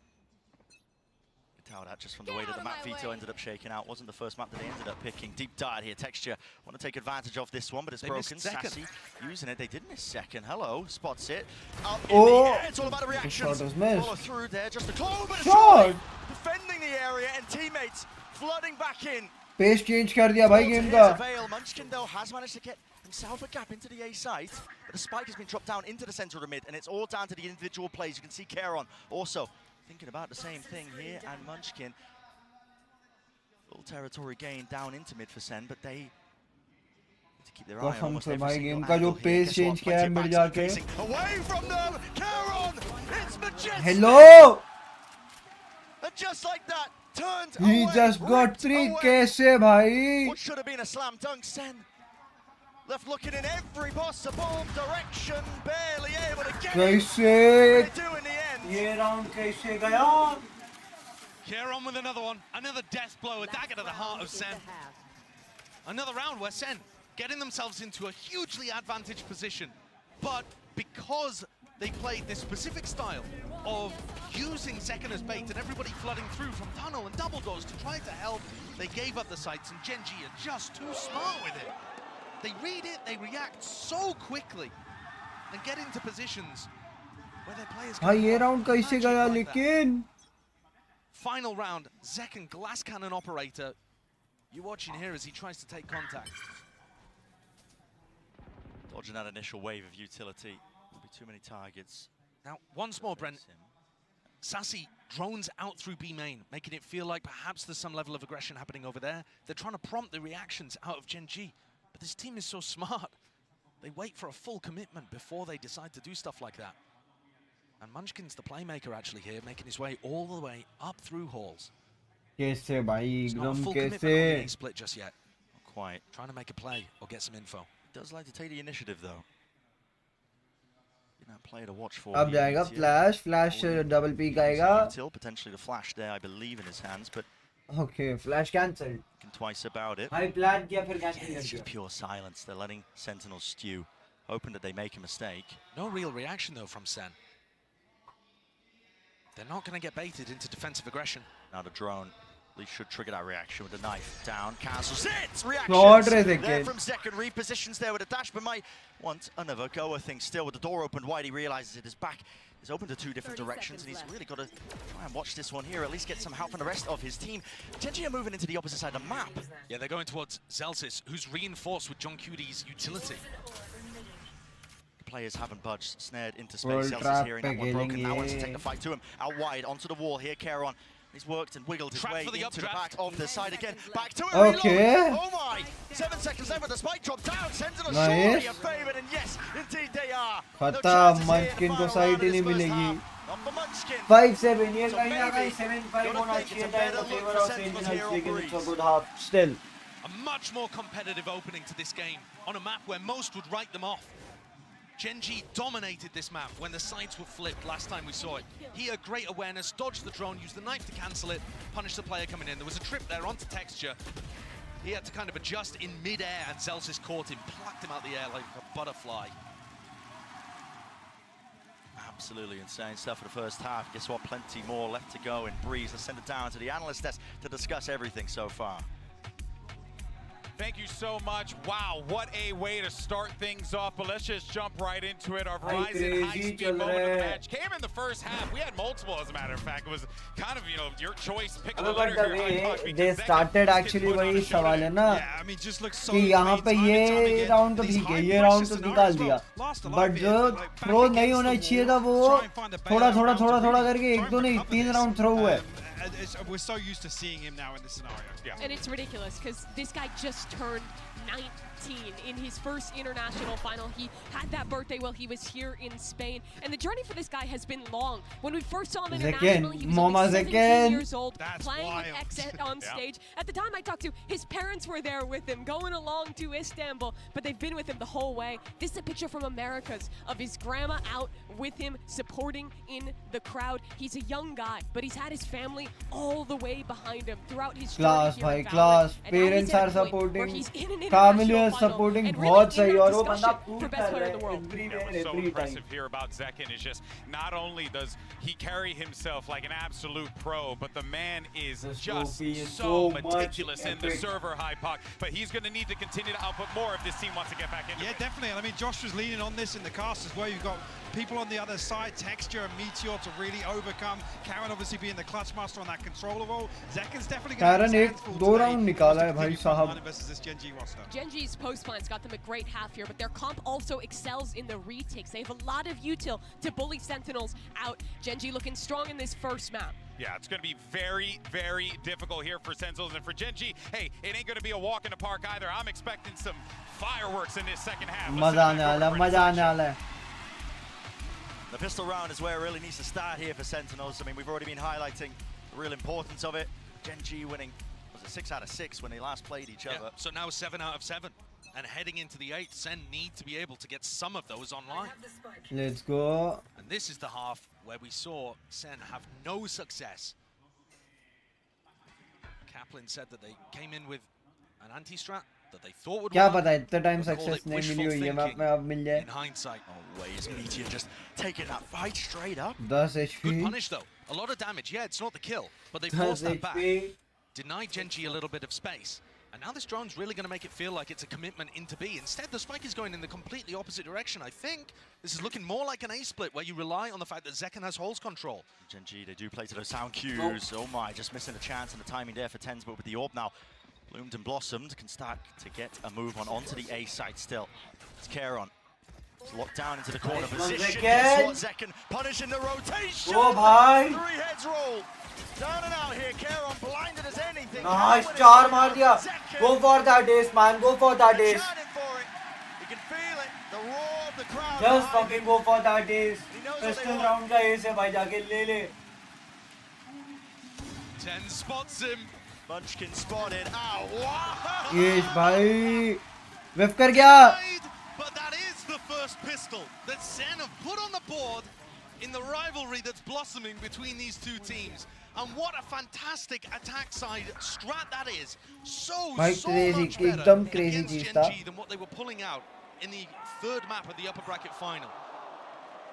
Speaker 12: You can tell that just from the way that the map veto ended up shaking out. Wasn't the first map that they ended up picking. Deep dart here, Texture. Want to take advantage of this one, but it's broken. Sassy using it. They did miss second. Hello, spots it. Up in the air. It's all about the reactions. Follow through there, just a close, but shot! Defending the area and teammates flooding back in.
Speaker 3: Pace change कर दिया भाई game का.
Speaker 12: Munchkin though has managed to get himself a gap into the A site, but the spike has been dropped down into the center of the mid, and it's all down to the individual plays. You can see Kieran also thinking about the same thing here, and Munchkin. Full territory gain down into mid for SEN, but they need to keep their eye on almost every single angle here. Guess what? Plenty of backs facing away from them. Kieran, it's majestic.
Speaker 3: Hello.
Speaker 12: And just like that, turned
Speaker 3: He
Speaker 12: away,
Speaker 3: just got
Speaker 12: ripped
Speaker 3: 3.
Speaker 12: away.
Speaker 3: कैसे भाई?
Speaker 12: What should have been a slam dunk, SEN left looking in every possible direction, barely able to get it.
Speaker 3: कैसे?
Speaker 12: They do in the end.
Speaker 3: ये round कैसे गया?
Speaker 11: Kieran with another one, another death blow, a dagger to the heart of SEN. Another round where SEN getting themselves into a hugely advantaged position, but because they played this specific style of using Zekken as bait and everybody flooding through from tunnel and double doors to try to help, they gave up the sights, and Gen G are just too smart with it. They read it, they react so quickly and get into positions where their players
Speaker 3: हाँ ये
Speaker 11: can
Speaker 3: round कैसे गया
Speaker 11: like that.
Speaker 3: लेकिन?
Speaker 11: Final round, Zekken glass cannon operator. You're watching here as he tries to take contact.
Speaker 12: Dodging that initial wave of utility. There'll be too many targets.
Speaker 11: Now, once more, Brent. Sassy drones out through B main, making it feel like perhaps there's some level of aggression happening over there. They're trying to prompt the reactions out of Gen G. But this team is so smart. They wait for a full commitment before they decide to do stuff like that. And Munchkin's the playmaker actually here, making his way all the way up through halls.
Speaker 3: कैसे भाई?
Speaker 11: It's not a
Speaker 3: एकदम
Speaker 11: full commitment on the A
Speaker 3: कैसे?
Speaker 11: split just yet.
Speaker 12: Not quite.
Speaker 11: Trying to make a play or get some info.
Speaker 12: Does like to take the initiative though. That play to watch for.
Speaker 3: अब जाएगा flash double peek आएगा.
Speaker 12: Until potentially the flash there, I believe, in his hands, but
Speaker 3: Okay, flash cancelled.
Speaker 12: thinking twice about it.
Speaker 3: भाई plan किया फिर
Speaker 12: Yeah,
Speaker 3: cancel कर
Speaker 12: it's
Speaker 3: दिया.
Speaker 12: just pure silence. They're letting Sentinels stew, hoping that they make a mistake.
Speaker 11: No real reaction though from SEN. They're not going to get baited into defensive aggression.
Speaker 12: Now the drone at least should trigger that reaction with the knife down. Cancels it! Reactions
Speaker 3: Short
Speaker 12: there
Speaker 3: Zekken.
Speaker 12: from Zekken. Repositions there with a dash, but might want another go. I think still with the door opened wide, he realizes it is back. He's open to 2 different directions, and he's really got to try and watch this one here, at least get some help from the rest of his team. Gen G are moving into the opposite side of the map.
Speaker 11: Yeah, they're going towards Zelsis, who's reinforced with John Cudy's utility.
Speaker 12: The players haven't budged, snared into
Speaker 3: World
Speaker 12: space. Zelsis
Speaker 3: trap
Speaker 12: hearing that one broken. Now wants to
Speaker 3: खेलेंगे.
Speaker 12: take the fight to him. Out wide, onto the wall here, Kieran. He's worked and wiggled his
Speaker 11: Trap
Speaker 12: way
Speaker 11: for the
Speaker 12: into the
Speaker 11: updraft.
Speaker 12: back of the side again. Back to it,
Speaker 3: Okay.
Speaker 12: reload. Oh my! 7 seconds left with the spike drop down. Sentinel
Speaker 3: Nice.
Speaker 12: surely a favourite, and yes, indeed they are. No
Speaker 3: खत्म,
Speaker 12: chances here in the
Speaker 3: Munchkin को
Speaker 12: final
Speaker 3: sight
Speaker 12: round
Speaker 3: he
Speaker 12: of
Speaker 3: नहीं
Speaker 12: this first
Speaker 3: मिलेगी.
Speaker 12: half. Not for Munchkin.
Speaker 3: 5-7 ये
Speaker 12: So
Speaker 3: कहीं ना
Speaker 12: maybe
Speaker 3: कहीं 7-5
Speaker 12: gotta
Speaker 3: होना
Speaker 12: think it's a
Speaker 3: चाहिए था
Speaker 12: better
Speaker 3: in
Speaker 12: look
Speaker 3: favor
Speaker 12: for
Speaker 3: of
Speaker 12: Sentinels
Speaker 3: Sentinels,
Speaker 12: here on
Speaker 3: लेकिन it's a
Speaker 12: Breeze.
Speaker 3: good half still.
Speaker 11: A much more competitive opening to this game on a map where most would write them off. Gen G dominated this map when the sides were flipped last time we saw it. He had great awareness, dodged the drone, used the knife to cancel it, punished the player coming in. There was a trip there onto texture. He had to kind of adjust in mid-air, and Zelsis caught him, plucked him out the air like a butterfly.
Speaker 12: Absolutely insane stuff for the first half. Guess what? Plenty more left to go in Breeze. Let's send it down to the analyst desk to discuss everything so far.
Speaker 13: Thank you so much. Wow, what a way to start things off. But let's just jump right into it. Our Verizon
Speaker 3: crazy
Speaker 13: high-speed
Speaker 3: चल
Speaker 13: moment of
Speaker 3: रहा
Speaker 13: the
Speaker 3: है.
Speaker 13: match came in the first half. We had multiple, as a matter of fact. It was kind of, your choice. Pick of the
Speaker 3: अबे but
Speaker 13: litter
Speaker 3: the
Speaker 13: here.
Speaker 3: way they started actually वही सवाल है ना
Speaker 5: Yeah, I mean, just looks so
Speaker 3: कि यहाँ पे
Speaker 5: clean, time and time
Speaker 3: ये
Speaker 5: again.
Speaker 3: Round तो
Speaker 5: These
Speaker 3: ठीक है
Speaker 5: high
Speaker 3: ये
Speaker 5: pressure
Speaker 3: राउंड तो
Speaker 5: scenarios
Speaker 3: निकाल
Speaker 5: as
Speaker 3: दिया
Speaker 5: well. Lost a lot
Speaker 3: but
Speaker 5: of it,
Speaker 3: जो
Speaker 5: like back
Speaker 3: थ्रो
Speaker 5: against
Speaker 3: नहीं
Speaker 5: the
Speaker 3: होना
Speaker 5: wall,
Speaker 3: चाहिए था वो
Speaker 5: try and find a
Speaker 3: थोड़ा
Speaker 5: bailout
Speaker 3: थोड़ा
Speaker 5: round to
Speaker 3: थोड़ा थोड़ा
Speaker 5: really
Speaker 3: करके
Speaker 5: try
Speaker 3: एक दो
Speaker 5: and
Speaker 3: नहीं
Speaker 5: recover
Speaker 3: 3
Speaker 5: this.
Speaker 3: राउंड थ्रो हुआ है
Speaker 5: We're so used to seeing him now in this scenario. Yeah.
Speaker 14: And it's ridiculous because this guy just turned 19 in his first international final. He had that birthday while he was here in Spain. And the journey for this guy has been long. When we first saw him internationally, he was
Speaker 3: Mama
Speaker 14: only 17
Speaker 3: Zekken.
Speaker 14: years old,
Speaker 5: That's
Speaker 14: playing
Speaker 5: wild.
Speaker 14: with Exet on
Speaker 13: Yeah.
Speaker 14: stage. At the time I talked to, his parents were there with him, going along to Istanbul, but they've been with him the whole way. This is a picture from Americas of his grandma out with him, supporting in the crowd. He's a young guy, but he's had his family all the way behind him throughout his
Speaker 3: class
Speaker 14: journey here
Speaker 3: भाई
Speaker 14: at
Speaker 3: class
Speaker 14: Valorant. And now he's
Speaker 3: parents
Speaker 14: at
Speaker 3: are
Speaker 14: a point where
Speaker 3: supporting
Speaker 14: he's in an
Speaker 3: family
Speaker 14: international
Speaker 3: is
Speaker 14: final
Speaker 3: supporting
Speaker 14: and really
Speaker 3: बहुत
Speaker 14: in
Speaker 3: सही
Speaker 14: that
Speaker 3: और वो बंदा
Speaker 14: discussion
Speaker 3: prove
Speaker 14: for
Speaker 3: कर
Speaker 14: best
Speaker 3: रहा
Speaker 14: player
Speaker 3: है
Speaker 14: in the world.
Speaker 3: everywhere
Speaker 13: What's so
Speaker 3: every time
Speaker 13: impressive here about Zekken is just not only does he carry himself like an absolute pro, but the man is
Speaker 3: This
Speaker 13: just
Speaker 3: trophy is
Speaker 13: so
Speaker 3: so much
Speaker 13: meticulous in the
Speaker 3: epic.
Speaker 13: server high puck. But he's going to need to continue to output more if this team wants to get back into
Speaker 5: Yeah,
Speaker 13: it.
Speaker 5: definitely. And I mean, Josh was leaning on this in the cast as well. You've got people on the other side, Texture and Meteor to really overcome. Karen obviously being the clutch master on that that controller role. Zekan's definitely going to
Speaker 3: Karen
Speaker 5: have his
Speaker 3: एक
Speaker 5: hands full
Speaker 3: दो
Speaker 5: today.
Speaker 3: round
Speaker 5: He
Speaker 3: निकाला
Speaker 5: wants to
Speaker 3: है भाई
Speaker 5: continue front
Speaker 3: साहब.
Speaker 5: line versus this Gen G roster.
Speaker 14: Gen G's post-lines got them a great half here, but their comp also excels in the retakes. They have a lot of util to bully Sentinels out. Gen G looking strong in this first map.
Speaker 13: Yeah, it's going to be very, very difficult here for Sentinels. And for Gen G, hey, it ain't going to be a walk in the park either. I'm expecting some fireworks in this second half.
Speaker 3: मजा आने वाला है, मजा आने वाला है.
Speaker 12: The pistol round is where it really needs to start here for Sentinels. I mean, we've already been highlighting the real importance of it. Gen G winning, was it 6 out of 6 when they last played each other?
Speaker 11: So now 7 out of 7. And heading into the 8th, Sen need to be able to get some of those online.
Speaker 3: Let's go.
Speaker 11: And this is the half where we saw Sen have no success. Kaplan said that they came in with an anti-strat that they thought would
Speaker 3: क्या
Speaker 11: work,
Speaker 3: पता इतना time
Speaker 11: but called
Speaker 3: success
Speaker 11: it
Speaker 3: नहीं
Speaker 11: wishful
Speaker 3: मिली हुई है map
Speaker 11: thinking
Speaker 3: में अब मिल जाए.
Speaker 11: in hindsight.
Speaker 12: Oh, way is Meteor just taking that fight straight up.
Speaker 3: 10
Speaker 11: Good
Speaker 3: HP.
Speaker 11: punish though. A lot of damage. Yeah, it's not the kill, but they
Speaker 3: 10
Speaker 11: forced that back.
Speaker 3: HP.
Speaker 11: Denied Gen G a little bit of space. And now this drone's really going to make it feel like it's a commitment into B. Instead, the spike is going in the completely opposite direction. I think this is looking more like an A-split where you rely on the fact that Zekan has holes control.
Speaker 12: Gen G, they do play to those sound cues. Oh my, just missing the chance and the timing there for Tens, but with the orb now bloomed and blossomed, can start to get a move on onto the A side still. It's Karon. It's locked down into the corner position. Guess what, Zekan punishing the rotation.
Speaker 3: Oh, bhai.
Speaker 12: 3 heads roll. Down and out here, Karon blinded as anything.
Speaker 3: Nice, 4 मार दिया. Go for that ace, man. Go for that ace.
Speaker 12: You can feel it. The roar of the crowd.
Speaker 3: Just fucking go for that ace. Pistol round का ace है भाई, जाके ले ले.
Speaker 11: 10 spots him.
Speaker 12: Munchkin spotted. Ow, wow.
Speaker 3: Yes, भाई. Whiff कर गया.
Speaker 11: But that is the first pistol that Sen have put on the board in the rivalry that's blossoming between these two teams. And what a fantastic attack side strat that is. So
Speaker 3: crazy,
Speaker 11: much better
Speaker 3: एकदम crazy
Speaker 11: against
Speaker 3: चीज
Speaker 11: Gen
Speaker 3: था.
Speaker 11: G than what they were pulling out in the third map of the upper bracket final.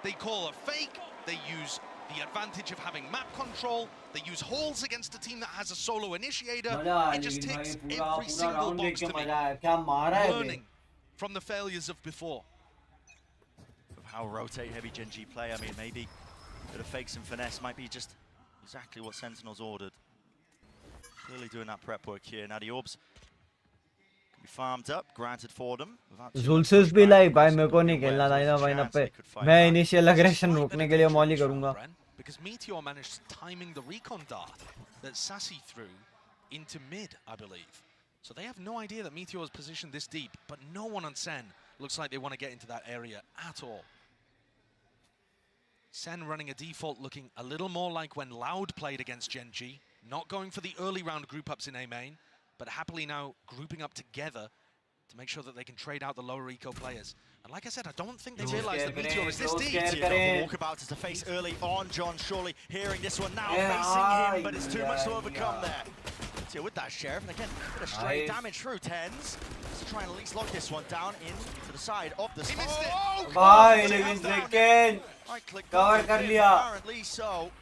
Speaker 11: They call a fake, they use the advantage of having map control, they use holes against a team that has a solo initiator. It just ticks every single box to me. Learning from the failures of before.
Speaker 12: Of how rotate heavy Gen G play, I mean, maybe a bit of fakes and finesse might be just exactly what Sentinels ordered. Clearly doing that prep work here. Now the orbs can be farmed up, granted for them.
Speaker 3: Zulsus भी लाई भाई मेरे को नहीं खेलना था इधर wine पे. मैं initial aggression रोकने के लिए मॉली करूँगा.
Speaker 11: Because Meteor managed timing the recon dart that Sassy threw into mid, I believe. So they have no idea that Meteor is positioned this deep, but no one on Sen looks like they want to get into that area at all. Sen running a default looking a little more like when Loud played against Gen G, not going for the early round group ups in A main, but happily now grouping up together to make sure that they can trade out the lower eco players. And like I said, I don't think they realize that Meteor is this deep.
Speaker 12: Walkabout is to face early on. John surely hearing this one now, facing him, but it's too much to overcome there. Meteor with that Sheriff, and again, a bit of stray damage through Tens. Let's try and at least lock this one down into the side of the smoke.
Speaker 3: Bye, 11 seconds. Cover कर लिया.
Speaker 12: Apparently so.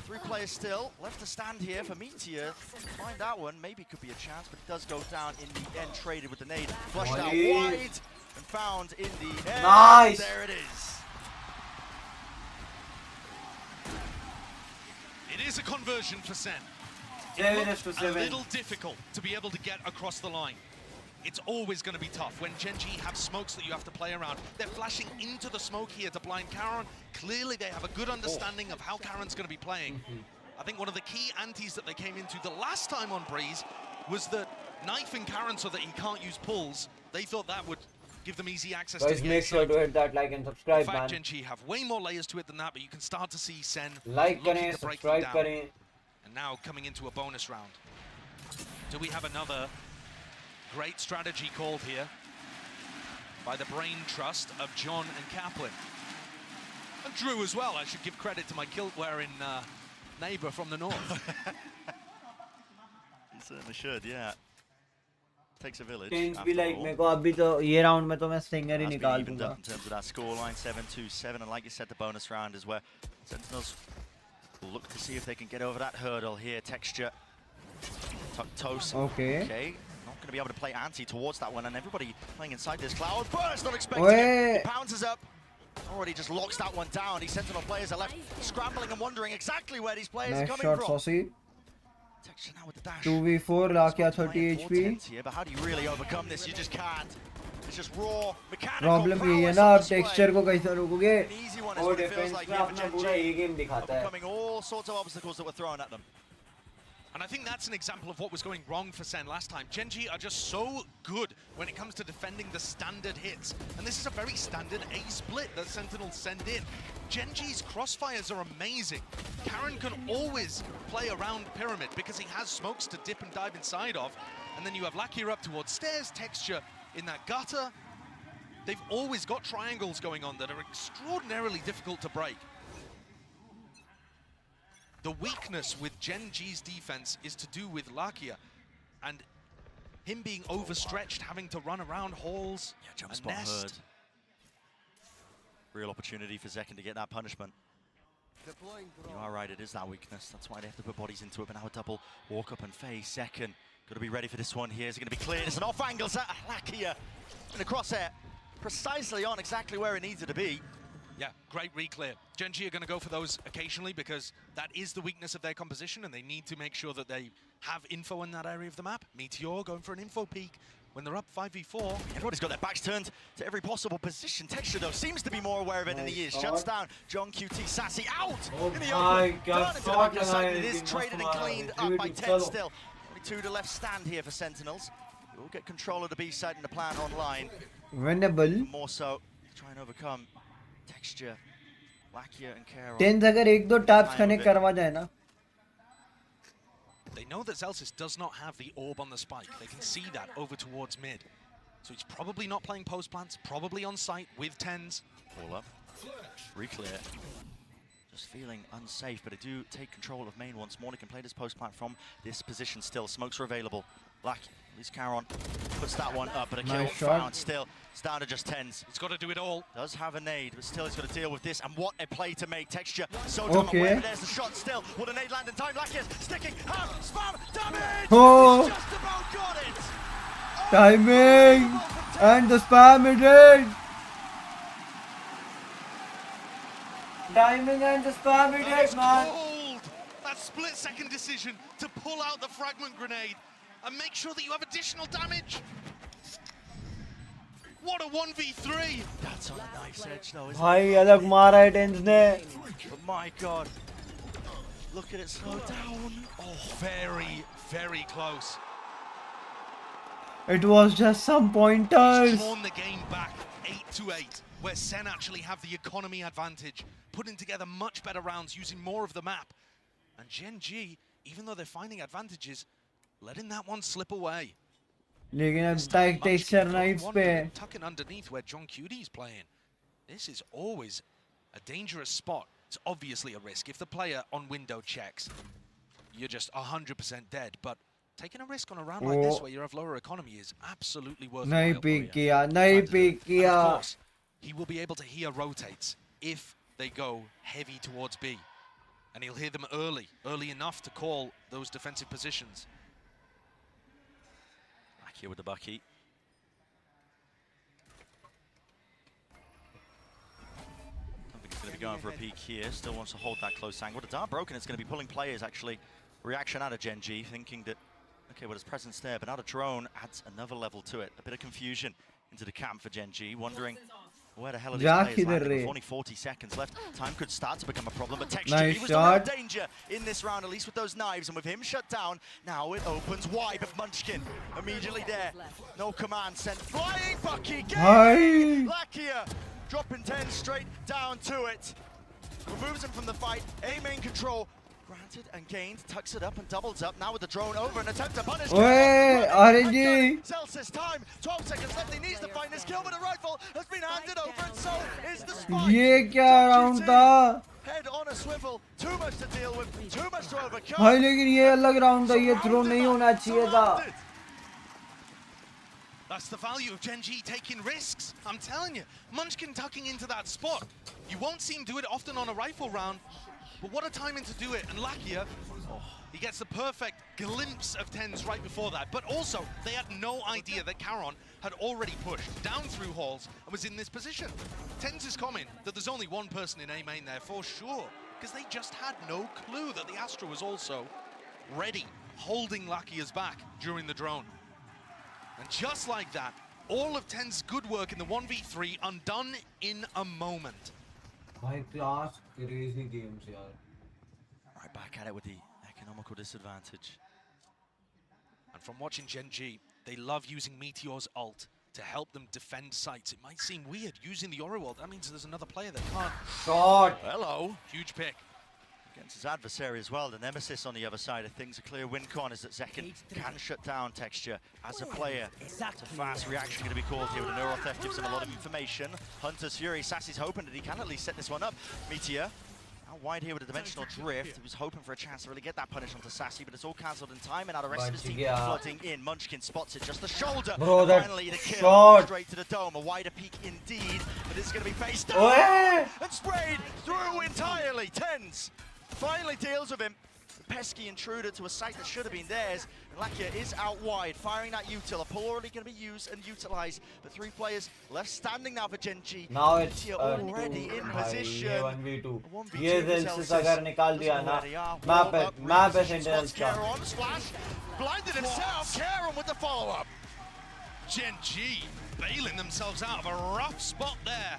Speaker 12: 3 players still left to stand here for Meteor. Find that one, maybe could be a chance, but it does go down in the end. Traded with the nade, flushed out wide, and found in the end.
Speaker 3: Nice.
Speaker 12: There it is.
Speaker 11: It is a conversion for Sen.
Speaker 3: A
Speaker 11: little difficult to be able to get across the line. It's always going to be tough when Gen G have smokes that you have to play around. They're flashing into the smoke here to blind Karon. Clearly they have a good understanding of how Karon's going to be playing. I think one of the key antis that they came into the last time on Breeze was that knifing Karon so that he can't use pulls. They thought that would give them easy access to the
Speaker 3: make sure to hit that like and subscribe,
Speaker 11: in fact,
Speaker 3: man.
Speaker 11: Gen G have way more layers to it than that, but you can start to see Sen
Speaker 3: Like
Speaker 11: looking
Speaker 3: करें,
Speaker 11: to break
Speaker 3: subscribe
Speaker 11: them down.
Speaker 3: करें.
Speaker 11: And now coming into a bonus round. Do we have another great strategy called here by the brain trust of John and Kaplan? And Drew as well. I should give credit to my kilt-wearing neighbor from the north.
Speaker 12: You certainly should, yeah. Takes a village.
Speaker 3: Kings be like, मेरे को अभी तो ये round में तो मैं stinger he
Speaker 12: Has been
Speaker 3: निकाल
Speaker 12: evened
Speaker 3: दूँगा.
Speaker 12: up in terms of that scoreline, 7-2-7, and like you said, the bonus round is where Sentinels will look to see if they can get over that hurdle here. Texture, toast.
Speaker 3: Okay.
Speaker 12: Okay. Not going to be able to play anti towards that one, and everybody playing inside this cloud burst, not expecting
Speaker 3: Wait.
Speaker 12: it. He pounces up. Already just locks that one down. These Sentinel players are left scrambling and wondering exactly where these players are
Speaker 3: Nice
Speaker 12: coming
Speaker 3: shot,
Speaker 12: from.
Speaker 3: Saucy.
Speaker 12: Texture now with the dash.
Speaker 3: 2v4, Lakia 30
Speaker 12: Playing
Speaker 3: HP.
Speaker 12: 4-10 here, but how do you really overcome this? You just can't. It's just raw mechanical
Speaker 3: problem यही है
Speaker 12: prowess
Speaker 3: ना,
Speaker 12: on
Speaker 3: आप
Speaker 12: display.
Speaker 3: Texture को कैसे रोकोगे?
Speaker 12: An easy one is
Speaker 3: और
Speaker 12: what it feels
Speaker 3: defence
Speaker 12: like
Speaker 3: में
Speaker 12: here for
Speaker 3: अपना पूरा
Speaker 12: Gen
Speaker 3: ए गेम
Speaker 12: G,
Speaker 3: दिखाता है.
Speaker 12: overcoming all sorts of obstacles that were thrown at them.
Speaker 11: And I think that's an example of what was going wrong for SEN last time. Gen G are just so good when it comes to defending the standard hits. And this is a very standard A split that Sentinels send in. Gen G's crossfires are amazing. Karen can always play around Pyramid because he has smokes to dip and dive inside of. And then you have Lakia up towards stairs, Texture in that gutter. They've always got triangles going on that are extraordinarily difficult to break. The weakness with Gen G's defense is to do with Lakia and him being overstretched, having to run around halls,
Speaker 12: Jump
Speaker 11: a
Speaker 12: spot
Speaker 11: nest.
Speaker 12: heard. Real opportunity for Zekken to get that punishment. You are right, it is that weakness. That's why they have to put bodies into it. But now a double walk up and face. Zekken got to be ready for this one here. Is it going to be cleared? It's an off angle. Lakia in the crosshair, precisely on exactly where it needed to be.
Speaker 11: Yeah, great reclear. Gen G are going to go for those occasionally because that is the weakness of their composition and they need to make sure that they have info in that area of the map. Meteor going for an info peek when they're up 5v4.
Speaker 12: Everybody's got their backs turned to every possible position. Texture, though, seems to be more aware of it than he is. Shuts down John QT. Sassy out in the open. Turn into the back of the side. It is traded and cleaned up by 10 still. Only 2 to left stand here for Sentinels. We'll get control of the B side and the plan online.
Speaker 3: Winnable.
Speaker 12: More so, try and overcome Texture, Lakia and Kara.
Speaker 3: 10 अगर एक दो taps connect करवा जाए ना.
Speaker 11: They know that Zelsis does not have the orb on the spike. They can see that over towards mid. So he's probably not playing post plants, probably on site with 10s.
Speaker 12: All up. Reclear. Just feeling unsafe, but I do take control of main once more. He can play this post plant from this position still. Smokes are available. Lakia, at least Caron puts that one up, but a kill found still. It's down to just 10s.
Speaker 11: He's got to do it all.
Speaker 12: Does have a nade, but still he's got to deal with this. And what a play to make. Texture so dumb aware. There's the shot still. Will the nade land in time? Lakia's sticking. Spam damage!
Speaker 3: Oh!
Speaker 12: He's just about got it!
Speaker 3: Timing! And the spam it is! Timing and the spam it is, man!
Speaker 11: Cold. That split-second decision to pull out the fragment grenade and make sure that you have additional damage. What a 1v3!
Speaker 12: That's on a knife's edge though, isn't it?
Speaker 3: भाई अलग मारा है tense ने.
Speaker 12: But my God, look at it slow down.
Speaker 11: Oh, very, very close.
Speaker 3: It was just some pointers.
Speaker 11: He's drawn the game back 8-8, where SEN actually have the economy advantage, putting together much better rounds, using more of the map. And Gen G, even though they're finding advantages, letting that one slip away.
Speaker 3: लेकिन अब texture knifes पे है.
Speaker 11: Tucking underneath where John Cuty's playing. This is always a dangerous spot. It's obviously a risk. If the player on window checks, you're just 100% dead. But taking a risk on a round like this where you have lower economy is absolutely worthwhile.
Speaker 3: नहीं pick किया, नहीं pick किया.
Speaker 11: Of course, he will be able to hear rotates if they go heavy towards B. And he'll hear them early enough to call those defensive positions.
Speaker 12: Here with the bucky. I think he's going to be going for a peek here. Still wants to hold that close angle. The dart broken. It's going to be pulling players actually. Reaction out of Gen G, thinking that okay, well, his presence there, but now the drone adds another level to it. A bit of confusion into the camp for Gen G, wondering where the hell are these players landing with only 40 seconds left. Time could start to become a problem, but Texture, he was in real danger in this round, at least with those knives, and with him shut down, now it opens wide, but Munchkin immediately there. No command sent, flying Bucky, Lakia dropping 10 straight down to it. Removes him from the fight, A main control. Granted and gained, tucks it up and doubles up. Now with the drone over, an attempt to punish.
Speaker 3: RNG.
Speaker 12: Zelsis time, 12 seconds left. He needs to find this kill, but the rifle has been handed over, and so is the spike.
Speaker 3: ये क्या round था?
Speaker 12: Head on a swivel, too much to deal with, too much to overcome.
Speaker 3: भाई लेकिन ये अलग round था, ये throw नहीं होना चाहिए था.
Speaker 11: That's the value of Gen G taking risks. I'm telling you, Munchkin tucking into that spot. You won't see him do it often on a rifle round. But what a timing to do it, and Lakia, he gets the perfect glimpse of 10s right before that. But also, they had no idea that Caron had already pushed down through halls and was in this position. 10s is coming, that there's only one person in A main there for sure, because they just had no clue that the Astra was also ready holding Lakia's back during the drone. And just like that, all of Ten's good work in the 1v3 undone in a moment.
Speaker 3: High class, crazy games, yaar.
Speaker 12: Right back at it with the economical disadvantage.
Speaker 11: And from watching Gen G, they love using Meteor's ult to help them defend sites. It might seem weird using the Oro ult. That means there's another player that can't.
Speaker 3: Shot!
Speaker 11: Hello. Huge pick.
Speaker 12: Against his adversary as well, the Nemesis on the other side of things. A clear win con is that Zekken can shut down Texture as a player. It's a fast reaction going to be called here with a neural theft, gives him a lot of information. Hunter's Fury, Sassy's hoping that he can at least set this one up. Meteor out wide here with a dimensional drift. He was hoping for a chance to really get that punish onto Sassy, but it's all cancelled in time, and now the rest of his team flooding in. Munchkin spots it, just the shoulder.
Speaker 3: Bro, that
Speaker 11: finally the kill
Speaker 3: shot.
Speaker 11: straight to the dome. A wider peak indeed, but this is going to be faced
Speaker 3: Oh, yeah.
Speaker 11: and sprayed through entirely. Tens finally deals with him. The pesky intruder to a site that should have been theirs. And Lakia is out wide, firing that util. A pull already going to be used and utilized. But 3 players left standing now for Gen G.
Speaker 3: Now it's
Speaker 11: already in position.
Speaker 3: 1v2. ये Zensis अगर निकाल दिया ना, मैं पे Sentinels का.
Speaker 11: Splash, blinded himself. Karen with the follow-up. Gen G bailing themselves out of a rough spot there.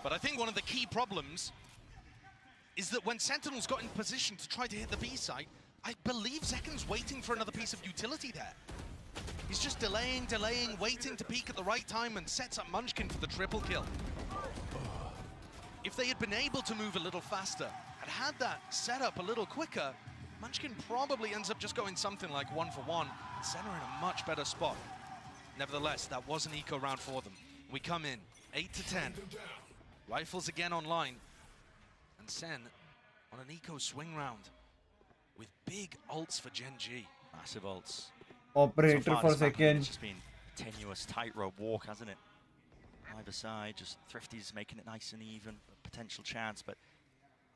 Speaker 11: But I think one of the key problems is that when Sentinels got in position to try to hit the B site, I believe Zekken's waiting for another piece of utility there. He's just delaying, waiting to peek at the right time and sets up Munchkin for the triple kill. If they had been able to move a little faster and had that set up a little quicker, Munchkin probably ends up just going something like 1-for-1. Senna in a much better spot. Nevertheless, that was an eco round for them. We come in 8-10. Rifles again online. And Sen on an eco swing round with big ults for Gen G.
Speaker 12: Massive ults.
Speaker 3: Operator
Speaker 12: so far,
Speaker 3: for
Speaker 12: this map
Speaker 3: second.
Speaker 12: It's just been a tenuous tightrope walk, hasn't it? Either side, just Thrifty's making it nice and even, potential chance, but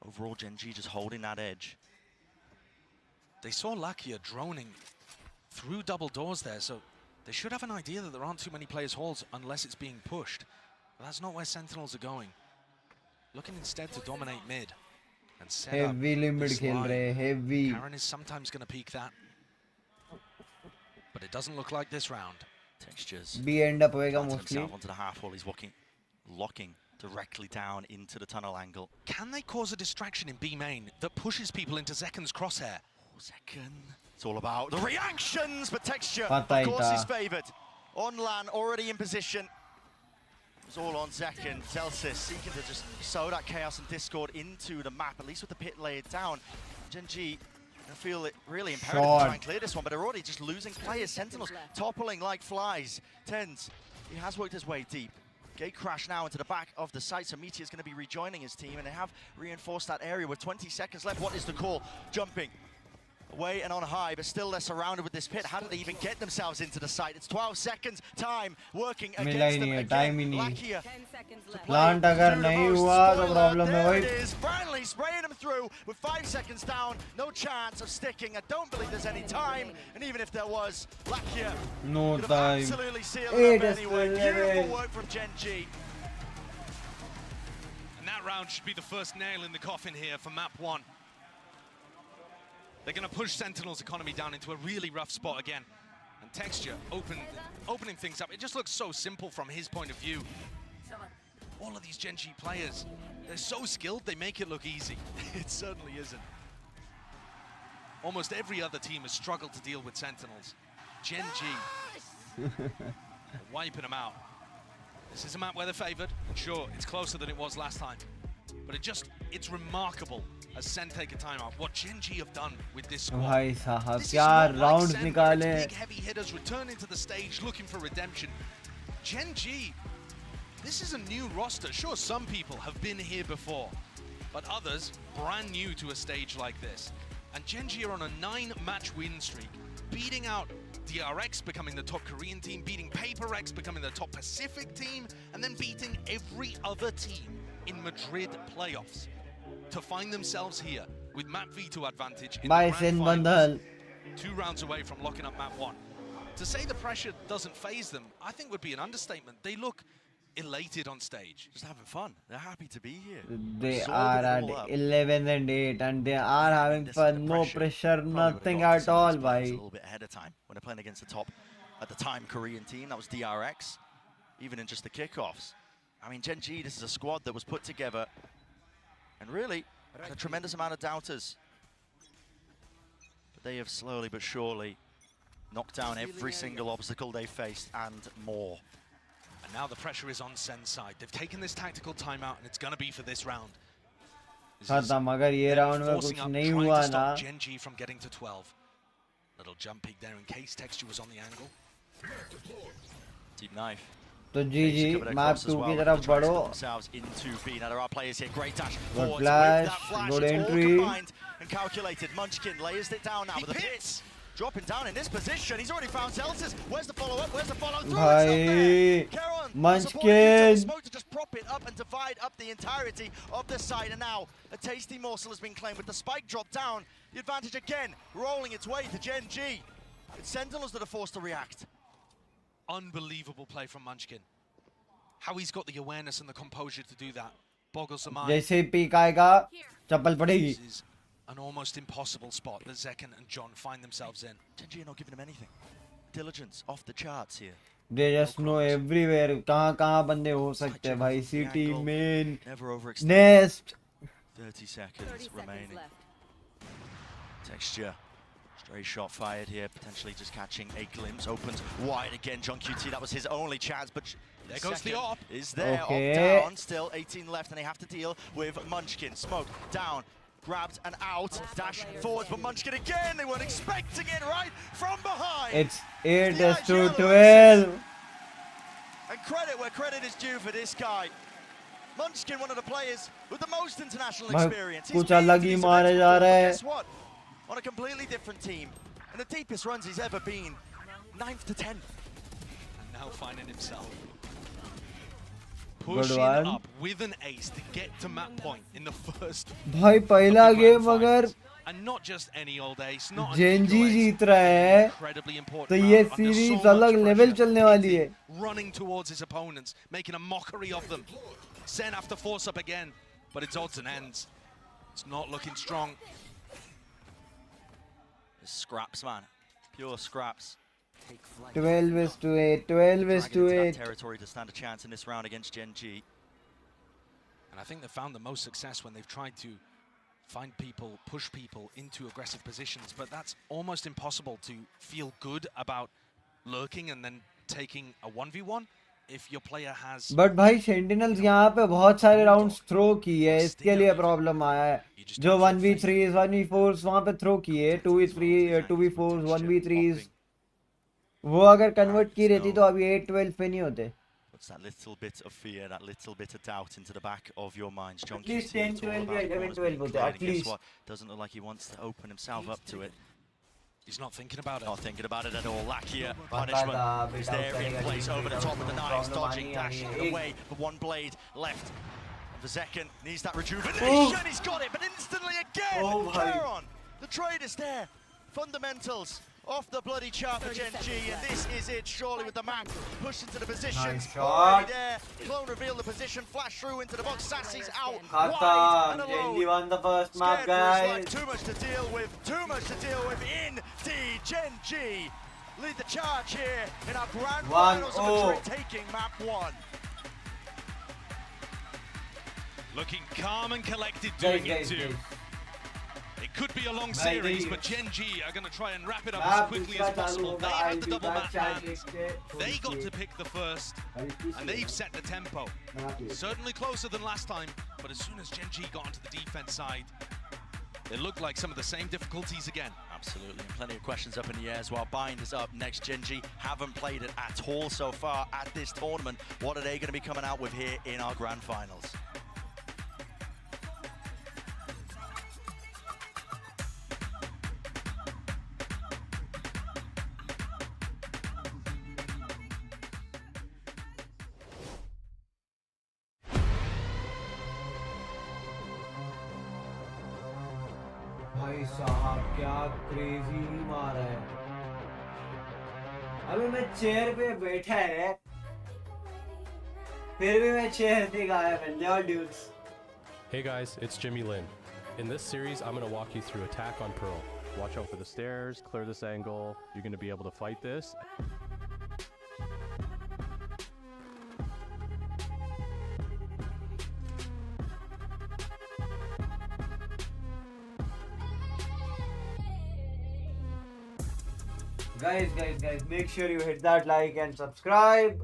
Speaker 12: overall Gen G just holding that edge.
Speaker 11: They saw Lakia droning through double doors there, so they should have an idea that there aren't too many players' halls unless it's being pushed. But that's not where Sentinels are going. Looking instead to dominate mid and set
Speaker 3: heavy limit खेल रहे, heavy.
Speaker 11: Karen is sometimes going to peek that, but it doesn't look like this round.
Speaker 12: Textures.
Speaker 3: B end up होएगा mostly.
Speaker 12: Onto the half wall, he's locking directly down into the tunnel angle.
Speaker 11: Can they cause a distraction in B main that pushes people into Zekken's crosshair?
Speaker 12: Oh, Zekken. It's all about the reactions, but Texture,
Speaker 3: of
Speaker 12: course, is favoured. On LAN, already in position. It's all on Zekken. Celsius seeking to just sow that chaos and discord into the map, at least with the pit laid down. Gen G feel it really imperative to try and clear this one, but they're already just losing players. Sentinels toppling like flies. Tens, he has worked his way deep. Gate crash now into the back of the site, so Meteor's going to be rejoining his team, and they have reinforced that area with 20 seconds left. What is the call? Jumping away and on high, but still they're surrounded with this pit. How did they even get themselves into the site? It's 12 seconds. Time working against them again. Lakia
Speaker 3: Plant अगर नहीं हुआ तो problem है भाई.
Speaker 11: There it is. Branley spraying them through with 5 seconds down. No chance of sticking. I don't believe there's any time. And even if there was, Lakia
Speaker 3: No
Speaker 11: could have
Speaker 3: time.
Speaker 11: absolutely sealed it up anyway.
Speaker 3: 8-11.
Speaker 11: Beautiful work from Gen G. And that round should be the first nail in the coffin here for map 1. They're going to push Sentinel's economy down into a really rough spot again. And Texture opening things up. It just looks so simple from his point of view. All of these Gen G players, they're so skilled, they make it look easy. It certainly isn't. Almost every other team has struggled to deal with Sentinels. Gen G, wiping them out. This is a map where they're favored. Sure, it's closer than it was last time. But it's remarkable as Sen take a timeout. What Gen G have done with this squad.
Speaker 3: भाई साहब क्या rounds निकाले.
Speaker 11: Big heavy hitters returning to the stage looking for redemption. Gen G, this is a new roster. Sure, some people have been here before, but others brand new to a stage like this. And Gen G are on a 9-match win streak, beating out DRX, becoming the top Korean team, beating PaperX, becoming the top Pacific team, and then beating every other team in Madrid playoffs to find themselves here with map V2 advantage in the grand finals, 2 rounds away from locking up map 1. To say the pressure doesn't faze them, I think would be an understatement. They look elated on stage.
Speaker 12: Just having fun. They're happy to be here.
Speaker 3: They
Speaker 12: Absorbing
Speaker 3: are
Speaker 12: it
Speaker 3: at
Speaker 12: all up.
Speaker 3: 11 and 8 and they are having fun. No pressure, nothing at all,
Speaker 12: A
Speaker 3: bhai.
Speaker 12: little bit ahead of time when they're playing against the top, at the time, Korean team. That was DRX. Even in just the kickoffs. I mean, Gen G, this is a squad that was put together and really had a tremendous amount of doubters. But they have slowly but surely knocked down every single obstacle they faced and more.
Speaker 11: And now the pressure is on Sen's side. They've taken this tactical timeout and it's going to be for this round.
Speaker 3: खत्म अगर ये round में कुछ नहीं हुआ ना
Speaker 11: Gen G from getting to 12. Little jump peek there in case Texture was on the angle.
Speaker 12: Deep knife.
Speaker 3: तो जी map 2 की तरफ बढ़ो.
Speaker 12: Now there are players here. Great dash.
Speaker 3: Good flash, good entry.
Speaker 12: And calculated. Munchkin layers it down now with the pits. Dropping down in this position. He's already found Celsius. Where's the follow-up? Where's the follow-through?
Speaker 3: Bhai, Munchkin.
Speaker 12: Smoke to just prop it up and divide up the entirety of the site. And now a tasty morsel has been claimed with the spike drop down. The advantage again, rolling its way to Gen G. It's Sentinels that are forced to react.
Speaker 11: Unbelievable play from Munchkin. How he's got the awareness and the composure to do that boggles the mind.
Speaker 3: जैसे ही peak आएगा चप्पल पड़ेगी.
Speaker 11: This is an almost impossible spot that Zekken and John find themselves in.
Speaker 12: Gen G are not giving him anything. Diligence off the charts here.
Speaker 3: They just know everywhere. कहाँ बंदे हो सकते हैं भाई. CT main nest.
Speaker 12: 30 seconds remaining. Texture. Stray shot fired here, potentially just catching a glimpse. Opens wide again. John QT, that was his only chance, but
Speaker 11: there goes the op.
Speaker 12: Is there.
Speaker 3: Okay.
Speaker 12: Op down, still 18 left, and they have to deal with Munchkin. Smoke down, grabbed and out, dash forwards, but Munchkin again, they weren't expecting it right from behind.
Speaker 3: It's 8-12.
Speaker 12: And credit where credit is due for this guy. Munchkin, one of the players with the most international experience.
Speaker 3: कुछ अलग ही मारे जा रहा है.
Speaker 12: Guess what? On a completely different team, and the deepest runs he's ever been, 9th to 10th.
Speaker 11: And now finding himself pushing up with an ace to get to map point in the first.
Speaker 3: भाई पहला game अगर
Speaker 11: and not just any old ace, not
Speaker 3: Gen G जीत रहा है तो ये series अलग level चलने वाली है.
Speaker 11: Running towards his opponents, making a mockery of them. Sen have to force up again, but it's odds and ends. It's not looking strong.
Speaker 12: Scraps, man. Pure scraps.
Speaker 3: 12-8, 12-8.
Speaker 12: Territory to stand a chance in this round against Gen G.
Speaker 11: And I think they've found the most success when they've tried to find people, push people into aggressive positions, but that's almost impossible to feel good about lurking and then taking a 1v1 if your player has.
Speaker 3: But भाई Sentinels यहाँ पे बहुत सारे rounds throw किए है, इसके लिए problem आया है. जो 1v3s, 1v4s वहाँ पे throw किए, 2v3, 2v4s, 1v3s, वो अगर convert की रहती तो अभी 8-12 पे नहीं होते.
Speaker 12: Puts that little bit of fear, that little bit of doubt into the back of your minds. John
Speaker 3: At least
Speaker 12: QT,
Speaker 3: 10, 12, 11, 12 होते, at least.
Speaker 12: what? Doesn't look like he wants to open himself up to it.
Speaker 11: He's not thinking about it.
Speaker 12: Not thinking about it at all. Lakia, punishment is there in place over the top of the knives, dodging, dashing away, but one blade left. The Zekken needs that rejuvenation. He's got it, but instantly again, Charon, the trade is there. Fundamentals off the bloody chart for Gen G, and this is it, surely, with the map pushed into the positions. Already there, Clone revealed the position, flash through into the box, Sassy's out, wide and alone.
Speaker 3: Gen G won the first map, guys.
Speaker 12: Like too much to deal with, indeed. Gen G lead the charge here in our grand finals of Madrid, taking map 1.
Speaker 11: Looking calm and collected, doing it too. It could be a long series, but Gen G are going to try and wrap it up as quickly as possible. They had the double map hands. They got to pick the first, and they've set the tempo. Certainly closer than last time, but as soon as Gen G got onto the defense side, it looked like some of the same difficulties again.
Speaker 12: Absolutely, and plenty of questions up in the air as well. Bind is up next. Gen G haven't played it at all so far at this tournament. What are they going to be coming out with here in our grand finals?
Speaker 3: भाई साहब क्या crazy मारा है. अभी मैं chair पे बैठा है, फिर भी मैं चेयर से गायब है. They all dudes.
Speaker 15: Hey guys, it's Jimmy Lin. In this series, I'm going to walk you through attack on Pearl. Watch out for the stairs, clear this angle. You're going to be able to fight this.
Speaker 3: Guys, make sure you hit that like and subscribe.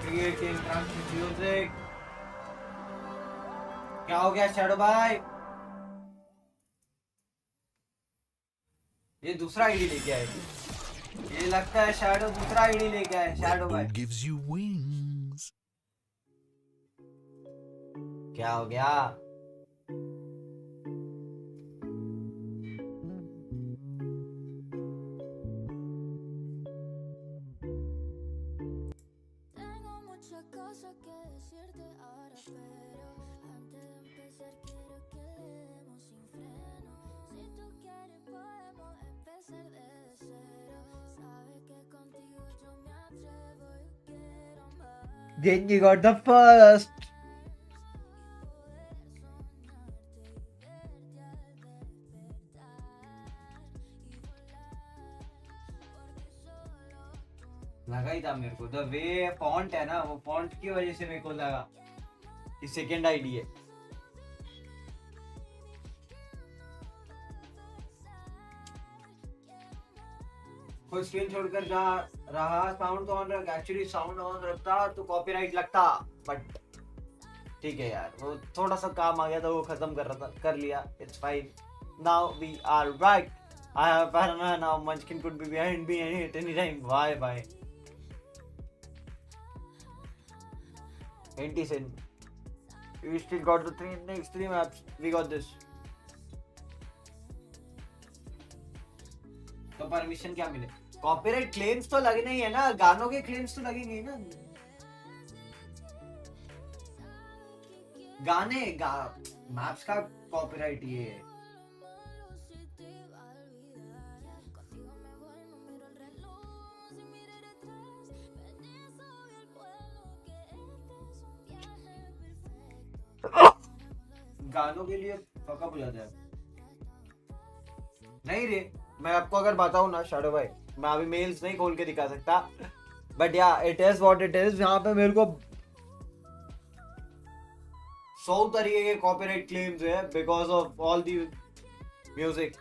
Speaker 3: Creating transcend music. क्या हो गया shadow भाई? ये दूसरा ID लेके आए. ये लगता है शैडो दूसरा आईडी लेके आए. शैडो भाई
Speaker 16: gives you wings.
Speaker 3: क्या हो गया? Genji got the first. लगा ही था मेरे को. द वे फॉन्ट है ना, वो फॉन्ट की वजह से मेरे को लगा कि सेकंड आईडी है. कोई स्क्रीन छोड़कर जा रहा. साउंड तो ऑन रख. एक्चुअली साउंड ऑन रखता तो कॉपीराइट लगता, बट ठीक है यार, वो थोड़ा सा काम आ गया था, वो खत्म कर लिया. It's fine. Now we are right. I have paranoia now. Munchkin could be behind me at any time. Bye. Anti-Sin. We still got the next three maps. We got this. तो परमिशन क्या मिले? Copyright claims तो लगने ही है ना. गानों के claims तो लगेंगे ना. मैप्स का कॉपीराइट ये है. गानों के लिए फकअप हो जाता है. नहीं रे, मैं आपको अगर बताऊं ना शैडो भाई, मैं अभी मेल्स नहीं खोल के दिखा सकता, बट या it is what it is. यहाँ पे मेरे को 100 तरीके के कॉपीराइट क्लेम्स है because of all the music.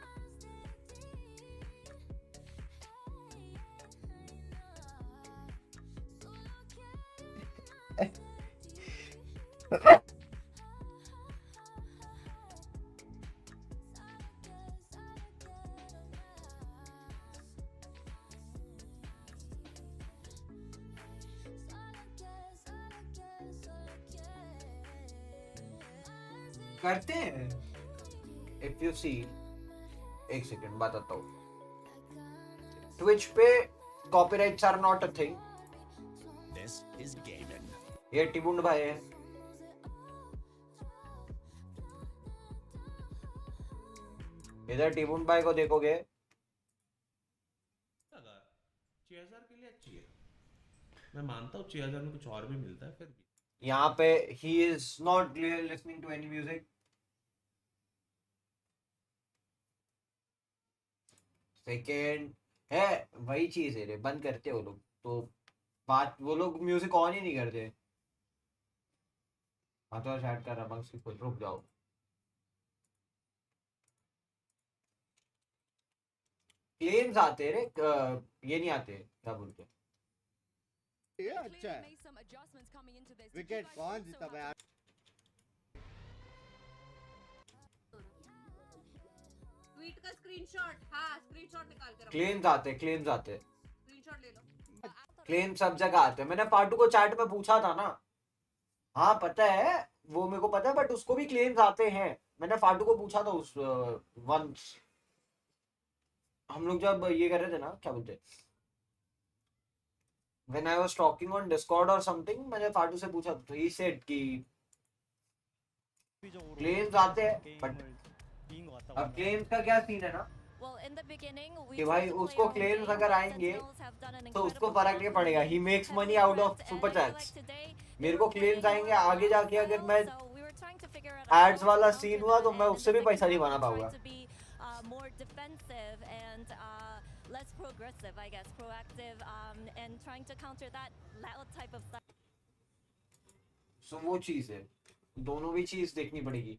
Speaker 3: करते हैं. इफ यू सी, एक सेकंड बताता हूँ. ट्विच पे copyrights are not a thing.
Speaker 16: This is gaming.
Speaker 3: ये टिबुंड भाई है. इधर टिबुंड भाई को देखोगे,
Speaker 17: 6000 के लिए अच्छी है. मैं मानता हूँ 6000 में कुछ और भी मिलता है. फिर भी
Speaker 3: यहाँ पे he is not listening to any music. Second है वही चीज है रे. बंद करते वो लोग तो बात, वो लोग म्यूजिक ऑन ही नहीं करते. हाँ तो चैट कर रहा हूँ. रुक जाओ. क्लेम्स आते रे, ये नहीं आते. क्या बोलते हैं?
Speaker 18: ये अच्छा है. विकेट कौन जीता भाई?
Speaker 19: ट्वीट का स्क्रीनशॉट. हाँ, स्क्रीनशॉट निकाल कर.
Speaker 3: क्लेम्स आते.
Speaker 19: स्क्रीनशॉट ले लो.
Speaker 3: क्लेम सब जगह आते हैं. मैंने पार्टू को चैट में पूछा था ना. हाँ पता है, वो मेरे को पता है, बट उसको भी क्लेम्स आते हैं. मैंने फाटू को पूछा था उस वंस, हम लोग जब ये कर रहे थे ना, क्या बोलते When I was talking on Discord or something, मैंने फाटू से पूछा तो he said कि claims आते हैं, but अब claims का क्या सीन है ना कि भाई उसको claims अगर आएंगे तो उसको फर्क नहीं पड़ेगा. He makes money out of super chats. मेरे को claims आएंगे आगे जाके अगर मैं ads वाला सीन हुआ तो मैं उससे भी पैसा नहीं बना पाऊंगा.
Speaker 20: More defensive and less progressive, I guess, proactive, and trying to counter that type of stuff.
Speaker 3: So वो चीज है, दोनों भी चीज देखनी पड़ेगी.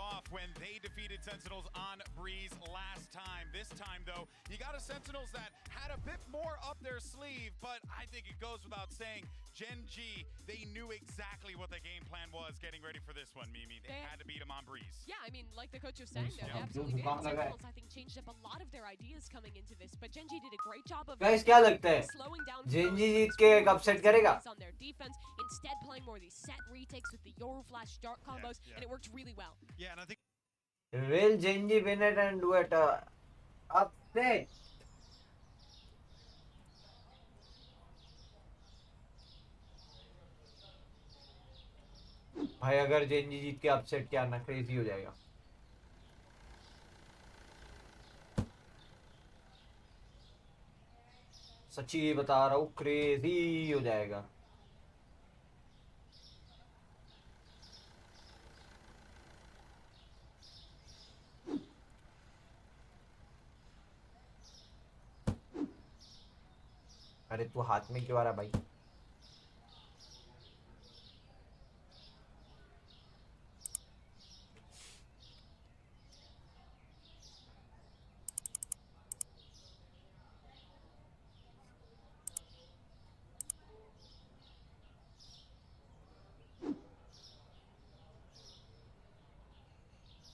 Speaker 13: Off when they defeated Sentinels on Breeze last time. This time, though, you got a Sentinels that had a bit more up their sleeve, but I think it goes without saying, Gen G, they knew exactly what the game plan was getting ready for this one, Mimi. They had to beat them on Breeze.
Speaker 14: Yeah, I mean, like the coach was saying, they absolutely did. Sentinels, I think, changed up a lot of their ideas coming into this, but Gen G did a great job of
Speaker 3: Guys, क्या लगता है?
Speaker 14: slowing down
Speaker 3: Gen G जीत के एक upset करेगा?
Speaker 14: on their defense, instead playing more of these set retakes with the Yoru Flash dart combos, and it worked really well.
Speaker 5: Yeah, and I think
Speaker 3: Will Gen G win it and do it upset? भाई अगर Gen G जीत के upset क्या ना crazy हो जाएगा. सच्ची बता रहा हूँ crazy हो जाएगा. अरे तू हाथ में क्यों आ रहा भाई?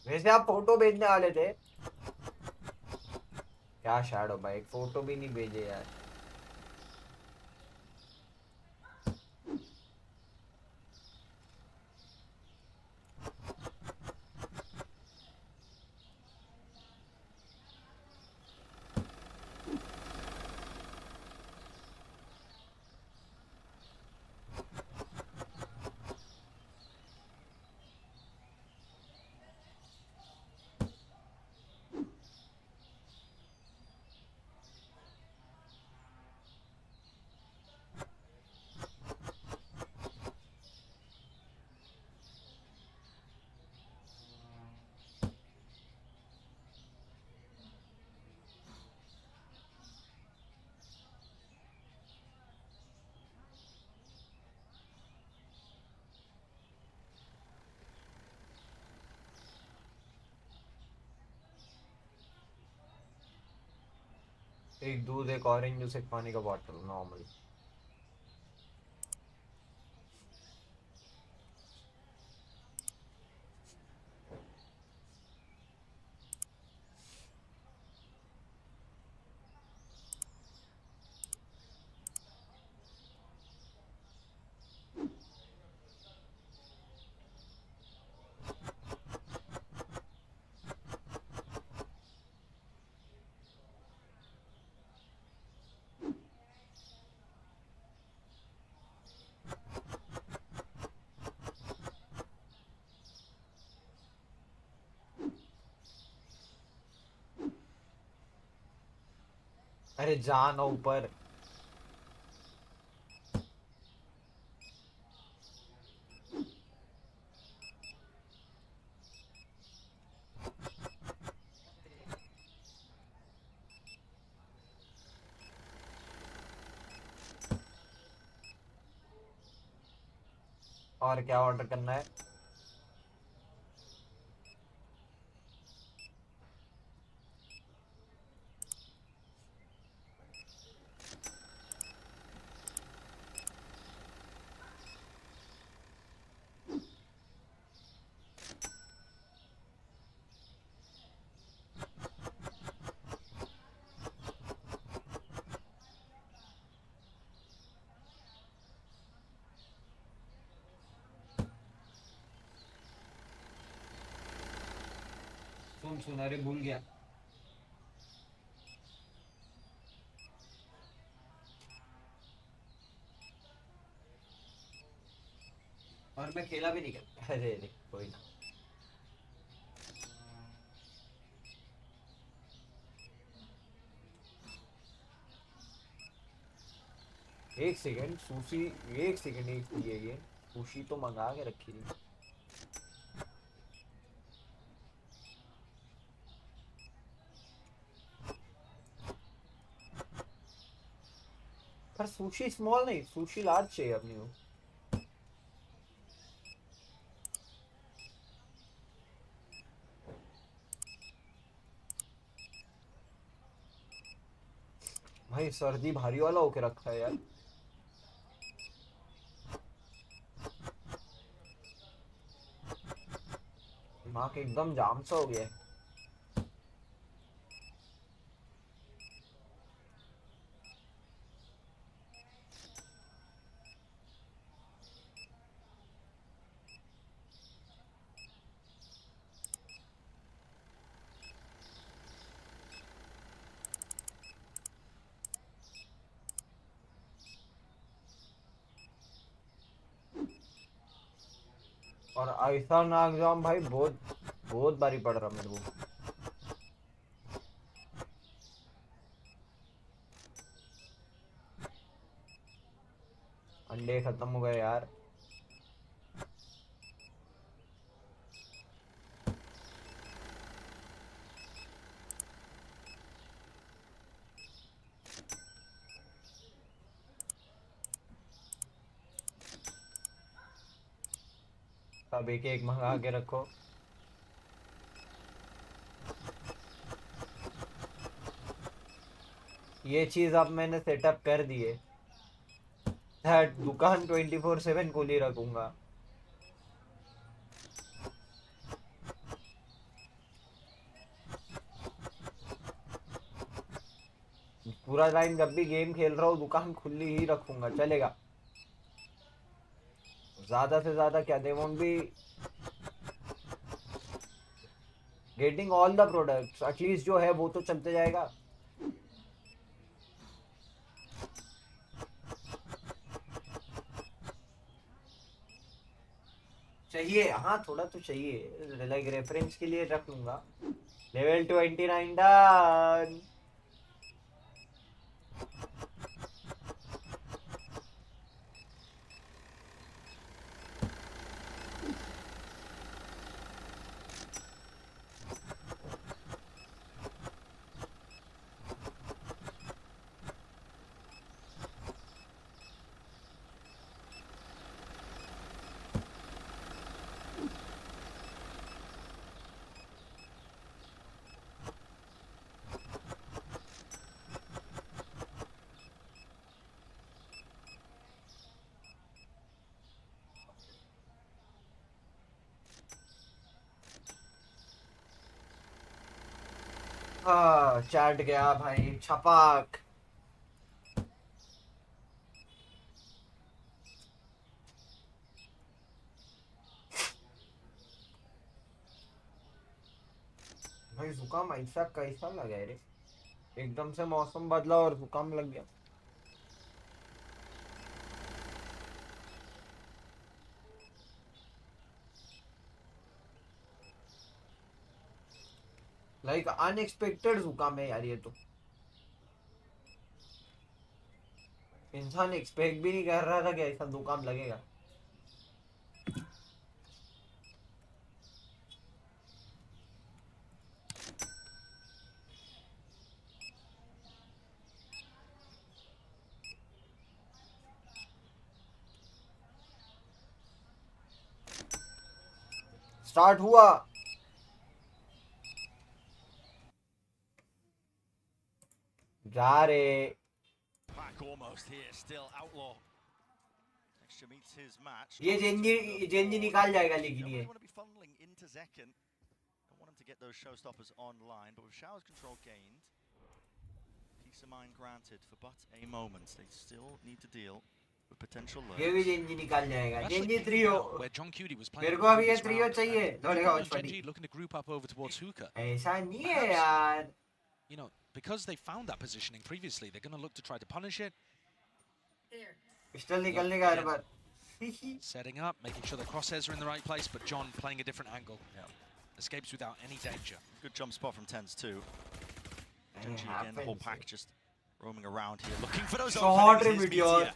Speaker 3: वैसे आप फोटो भेजने वाले थे क्या? शैडो भाई एक फोटो भी नहीं भेजे यार. एक दूध, एक ऑरेंज जूस, एक पानी का बॉटल नॉर्मल. अरे जान ऊपर. और क्या ऑर्डर करना है? सुन सुन, अरे भूल गया. में खेला भी नहीं कर। अरे अरे कोई ना। एक सेकंड सुशी, एक सेकंड एक ये सुशी तो मंगा के रखी थी। पर सुशी स्मॉल नहीं, सुशी लार्ज चाहिए अपनी को। भाई सर्दी भारी वाला होके रखा है यार। दिमाग एकदम जाम सा हो गया है। और ऐसा नाक जाम भाई बहुत बहुत बारी पड़ रहा मेरे को। अंडे खत्म हो गए यार। अब एक एक मंगा के रखो। ये चीज अब मैंने सेटअप कर दी है। दुकान 24/7 खुली रखूंगा। पूरा टाइम जब भी गेम खेल रहा हूँ दुकान खुली ही रखूंगा, चलेगा। ज्यादा से ज्यादा क्या, they won't be getting all the products, at least जो है वो तो चलते जाएगा। चाहिए हाँ, थोड़ा तो चाहिए, लाइक रेफरेंस के लिए रख लूंगा। Level 29 done. हाँ चैट गया भाई छपाक। भाई जुकाम ऐसा कैसा लगा है रे, एकदम से मौसम बदला और जुकाम लग गया। लाइक अनएक्सपेक्टेड जुकाम है यार ये तो। इंसान एक्सपेक्ट भी नहीं कर रहा था कि ऐसा जुकाम लगेगा। स्टार्ट हुआ। जा रे।
Speaker 12: Back almost here, still Outlaw. Extra meets his match.
Speaker 3: ये जेंजी निकाल जाएगा लेकिन ये।
Speaker 12: Want to be funneling into Zekken. Don't want him to get those showstoppers online, but with Shower's control gained, peace of mind granted for but a moment. They still need to deal with potential lurks.
Speaker 3: ये भी Gen Z निकाल जाएगा। Gen Z trio.
Speaker 11: Where John Cutie was playing.
Speaker 3: मेरे को अभी ये trio चाहिए। दौड़ेगा Watchparty।
Speaker 11: Genji looking to group up over towards Hookah.
Speaker 3: ऐसा नहीं है यार।
Speaker 11: You know, because they found that positioning previously, they're going to look to try to punish it.
Speaker 3: Pistol निकलने का हर बार।
Speaker 11: Setting up, making sure the crosshairs are in the right place, but John playing a different angle. Yeah. Escapes without any danger.
Speaker 12: Good jump spot from Tens too. Genji again, the whole pack just roaming around here, looking for those openings. Here's Meteor.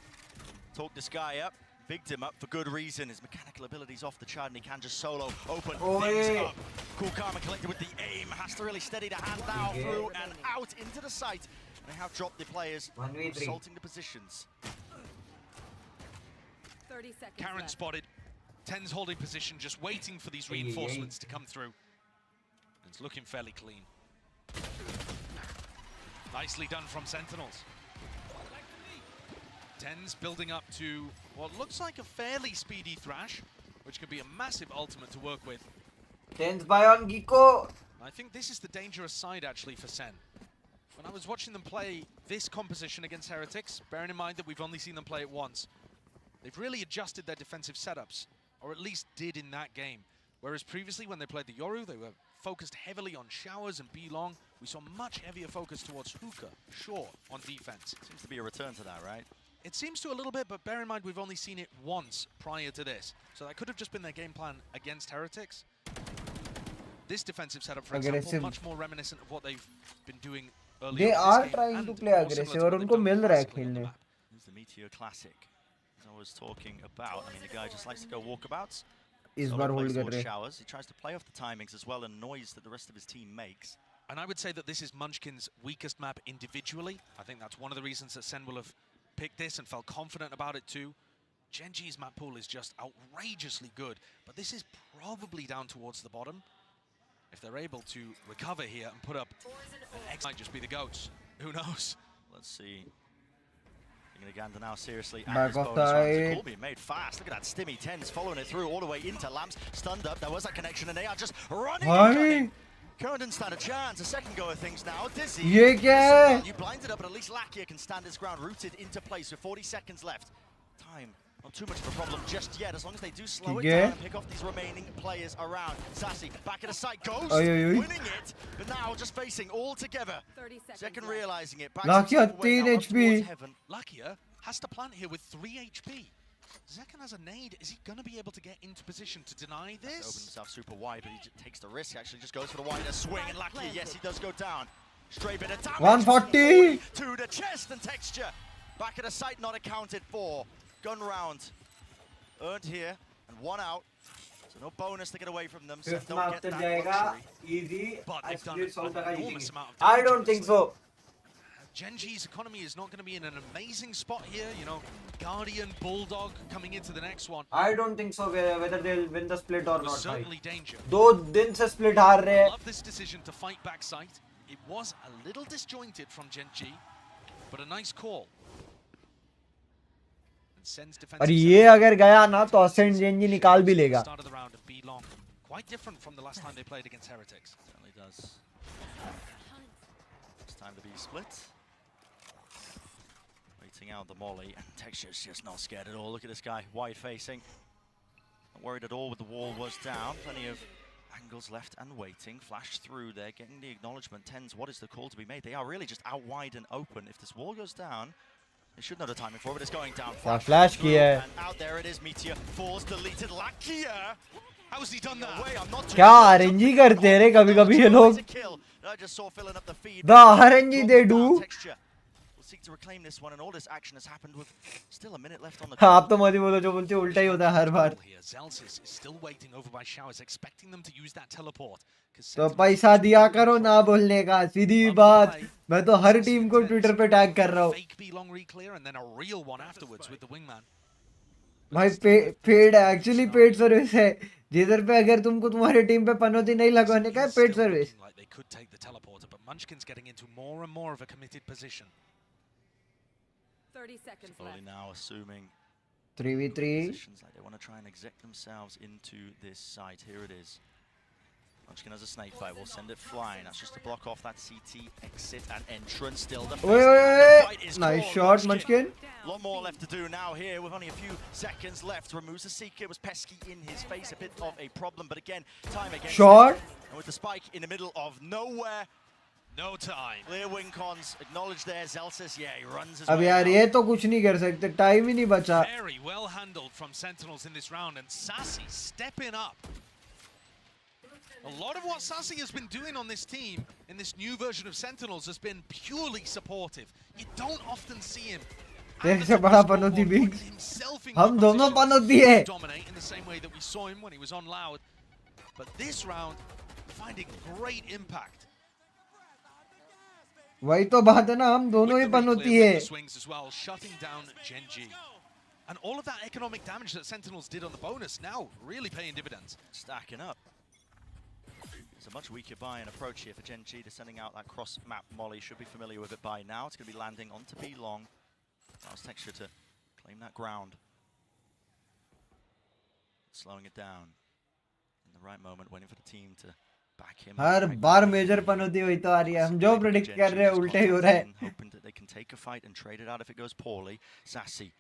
Speaker 12: Talked this guy up, bigged him up for good reason. His mechanical abilities off the chart, and he can just solo open things up. Cool, calm, and collected with the aim. Has to really steady the hand now, through and out into the site. They have dropped the players, assaulting the positions.
Speaker 6: 30 seconds
Speaker 11: Karen
Speaker 6: left.
Speaker 11: spotted. Tens holding position, just waiting for these reinforcements to come through. It's looking fairly clean. Nicely done from Sentinels. Tens building up to what looks like a fairly speedy Thrash, which could be a massive ultimate to work with.
Speaker 3: Tens by on Giko.
Speaker 11: I think this is the dangerous side actually for Sen. When I was watching them play this composition against Heretics, bearing in mind that we've only seen them play it once, they've really adjusted their defensive setups, or at least did in that game. Whereas previously when they played the Yoru, they were focused heavily on Showers and B-Long. We saw much heavier focus towards Hookah, Shaw on defense.
Speaker 12: Seems to be a return to that, right?
Speaker 11: It seems to a little bit, but bear in mind we've only seen it once prior to this. So that could have just been their game plan against Heretics. This defensive setup, for example, much more reminiscent of what they've been doing earlier.
Speaker 3: They are trying to play aggressive और उनको मिल रहा है खेलने.
Speaker 12: Here's the Meteor Classic. As I was talking about, I mean, the guy just likes to go walkabouts.
Speaker 3: इस बार hold कर रहे.
Speaker 12: Showers. He tries to play off the timings as well and noise that the rest of his team makes.
Speaker 11: And I would say that this is Munchkin's weakest map individually. I think that's one of the reasons that Sen will have picked this and felt confident about it too. Genji's map pool is just outrageously good, but this is probably down towards the bottom. If they're able to recover here and put up an X, might just be the GOATs. Who knows?
Speaker 12: Let's see. Taking Gander now seriously.
Speaker 3: Back off the
Speaker 12: Call being made fast. Look at that Stimmy. Tens following it through all the way into Lamps. Stunned up. There was that connection, and they are just running and gunning. Curran didn't stand a chance. A second go of things now. Dizzy.
Speaker 3: ये क्या है?
Speaker 12: You blinded up, but at least Lakia can stand his ground, rooted into place with 40 seconds left. Time. Not too much of a problem just yet, as long as they do slow it down and pick off these remaining players around. Sassy, back at the site, Ghost, winning it, but now just facing all together. Second realizing it, back
Speaker 3: Lakia 3 HP.
Speaker 11: Lakia has to plant here with 3 HP. Zekan has a nade. Is he going to be able to get into position to deny this?
Speaker 12: Opens himself super wide, but he takes the risk, actually just goes for the wider swing, and Lakia, yes, he does go down. Straight bit of damage.
Speaker 3: 140!
Speaker 12: To the chest and texture. Back at the site, not accounted for. Gun round earned here, and one out. So no bonus to get away from them. So don't get that luxury.
Speaker 3: Easy.
Speaker 12: But they've done
Speaker 11: an enormous amount of
Speaker 3: I don't think so.
Speaker 11: Genji's economy is not going to be in an amazing spot here. You know, Guardian, Bulldog coming into the next one.
Speaker 3: I don't think so whether they'll win the split or not.
Speaker 11: Certainly danger.
Speaker 3: 2 दिन से split हार रहे हैं.
Speaker 11: Love this decision to fight back site. It was a little disjointed from Genji, but a nice call.
Speaker 3: और ये अगर गया ना तो Ascent Genji निकाल भी लेगा.
Speaker 11: Start of the round of B-Long. Quite different from the last time they played against Heretics.
Speaker 12: Certainly does. It's time to be split. Waiting out the molly, and Texture's just not scared at all. Look at this guy, wide facing. Not worried at all with the wall was down. Plenty of angles left and waiting. Flash through there, getting the acknowledgement. Tens, what is the call to be made? They are really just out wide and open. If this wall goes down, they should know the timing for it, but it's going down.
Speaker 3: Flash किया है.
Speaker 12: And out there it is, Meteor falls, deleted. Lakia! How's he done that?
Speaker 3: क्या RNG करते हैं रे कभी-कभी ये लोग.
Speaker 12: I just saw filling up the feed.
Speaker 3: The RNG they do.
Speaker 12: We'll seek to reclaim this one, and all this action has happened with still a minute left on the
Speaker 3: आप तो मत ही बोलो जो बोलते उल्टा ही होता है हर बार.
Speaker 11: Zelsis is still waiting over by Showers, expecting them to use that teleport.
Speaker 3: तो पैसा दिया करो ना बोलने का, सीधी बात. मैं तो हर टीम को ट्विटर पे टैग कर रहा हूँ.
Speaker 11: Fake B-Long reclear and then a real one afterwards with the wingman.
Speaker 3: भाई पेड एक्चुअली पेड सर्विस है. जिधर पे अगर तुमको तुम्हारी टीम पे पनौती नहीं लगवाने का है paid service.
Speaker 11: Like they could take the teleporter, but Munchkin's getting into more and more of a committed position.
Speaker 6: 30 seconds left.
Speaker 12: Now assuming
Speaker 3: 3v3.
Speaker 12: Positions like they want to try and exec themselves into this site. Here it is. Munchkin has a snake bite. We'll send it flying. That's just to block off that CT exit and entrance. Still the fight is
Speaker 3: nice
Speaker 12: called.
Speaker 3: shot, Munchkin.
Speaker 12: A lot more left to do now here with only a few seconds left. Removes the Seeker. It was pesky in his face. A bit of a problem, but again, time again.
Speaker 3: Shot.
Speaker 12: And with the spike in the middle of nowhere,
Speaker 11: No time.
Speaker 12: Clear wing cons, acknowledge there, Zelsis, yeah, he runs his
Speaker 3: अब
Speaker 12: way
Speaker 3: यार
Speaker 12: out.
Speaker 3: ये तो कुछ नहीं कर सकते, time ही नहीं बचा.
Speaker 11: Very well handled from Sentinels in this round, and Sassy stepping up. A lot of what Sassy has been doing on this team, in this new version of Sentinels, has been purely supportive. You don't often see him
Speaker 3: तेरे से बड़ा पनौती बिग्स. हम दोनों पनौती है.
Speaker 11: dominate in the same way that we saw him when he was on Loud. But this round, finding great impact.
Speaker 3: वही तो बात है ना, हम दोनों ही पनौती है.
Speaker 11: Swings as well, shutting down Gen G. And all of that economic damage that Sentinels did on the bonus now really paying dividends.
Speaker 12: Stacking up. It's a much weaker buy-in approach here for Gen G. They're sending out that cross-map molly. Should be familiar with it by now. It's going to be landing onto B long. Allows Texture to claim that ground. Slowing it down. In the right moment, waiting for the team to back him.
Speaker 3: हर बार major पनौती हुई तो आ रही है. हम जो predict कर रहे हैं उल्टे ही हो रहा है.
Speaker 12: Hoping that they can take a fight and trade it out if it goes poorly. Sassy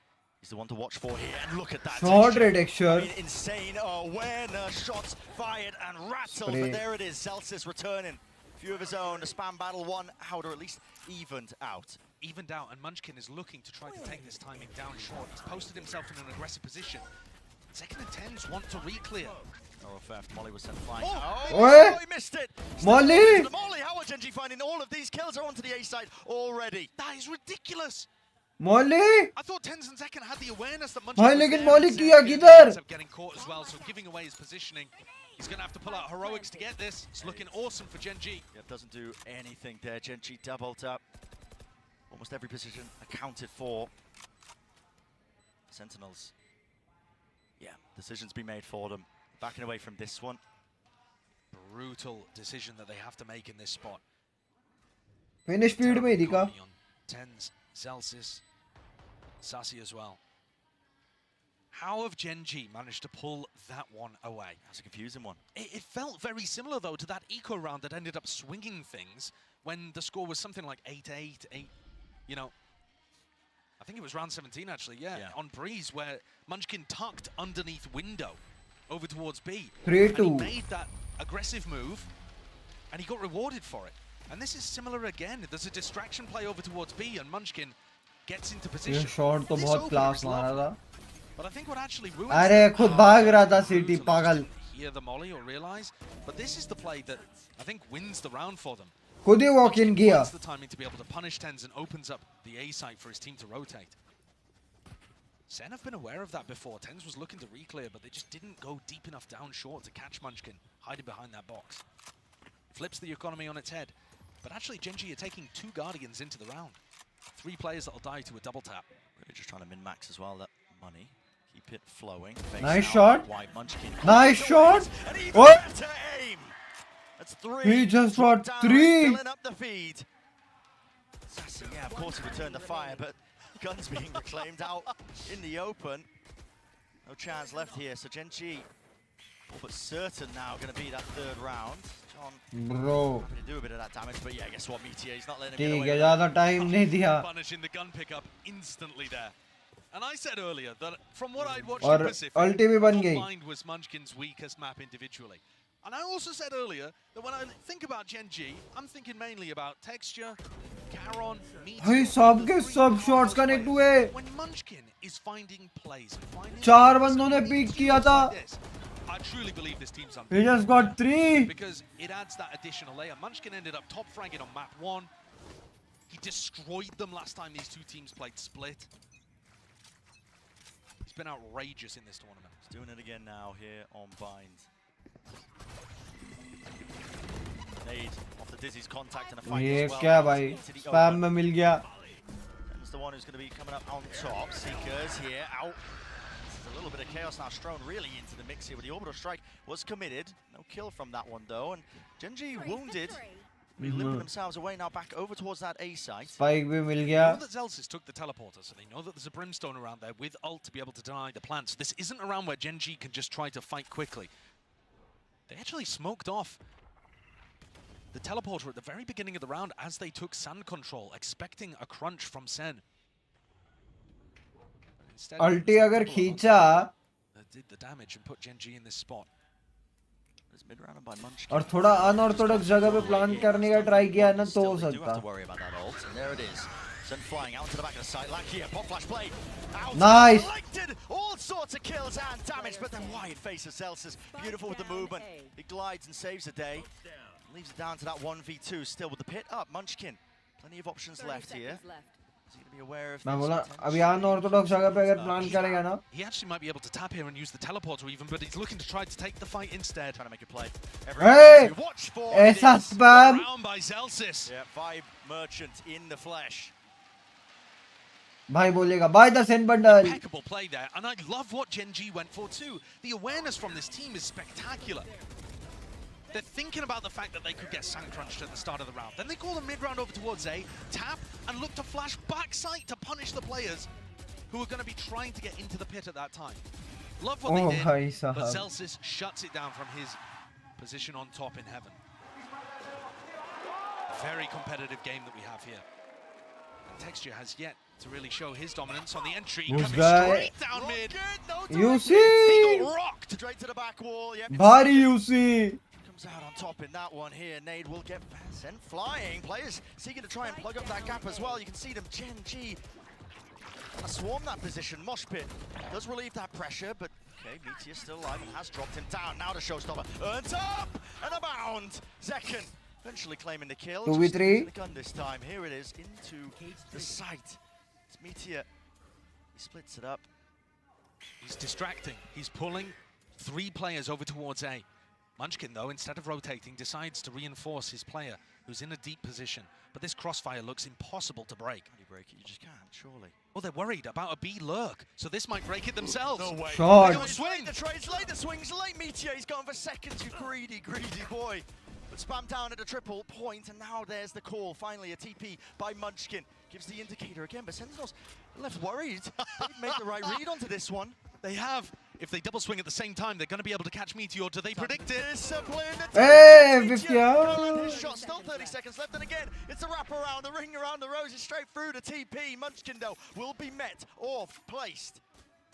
Speaker 12: is the one to watch for here, and look at that.
Speaker 3: Short texture.
Speaker 12: I mean, insane awareness. Shots fired and rattled, but there it is. Celsius returning. Few of his own. A spam battle one out, or at least evened out.
Speaker 11: Evened out, and Munchkin is looking to try to take this timing down short. He's posted himself in an aggressive position. Second and tens want to re-clear.
Speaker 12: Oh, theft. Molly was sent flying.
Speaker 3: Oh,
Speaker 12: he missed it.
Speaker 3: Molly!
Speaker 12: Molly, how are Gen G finding all of these kills are onto the A side already?
Speaker 11: That is ridiculous.
Speaker 3: Molly!
Speaker 11: I thought Tens and Second had the awareness that
Speaker 3: भाई
Speaker 11: Munchkin
Speaker 3: लेकिन
Speaker 11: was
Speaker 3: Molly
Speaker 11: there.
Speaker 3: किया
Speaker 11: He
Speaker 3: किधर?
Speaker 11: ends up getting caught as well, so giving away his positioning. He's going to have to pull out heroics to get this. It's looking awesome for Gen G.
Speaker 12: Yeah, doesn't do anything there. Gen G doubled up. Almost every position accounted for. Sentinels. Yeah, decisions be made for them. Backing away from this one.
Speaker 11: Brutal decision that they have to make in this spot.
Speaker 3: Finish speed में दिखा.
Speaker 11: Tens, Celsius, Sassy as well. How have Gen G managed to pull that one away?
Speaker 12: That's a confusing one.
Speaker 11: It felt very similar, though, to that eco round that ended up swinging things when the score was something like 8-8, 8, you know. I think it was round 17, actually, yeah. On Breeze, where Munchkin tucked underneath window over towards B.
Speaker 3: 3-2.
Speaker 11: And he made that aggressive move, and he got rewarded for it. And this is similar again. There's a distraction play over towards B, and Munchkin gets into position.
Speaker 3: ये shot तो बहुत class मारा था.
Speaker 11: But I think what actually ruins
Speaker 3: अरे खुद भाग रहा था सिटी पागल.
Speaker 11: Hear the molly or realize, but this is the play that I think wins the round for them.
Speaker 3: खुद ही वॉक इन किया.
Speaker 11: That's the timing to be able to punish Tens and opens up the A site for his team to rotate. SEN have been aware of that before. Tens was looking to re-clear, but they just didn't go deep enough down short to catch Munchkin hiding behind that box. Flips the economy on its head. But actually, Gen G are taking 2 Guardians into the round. 3 players that'll die to a double tap.
Speaker 12: Really just trying to min-max as well, that money. Keep it flowing.
Speaker 3: Nice shot.
Speaker 12: Munchkin.
Speaker 3: Nice shot. What?
Speaker 12: Aim. That's 3.
Speaker 3: He just got 3.
Speaker 12: Filling up the feed. Sassy, yeah, of course he returned the fire, but guns being reclaimed out in the open. No chance left here, so Gen G, all but certain now going to be that 3rd round. John,
Speaker 3: Bro.
Speaker 12: happy to do a bit of that damage, but yeah, guess what, Meteor, he's not letting him
Speaker 3: ठीक
Speaker 12: get
Speaker 3: है,
Speaker 12: away.
Speaker 3: ज़्यादा time नहीं दिया.
Speaker 11: Punishing the gun pickup instantly there. And I said earlier that from what I'd watched
Speaker 3: और
Speaker 11: in Pacific,
Speaker 3: ulti भी बन गई.
Speaker 11: Mind was Munchkin's weakest map individually. And I also said earlier that when I think about Gen G, I'm thinking mainly about texture, Charon, Meteor.
Speaker 3: भाई सब के सब shots connect हुए.
Speaker 11: When Munchkin is finding plays, finding
Speaker 3: 4 बंदों ने pick किया था.
Speaker 11: I truly believe this team's
Speaker 3: He
Speaker 11: unbeatable.
Speaker 3: just got 3.
Speaker 11: Because it adds that additional layer. Munchkin ended up top fragging on map 1. He destroyed them last time these 2 teams played split. He's been outrageous in this tournament.
Speaker 12: He's doing it again now here on Bind. Nade off the Dizzy's contact and a fight
Speaker 3: ये
Speaker 12: as well.
Speaker 3: क्या भाई? Spam में मिल गया.
Speaker 12: That's the one who's going to be coming up on top. Seekers here out. A little bit of chaos now strewn really into the mix here with the orbital strike was committed. No kill from that one though, and Gen G wounded. Limping themselves away now back over towards that A site.
Speaker 3: Spike भी मिल
Speaker 11: They
Speaker 3: गया.
Speaker 11: know that Zelsis took the teleporter, so they know that there's a Brimstone around there with ult to be able to deny the plants. This isn't a round where Gen G can just try to fight quickly. They actually smoked off the teleporter at the very beginning of the round as they took sand control, expecting a crunch from SEN. Instead,
Speaker 3: Ulti अगर खींचा
Speaker 11: did the damage and put Gen G in this spot.
Speaker 12: mid-round by Munchkin.
Speaker 3: और थोड़ा unorthodox जगह पे plan करने का try किया ना तो हो
Speaker 12: Still, they do have
Speaker 3: सकता.
Speaker 12: to worry about that ult, and there it is. Sen flying out to the back of the site. Lakia, pop flash play. Out.
Speaker 3: Nice.
Speaker 12: Collected all sorts of kills and damage, but then wide face of Celsius. Beautiful with the movement. He glides and saves the day. Leaves it down to that 1v2 still with the pit up. Munchkin, plenty of options left here. Is he going to be aware of
Speaker 3: मैं
Speaker 12: this
Speaker 3: बोला
Speaker 12: potential?
Speaker 3: अभी unorthodox जगह पे अगर plan करेगा ना
Speaker 11: He actually might be able to tap here and use the teleporter even, but he's looking to try to take the fight instead.
Speaker 12: Trying to make a play.
Speaker 3: Hey!
Speaker 12: Watch for
Speaker 3: ऐसा
Speaker 12: this.
Speaker 3: spam.
Speaker 11: Round by Celsius.
Speaker 12: Yeah, 5 merchant in the flesh.
Speaker 3: भाई बोलेगा buy the SEN bundle.
Speaker 11: Impeccable play there, and I love what Gen G went for too. The awareness from this team is spectacular. They're thinking about the fact that they could get sun crunched at the start of the round. Then they call the mid-round over towards A, tap, and look to flash backside to punish the players who are going to be trying to get into the pit at that time. Love what they did, but Celsius shuts it down from his position on top in heaven. Very competitive game that we have here. And Texture has yet to really show his dominance on the entry.
Speaker 3: Who's
Speaker 11: Coming
Speaker 3: guy?
Speaker 11: straight down mid.
Speaker 3: You
Speaker 12: He
Speaker 3: see,
Speaker 12: got rocked straight to the back wall. Yep.
Speaker 3: भारी you see.
Speaker 12: Comes out on top in that one here. Nade will get sent flying. Players seeking to try and plug up that gap as well. You can see them. Gen G swarm that position. Mosh pit does relieve that pressure, but okay, Meteor still alive and has dropped him down. Now the showstopper earns up and a bound. Zekken eventually claiming the kill.
Speaker 3: 2v3.
Speaker 12: The gun this time. Here it is into the site. It's Meteor. He splits it up.
Speaker 11: He's distracting. He's pulling 3 players over towards A. Munchkin, though, instead of rotating, decides to reinforce his player, who's in a deep position. But this crossfire looks impossible to break.
Speaker 12: How do you break it? You just can't, surely.
Speaker 11: Well, they're worried about a B lurk, so this might break it themselves.
Speaker 12: No way.
Speaker 3: Shot.
Speaker 12: Swing. The trade's late, the swing's late. Meteor, he's gone for seconds, you greedy, greedy boy. But spam down at a triple point, and now there's the call. Finally, a TP by Munchkin. Gives the indicator again, but Sentinels left worried. They've made the right read onto this one.
Speaker 11: They have. If they double swing at the same time, they're going to be able to catch Meteor. Do they predict it?
Speaker 12: Discipline.
Speaker 3: Hey,
Speaker 12: His shot, still 30 seconds left, and again, it's a wrap around, the ring around the roses, straight through to TP. Munchkin, though, will be met or placed.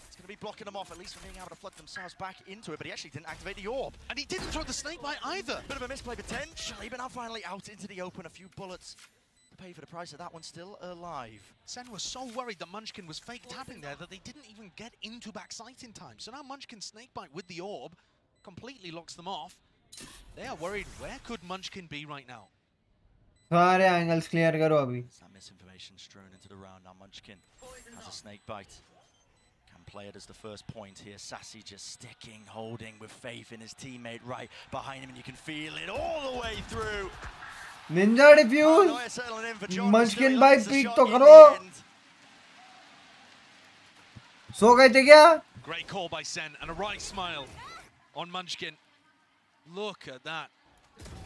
Speaker 12: It's going to be blocking them off, at least from being able to flood themselves back into it, but he actually didn't activate the orb.
Speaker 11: And he didn't throw the snake bite either.
Speaker 12: Bit of a misplay potentially, but now finally out into the open. A few bullets to pay for the price of that one, still alive.
Speaker 11: Sen was so worried that Munchkin was fake tapping there that they didn't even get into backside in time. So now Munchkin's snakebite with the orb completely locks them off. They are worried, where could Munchkin be right now?
Speaker 3: सारे angles clear करो अभी.
Speaker 12: That misinformation strewn into the round. Now Munchkin has a snakebite. Can play it as the first point here. Sassy just sticking, holding with faith in his teammate right behind him, and you can feel it all the way through.
Speaker 3: Ninja defuse. Munchkin भाई peek तो करो. सो गए थे क्या?
Speaker 11: Great call by Sen and a right smile on Munchkin. Look at that.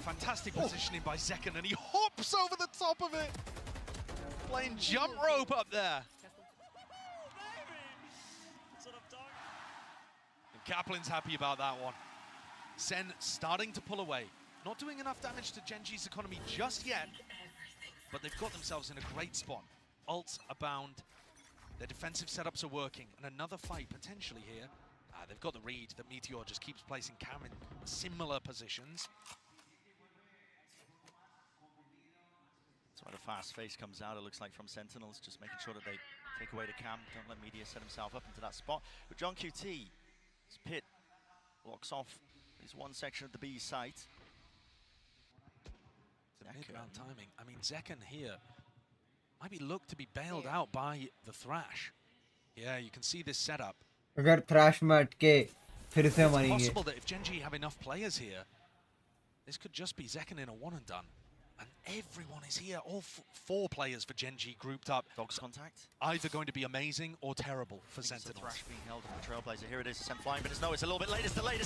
Speaker 11: Fantastic positioning by Zekken, and he hops over the top of it. Playing jump rope up there. And Kaplan's happy about that one. Sen starting to pull away. Not doing enough damage to Gen G's economy just yet, but they've got themselves in a great spot. Ults abound. Their defensive setups are working, and another fight potentially here. They've got the read that Meteor just keeps placing Cam in similar positions.
Speaker 12: That's why the fast face comes out, it looks like, from Sentinels, just making sure that they take away the Cam, don't let Meteor set himself up into that spot. But John QT, his pit blocks off his one section of the B site.
Speaker 11: The mid-round timing. I mean, Zekken here might be looked to be bailed out by the Thrash. Yeah, you can see this setup.
Speaker 3: अगर trash में अटके फिर से
Speaker 11: It's
Speaker 3: मरेंगे.
Speaker 11: possible that if Gen G have enough players here, this could just be Zekken in a one and done. And everyone is here, all 4 players for Gen G grouped up.
Speaker 12: Dogs contact.
Speaker 11: Either going to be amazing or terrible for Sentinels.
Speaker 12: Thrash being held on the Trailblazer. Here it is, Sen flying, but it's no, it's a little bit late. It's the late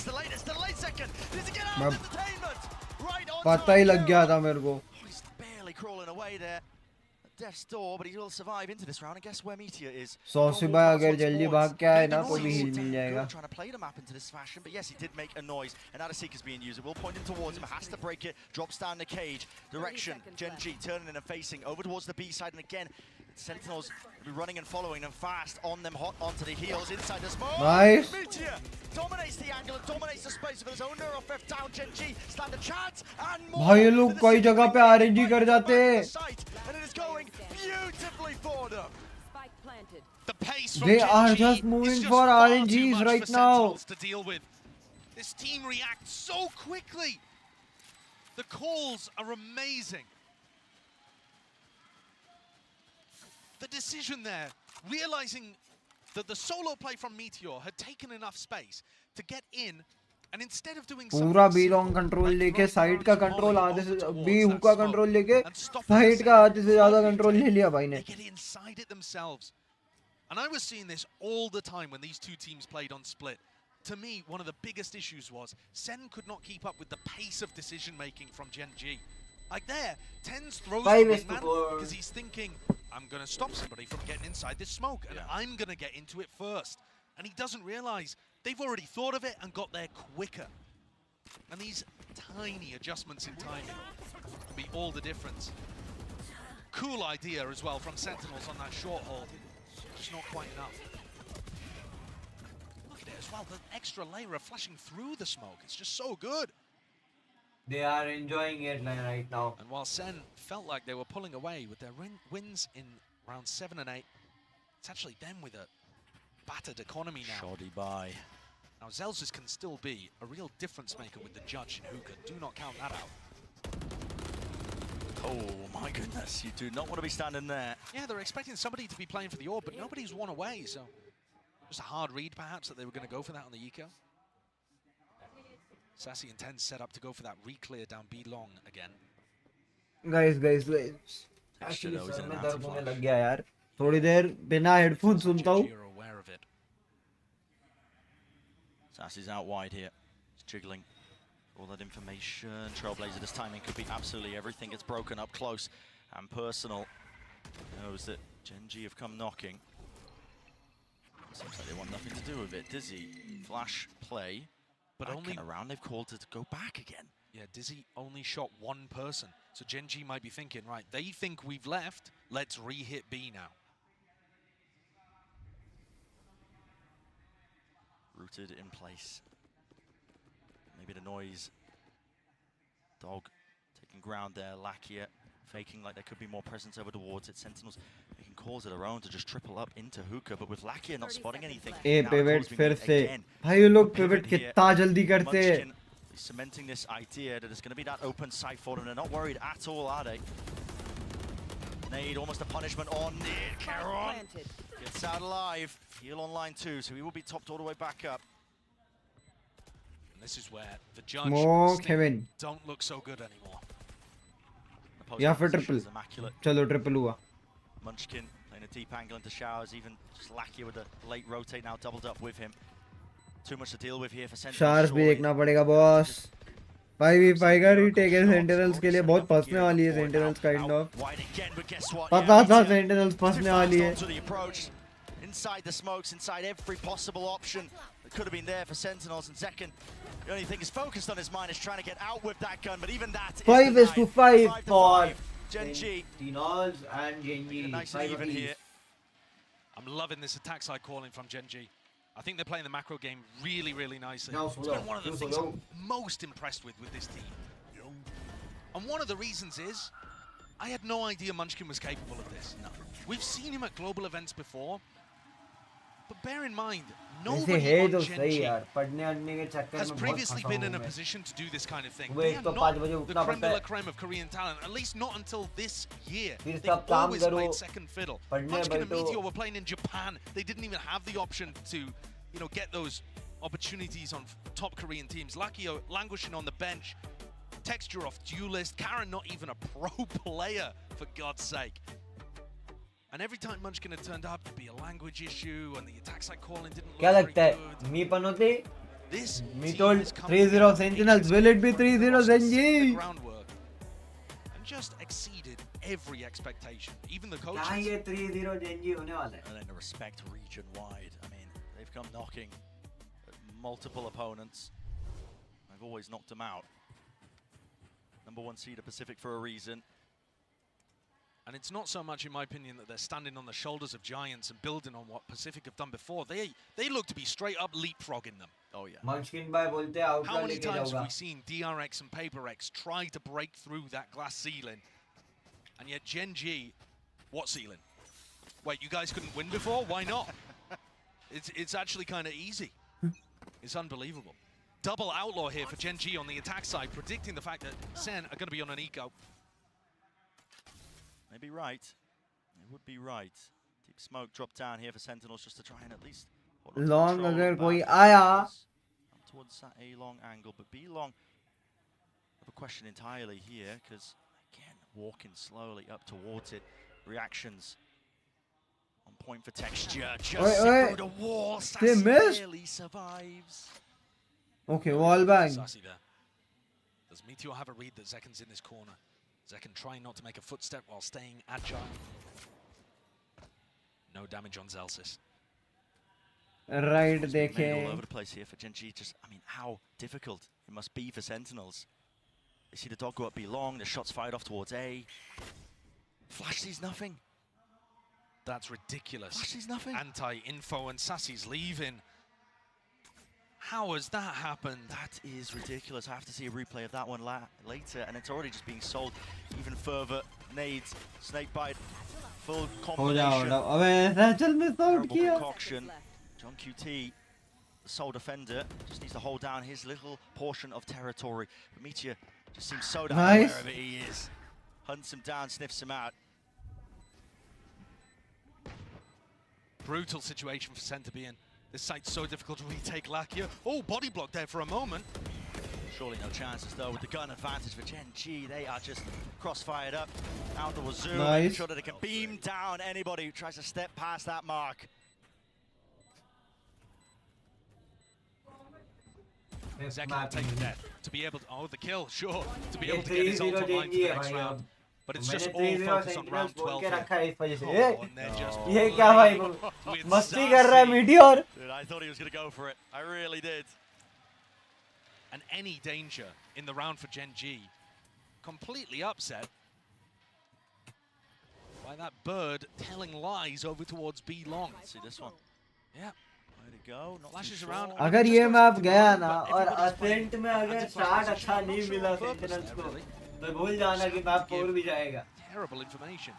Speaker 12: second. Needs to get out of entertainment. Right on
Speaker 3: पता ही लग गया था मेरे को.
Speaker 12: He's barely crawling away there. Death's door, but he will survive into this round. And guess where Meteor is?
Speaker 3: 100 से भाई अगर जल्दी भाग के आए ना तो भी heal मिल जाएगा.
Speaker 12: Trying to play the map into this fashion, but yes, he did make a noise. And now the Seeker's being used. It will point him towards him. Has to break it. Drops down the cage. Direction. Gen G turning and facing over towards the B side. And again, Sentinels be running and following them fast on them, hot onto the heels inside the smoke.
Speaker 3: Nice.
Speaker 12: Meteor dominates the angle and dominates the space of his own neuro fifth down. Gen G stand a chance and more.
Speaker 3: भाई ये लोग कई जगह पे RNG कर जाते हैं.
Speaker 12: And it is going beautifully for them.
Speaker 11: The pace from
Speaker 3: They
Speaker 11: Gen
Speaker 3: are
Speaker 11: G
Speaker 3: just
Speaker 11: is
Speaker 3: moving
Speaker 11: just
Speaker 3: for
Speaker 11: far too
Speaker 3: RNGs
Speaker 11: much
Speaker 3: right
Speaker 11: for
Speaker 3: now.
Speaker 11: Sentinels to deal with. This team reacts so quickly. The calls are amazing. The decision there, realizing that the solo play from Meteor had taken enough space to get in, and instead of doing something
Speaker 3: पूरा B
Speaker 11: simple,
Speaker 3: long control
Speaker 11: like
Speaker 3: लेके
Speaker 11: throw
Speaker 3: side का
Speaker 11: Baron's
Speaker 3: control
Speaker 11: volley
Speaker 3: आधे से
Speaker 11: over
Speaker 3: B
Speaker 11: towards
Speaker 3: हुक्का
Speaker 11: that
Speaker 3: control
Speaker 11: smoke
Speaker 3: लेके
Speaker 11: and stop
Speaker 3: side का आधे से ज्यादा कंट्रोल ले लिया भाई ने.
Speaker 11: they get inside it themselves. And I was seeing this all the time when these two teams played on Split. To me, one of the biggest issues was SEN could not keep up with the pace of decision-making from Gen G. Like there, Tens throws the wingman because he's thinking, I'm going to stop somebody from getting inside this smoke, and I'm going to get into it first. And he doesn't realize they've already thought of it and got there quicker. And these tiny adjustments in timing can be all the difference. Cool idea as well from Sentinels on that short hold. Just not quite enough. Look at it as well, the extra layer of flashing through the smoke. It's just so good.
Speaker 3: They are enjoying it right now.
Speaker 11: And while SEN felt like they were pulling away with their wins in round 7 and 8, it's actually them with a battered economy now.
Speaker 12: Shoddy by.
Speaker 11: Now Zelzis can still be a real difference maker with the judge in hookah. Do not count that out.
Speaker 12: Oh my goodness, you do not want to be standing there.
Speaker 11: Yeah, they're expecting somebody to be playing for the orb, but nobody's won away, so just a hard read perhaps that they were going to go for that on the eco. Sassy and Ten set up to go for that re-clear down B long again.
Speaker 3: Guys. Actually sir में दर्द होने लग गया यार. थोड़ी देर बिना headphone सुनता हूँ.
Speaker 12: Sassy's out wide here. He's jiggling all that information. Trailblazer, this timing could be absolutely everything. It's broken up close and personal. Knows that Gen G have come knocking. Seems like they want nothing to do with it. Dizzy, flash play.
Speaker 11: But
Speaker 12: back
Speaker 11: only
Speaker 12: and around, they've called it to go back again.
Speaker 11: Yeah, Dizzy only shot one person. So Gen G might be thinking, right, they think we've left, let's re-hit B now.
Speaker 12: Rooted in place. Maybe the noise. Dog taking ground there. Lakia faking like there could be more presence over towards it. Sentinels making calls of their own to just triple up into hookah, but with Lakia not spotting anything.
Speaker 3: A
Speaker 12: now
Speaker 3: pivot
Speaker 12: calls being
Speaker 3: फिर
Speaker 12: made
Speaker 3: से.
Speaker 12: again.
Speaker 3: भाई ये लोग
Speaker 12: Pivot
Speaker 3: pivot
Speaker 12: here.
Speaker 3: कितना जल्दी करते हैं.
Speaker 12: Munchkin is cementing this idea that it's going to be that open sight for them. They're not worried at all, are they? Nade, almost a punishment on it. Caron gets out alive. Heal on line 2, so he will be topped all the way back up.
Speaker 11: And this is where the judge don't look so good anymore.
Speaker 3: या फिर triple. चलो triple हुआ.
Speaker 12: Munchkin playing a deep angle into showers, even just Lakia with a late rotate now doubled up with him. Too much to deal with here for Sentinels.
Speaker 3: शार्स भी देखना पड़ेगा boss. 5v5 का retake है sentinels के लिए बहुत फंसने वाली है सेंटिनल्स काइंड ऑफ. पता था सेंटिनल्स फंसने वाली है.
Speaker 12: Inside the smokes, inside every possible option that could have been there for Sentinels. And second, the only thing he's focused on his mind is trying to get out with that gun, but even that
Speaker 3: 5-5 for
Speaker 12: Gen G.
Speaker 3: Sentinels and Gen G.
Speaker 12: Nice and even here.
Speaker 11: I'm loving this attack side calling from Gen G. I think they're playing the macro game really, really nicely.
Speaker 3: No,
Speaker 11: it's been one of the things I'm most impressed with this team. And one of the reasons is, I had no idea Munchkin was capable of this. No. We've seen him at global events before, but bear in mind, nobody on Gen G has previously been in a position to do this kind of thing. They are not the creme de la creme of Korean talent, at least not until this year. They've always played second fiddle. Munchkin and Meteor were playing in Japan. They didn't even have the option to, you know, get those opportunities on top Korean teams. Lakio languishing on the bench. Texture off duelist. Karen not even a pro player, for God's sake. And every time Munchkin had turned up, there'd be a language issue, and the attack side calling didn't look very good.
Speaker 3: Me panote?
Speaker 11: This
Speaker 3: me told 3-0 Sentinels. Will it be 3-0 Gen G?
Speaker 11: Groundwork and just exceeded every expectation. Even the coaches.
Speaker 3: And
Speaker 12: then the respect region-wide. I mean, they've come knocking at multiple opponents. They've always knocked them out. #1 seed of Pacific for a reason.
Speaker 11: And it's not so much, in my opinion, that they're standing on the shoulders of giants and building on what Pacific have done before. They look to be straight up leapfrogging them.
Speaker 12: Oh yeah.
Speaker 3: Munchkin bhai bolte outlaw
Speaker 11: How many
Speaker 3: leke
Speaker 11: times have
Speaker 3: jaऊंगा.
Speaker 11: we seen DRX and PaperX try to break through that glass ceiling? And yet Gen G, what ceiling? Wait, you guys couldn't win before? Why not? It's actually kind of easy. It's unbelievable. Double outlaw here for Gen G on the attack side, predicting the fact that SEN are going to be on an eco.
Speaker 12: Maybe right. It would be right. Deep smoke dropped down here for Sentinels just to try and at least hold on to
Speaker 3: Long
Speaker 12: control
Speaker 3: अगर
Speaker 12: of
Speaker 3: कोई
Speaker 12: that.
Speaker 3: आया
Speaker 12: Towards that A-long angle, but B-long, I have a question entirely here, because again, walking slowly up towards it, reactions on point for texture, just through the wall, Sassy barely survives.
Speaker 3: Okay, wall bang.
Speaker 11: Sassy there. Does Meteor have a read that Zekken's in this corner? Zekken trying not to make a footstep while staying agile. No damage on Zelsis.
Speaker 3: Right,
Speaker 12: It's been made all
Speaker 3: देखें.
Speaker 12: over the place here for Gen G. Just, I mean, how difficult it must be for Sentinels. They see the dog go up B long, the shots fired off towards A. Flash sees nothing.
Speaker 11: That's ridiculous.
Speaker 12: Flash sees nothing.
Speaker 11: Anti-info and Sassy's leaving. How has that happened?
Speaker 12: That is ridiculous. I have to see a replay of that one later, and it's already just being sold even further. Nades, snake bite, full combination.
Speaker 3: अबे satchel में sold
Speaker 12: Terrible
Speaker 3: किया.
Speaker 12: concoction. John QT, the sole defender, just needs to hold down his little portion of territory. But Meteor just seems so down
Speaker 3: Nice.
Speaker 12: wherever he is. Hunts him down, sniffs him out.
Speaker 11: Brutal situation for SEN to be in. This site's so difficult to retake Lakia. Oh, body block there for a moment.
Speaker 12: Surely no chances though with the gun advantage for Gen G. They are just cross-fired up out the wazoo.
Speaker 3: Nice.
Speaker 12: Making sure that they can beam down anybody who tries to step past that mark.
Speaker 11: Zekken will take the death to be able to, oh, the kill, sure, to be able to get his ult online for the next round. But it's just all focused on round 12 here. Oh, and they're just
Speaker 3: ये क्या भाई
Speaker 11: with
Speaker 3: मस्ती कर रहा है
Speaker 11: Sassy.
Speaker 3: Meteor.
Speaker 12: Dude, I thought he was going to go for it. I really did.
Speaker 11: And any danger in the round for Gen G, completely upset by that bird telling lies over towards B long.
Speaker 12: See this one?
Speaker 11: Yeah.
Speaker 12: Way to go. Not
Speaker 11: Flashes
Speaker 12: too
Speaker 11: around.
Speaker 12: sure.
Speaker 3: अगर ये map गया ना और ascent में अगर start अच्छा नहीं मिला सेंटिनल्स को तो भूल जाना कि मैप 4 भी जाएगा.
Speaker 11: Terrible information.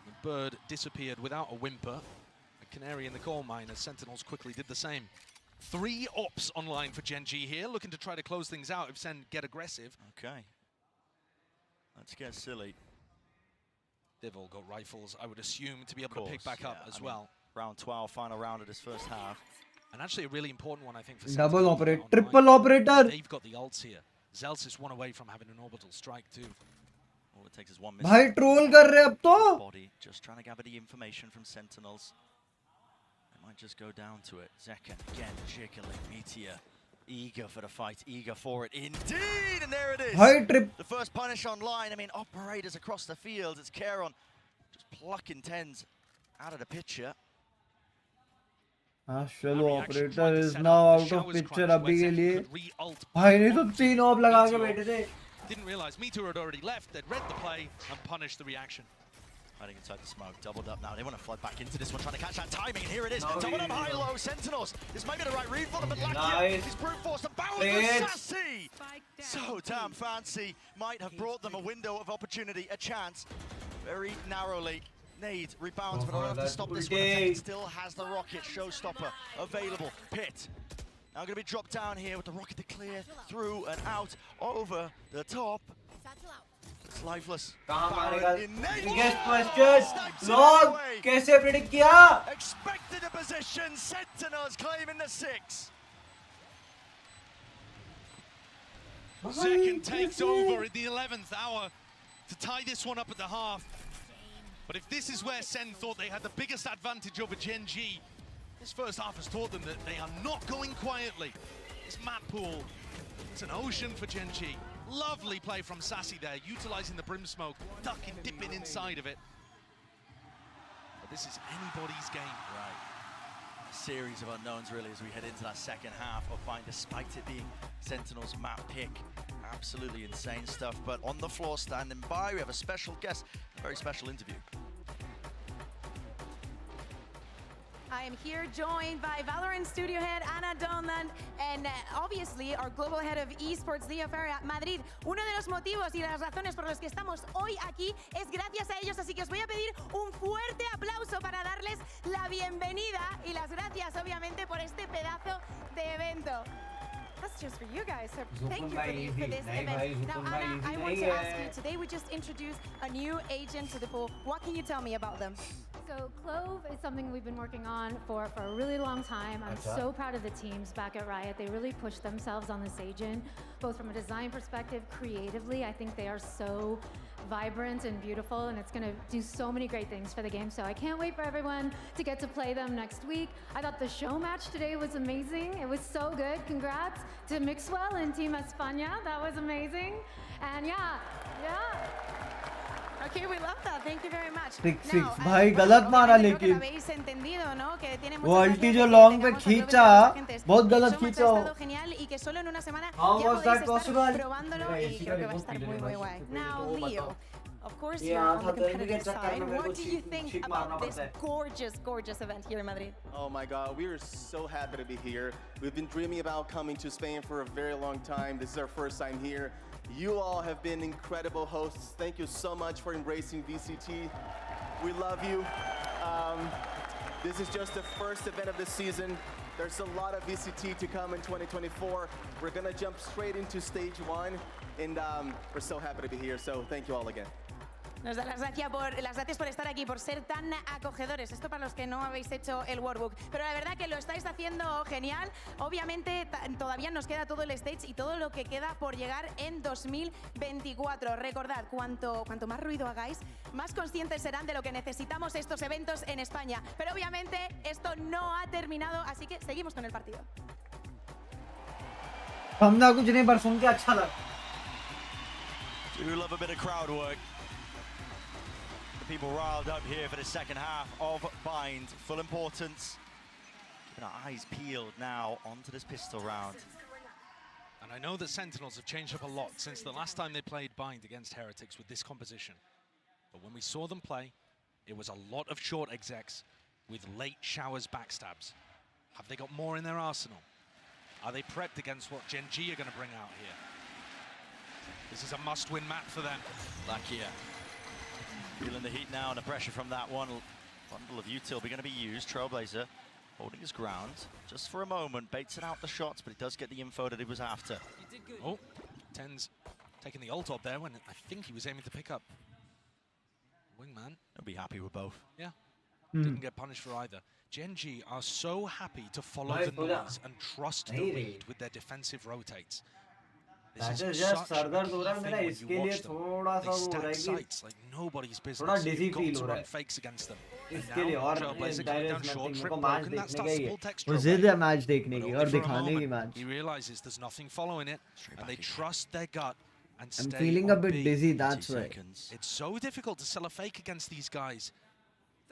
Speaker 11: The bird disappeared without a whimper. A canary in the coal mine as Sentinels quickly did the same. 3 ops online for Gen G here, looking to try to close things out if SEN get aggressive.
Speaker 12: Okay. Let's get silly.
Speaker 11: They've all got rifles, I would assume, to be able
Speaker 12: Of
Speaker 11: to pick
Speaker 12: course,
Speaker 11: back up
Speaker 12: yeah.
Speaker 11: as
Speaker 12: I mean,
Speaker 11: well.
Speaker 12: Round 12, final round of this first half.
Speaker 11: And actually a really important one, I think, for
Speaker 3: Double
Speaker 11: Sentinels
Speaker 3: operator,
Speaker 11: online.
Speaker 3: triple operator.
Speaker 11: They've got the ults here. Zelsis one away from having an orbital strike too.
Speaker 12: All it takes is one
Speaker 3: भाई troll कर रहे अब तो.
Speaker 12: body, just trying to gather the information from Sentinels. They might just go down to it. Zekken again jiggling. Meteor eager for the fight, eager for it indeed, and there it is.
Speaker 3: भाई trip.
Speaker 12: The first punish online. I mean, operators across the field. It's Kieron just plucking tens out of the picture.
Speaker 3: चलो operator is now out of picture अभी के लिए. भाई ने तो 3 of लगा के बैठे थे.
Speaker 11: Didn't realize Meteor had already left. They'd read the play and punished the reaction.
Speaker 12: Hiding inside the smoke, doubled up now. They want to flood back into this one, trying to catch that timing, and here it is. Doubled up high-low, Sentinels. This may be the right read for them, but Lakia is brute force. The barrel of Sassy! So damn fancy. Might have brought them a window of opportunity, a chance. Very narrowly. Nade rebounds, but don't have to stop this one. Attack still has the rocket, showstopper available. Pit. Now going to be dropped down here with the rocket to clear through and out over the top. It's lifeless.
Speaker 3: Biggest question. Log कैसे predict किया?
Speaker 12: Expected a position. Sentinels claiming the 6.
Speaker 11: Zekken takes over at the 11th hour to tie this one up at the half. But if this is where SEN thought they had the biggest advantage over Gen G, this first half has taught them that they are not going quietly. This map pool, it's an ocean for Gen G. Lovely play from Sassy there, utilizing the brim smoke, ducking, dipping inside of it. But this is anybody's game.
Speaker 12: Right. A series of unknowns really as we head into that second half of Fine, despite it being Sentinel's map pick. Absolutely insane stuff. But on the floor standing by, we have a special guest, a very special interview.
Speaker 8: I am here joined by Valorant Studio Head Ana Donlan and obviously our Global Head of Esports, Leo Ferreira. Madrid, uno de los motivos y las razones por los que estamos hoy aquí es gracias a ellos, así que os voy a pedir un fuerte aplauso para darles la bienvenida y las gracias obviamente por este pedazo de evento. That's just for you guys, so thank you for this event. Now, Ana, I want to ask you, today we just introduced a new agent to the pool. What can you tell me about them?
Speaker 21: So Clove is something we've been working on for a really long time. I'm so proud of the teams back at Riot. They really pushed themselves on this agent, both from a design perspective, creatively. I think they are so vibrant and beautiful, and it's going to do so many great things for the game. So I can't wait for everyone to get to play them next week. I thought the show match today was amazing. It was so good. Congrats to Mixwell and Team España. That was amazing. And yeah.
Speaker 8: Okay, we love that. Thank you very much.
Speaker 3: 6-6 भाई गलत मारा लेकिन
Speaker 8: habéis entendido, ¿no? Que tiene
Speaker 3: वो अल्टी जो long पे खींचा बहुत गलत खींचा
Speaker 8: ha estado genial y que solo en una semana ya podéis estar probándolo y creo que va a estar muy guay. Now, Leo, of course you're on the competitive side. What do you think about this gorgeous event here in Madrid?
Speaker 22: Oh my God, we are so happy to be here. We've been dreaming about coming to Spain for a very long time. This is our first time here. You all have been incredible hosts. Thank you so much for embracing VCT. We love you. This is just the first event of the season. There's a lot of VCT to come in 2024. We're gonna jump straight into stage 1, and we're so happy to be here. So thank you all again.
Speaker 8: Nos da las gracias por estar aquí, por ser tan acogedores. Esto para los que no habéis hecho el workbook. Pero la verdad que lo estáis haciendo genial. Obviamente todavía nos queda todo el stage y todo lo que queda por llegar en 2024. Recordad, cuanto más ruido hagáis, más conscientes serán de lo que necesitamos estos eventos en España. Pero obviamente esto no ha terminado, así que seguimos con el partido.
Speaker 3: हमना कुछ नहीं पर सुन के अच्छा लगा.
Speaker 12: Do love a bit of crowd work. The people riled up here for the second half of Bind. Full importance. Keeping our eyes peeled now onto this pistol round.
Speaker 11: And I know that Sentinels have changed up a lot since the last time they played Bind against Heretics with this composition. But when we saw them play, it was a lot of short execs with late showers backstabs. Have they got more in their arsenal? Are they prepped against what Gen G are going to bring out here? This is a must-win map for them.
Speaker 12: Lakia feeling the heat now and the pressure from that one. Bundle of util going to be used. Trailblazer holding his ground just for a moment, baits it out the shots, but he does get the info that he was after.
Speaker 11: Oh, Ten's taking the ult up there when I think he was aiming to pick up Wingman.
Speaker 12: I'll be happy with both.
Speaker 11: Yeah, didn't get punished for either. Gen G are so happy to follow the noise and trust the read with their defensive rotates.
Speaker 3: That is just सरदर्द हो रहा है मेरा इसके लिए थोड़ा सा वो हो रहा है कि थोड़ा डिजी फील हो रहा है इसके लिए और डायरेक्ट नथिंग को मैच देखने का ही है वो जिद है मैच देखने की और दिखाने की match
Speaker 11: He realizes there's nothing following it and they trust their gut and stay.
Speaker 3: I'm feeling a bit dizzy, that's right.
Speaker 11: It's so difficult to sell a fake against these guys.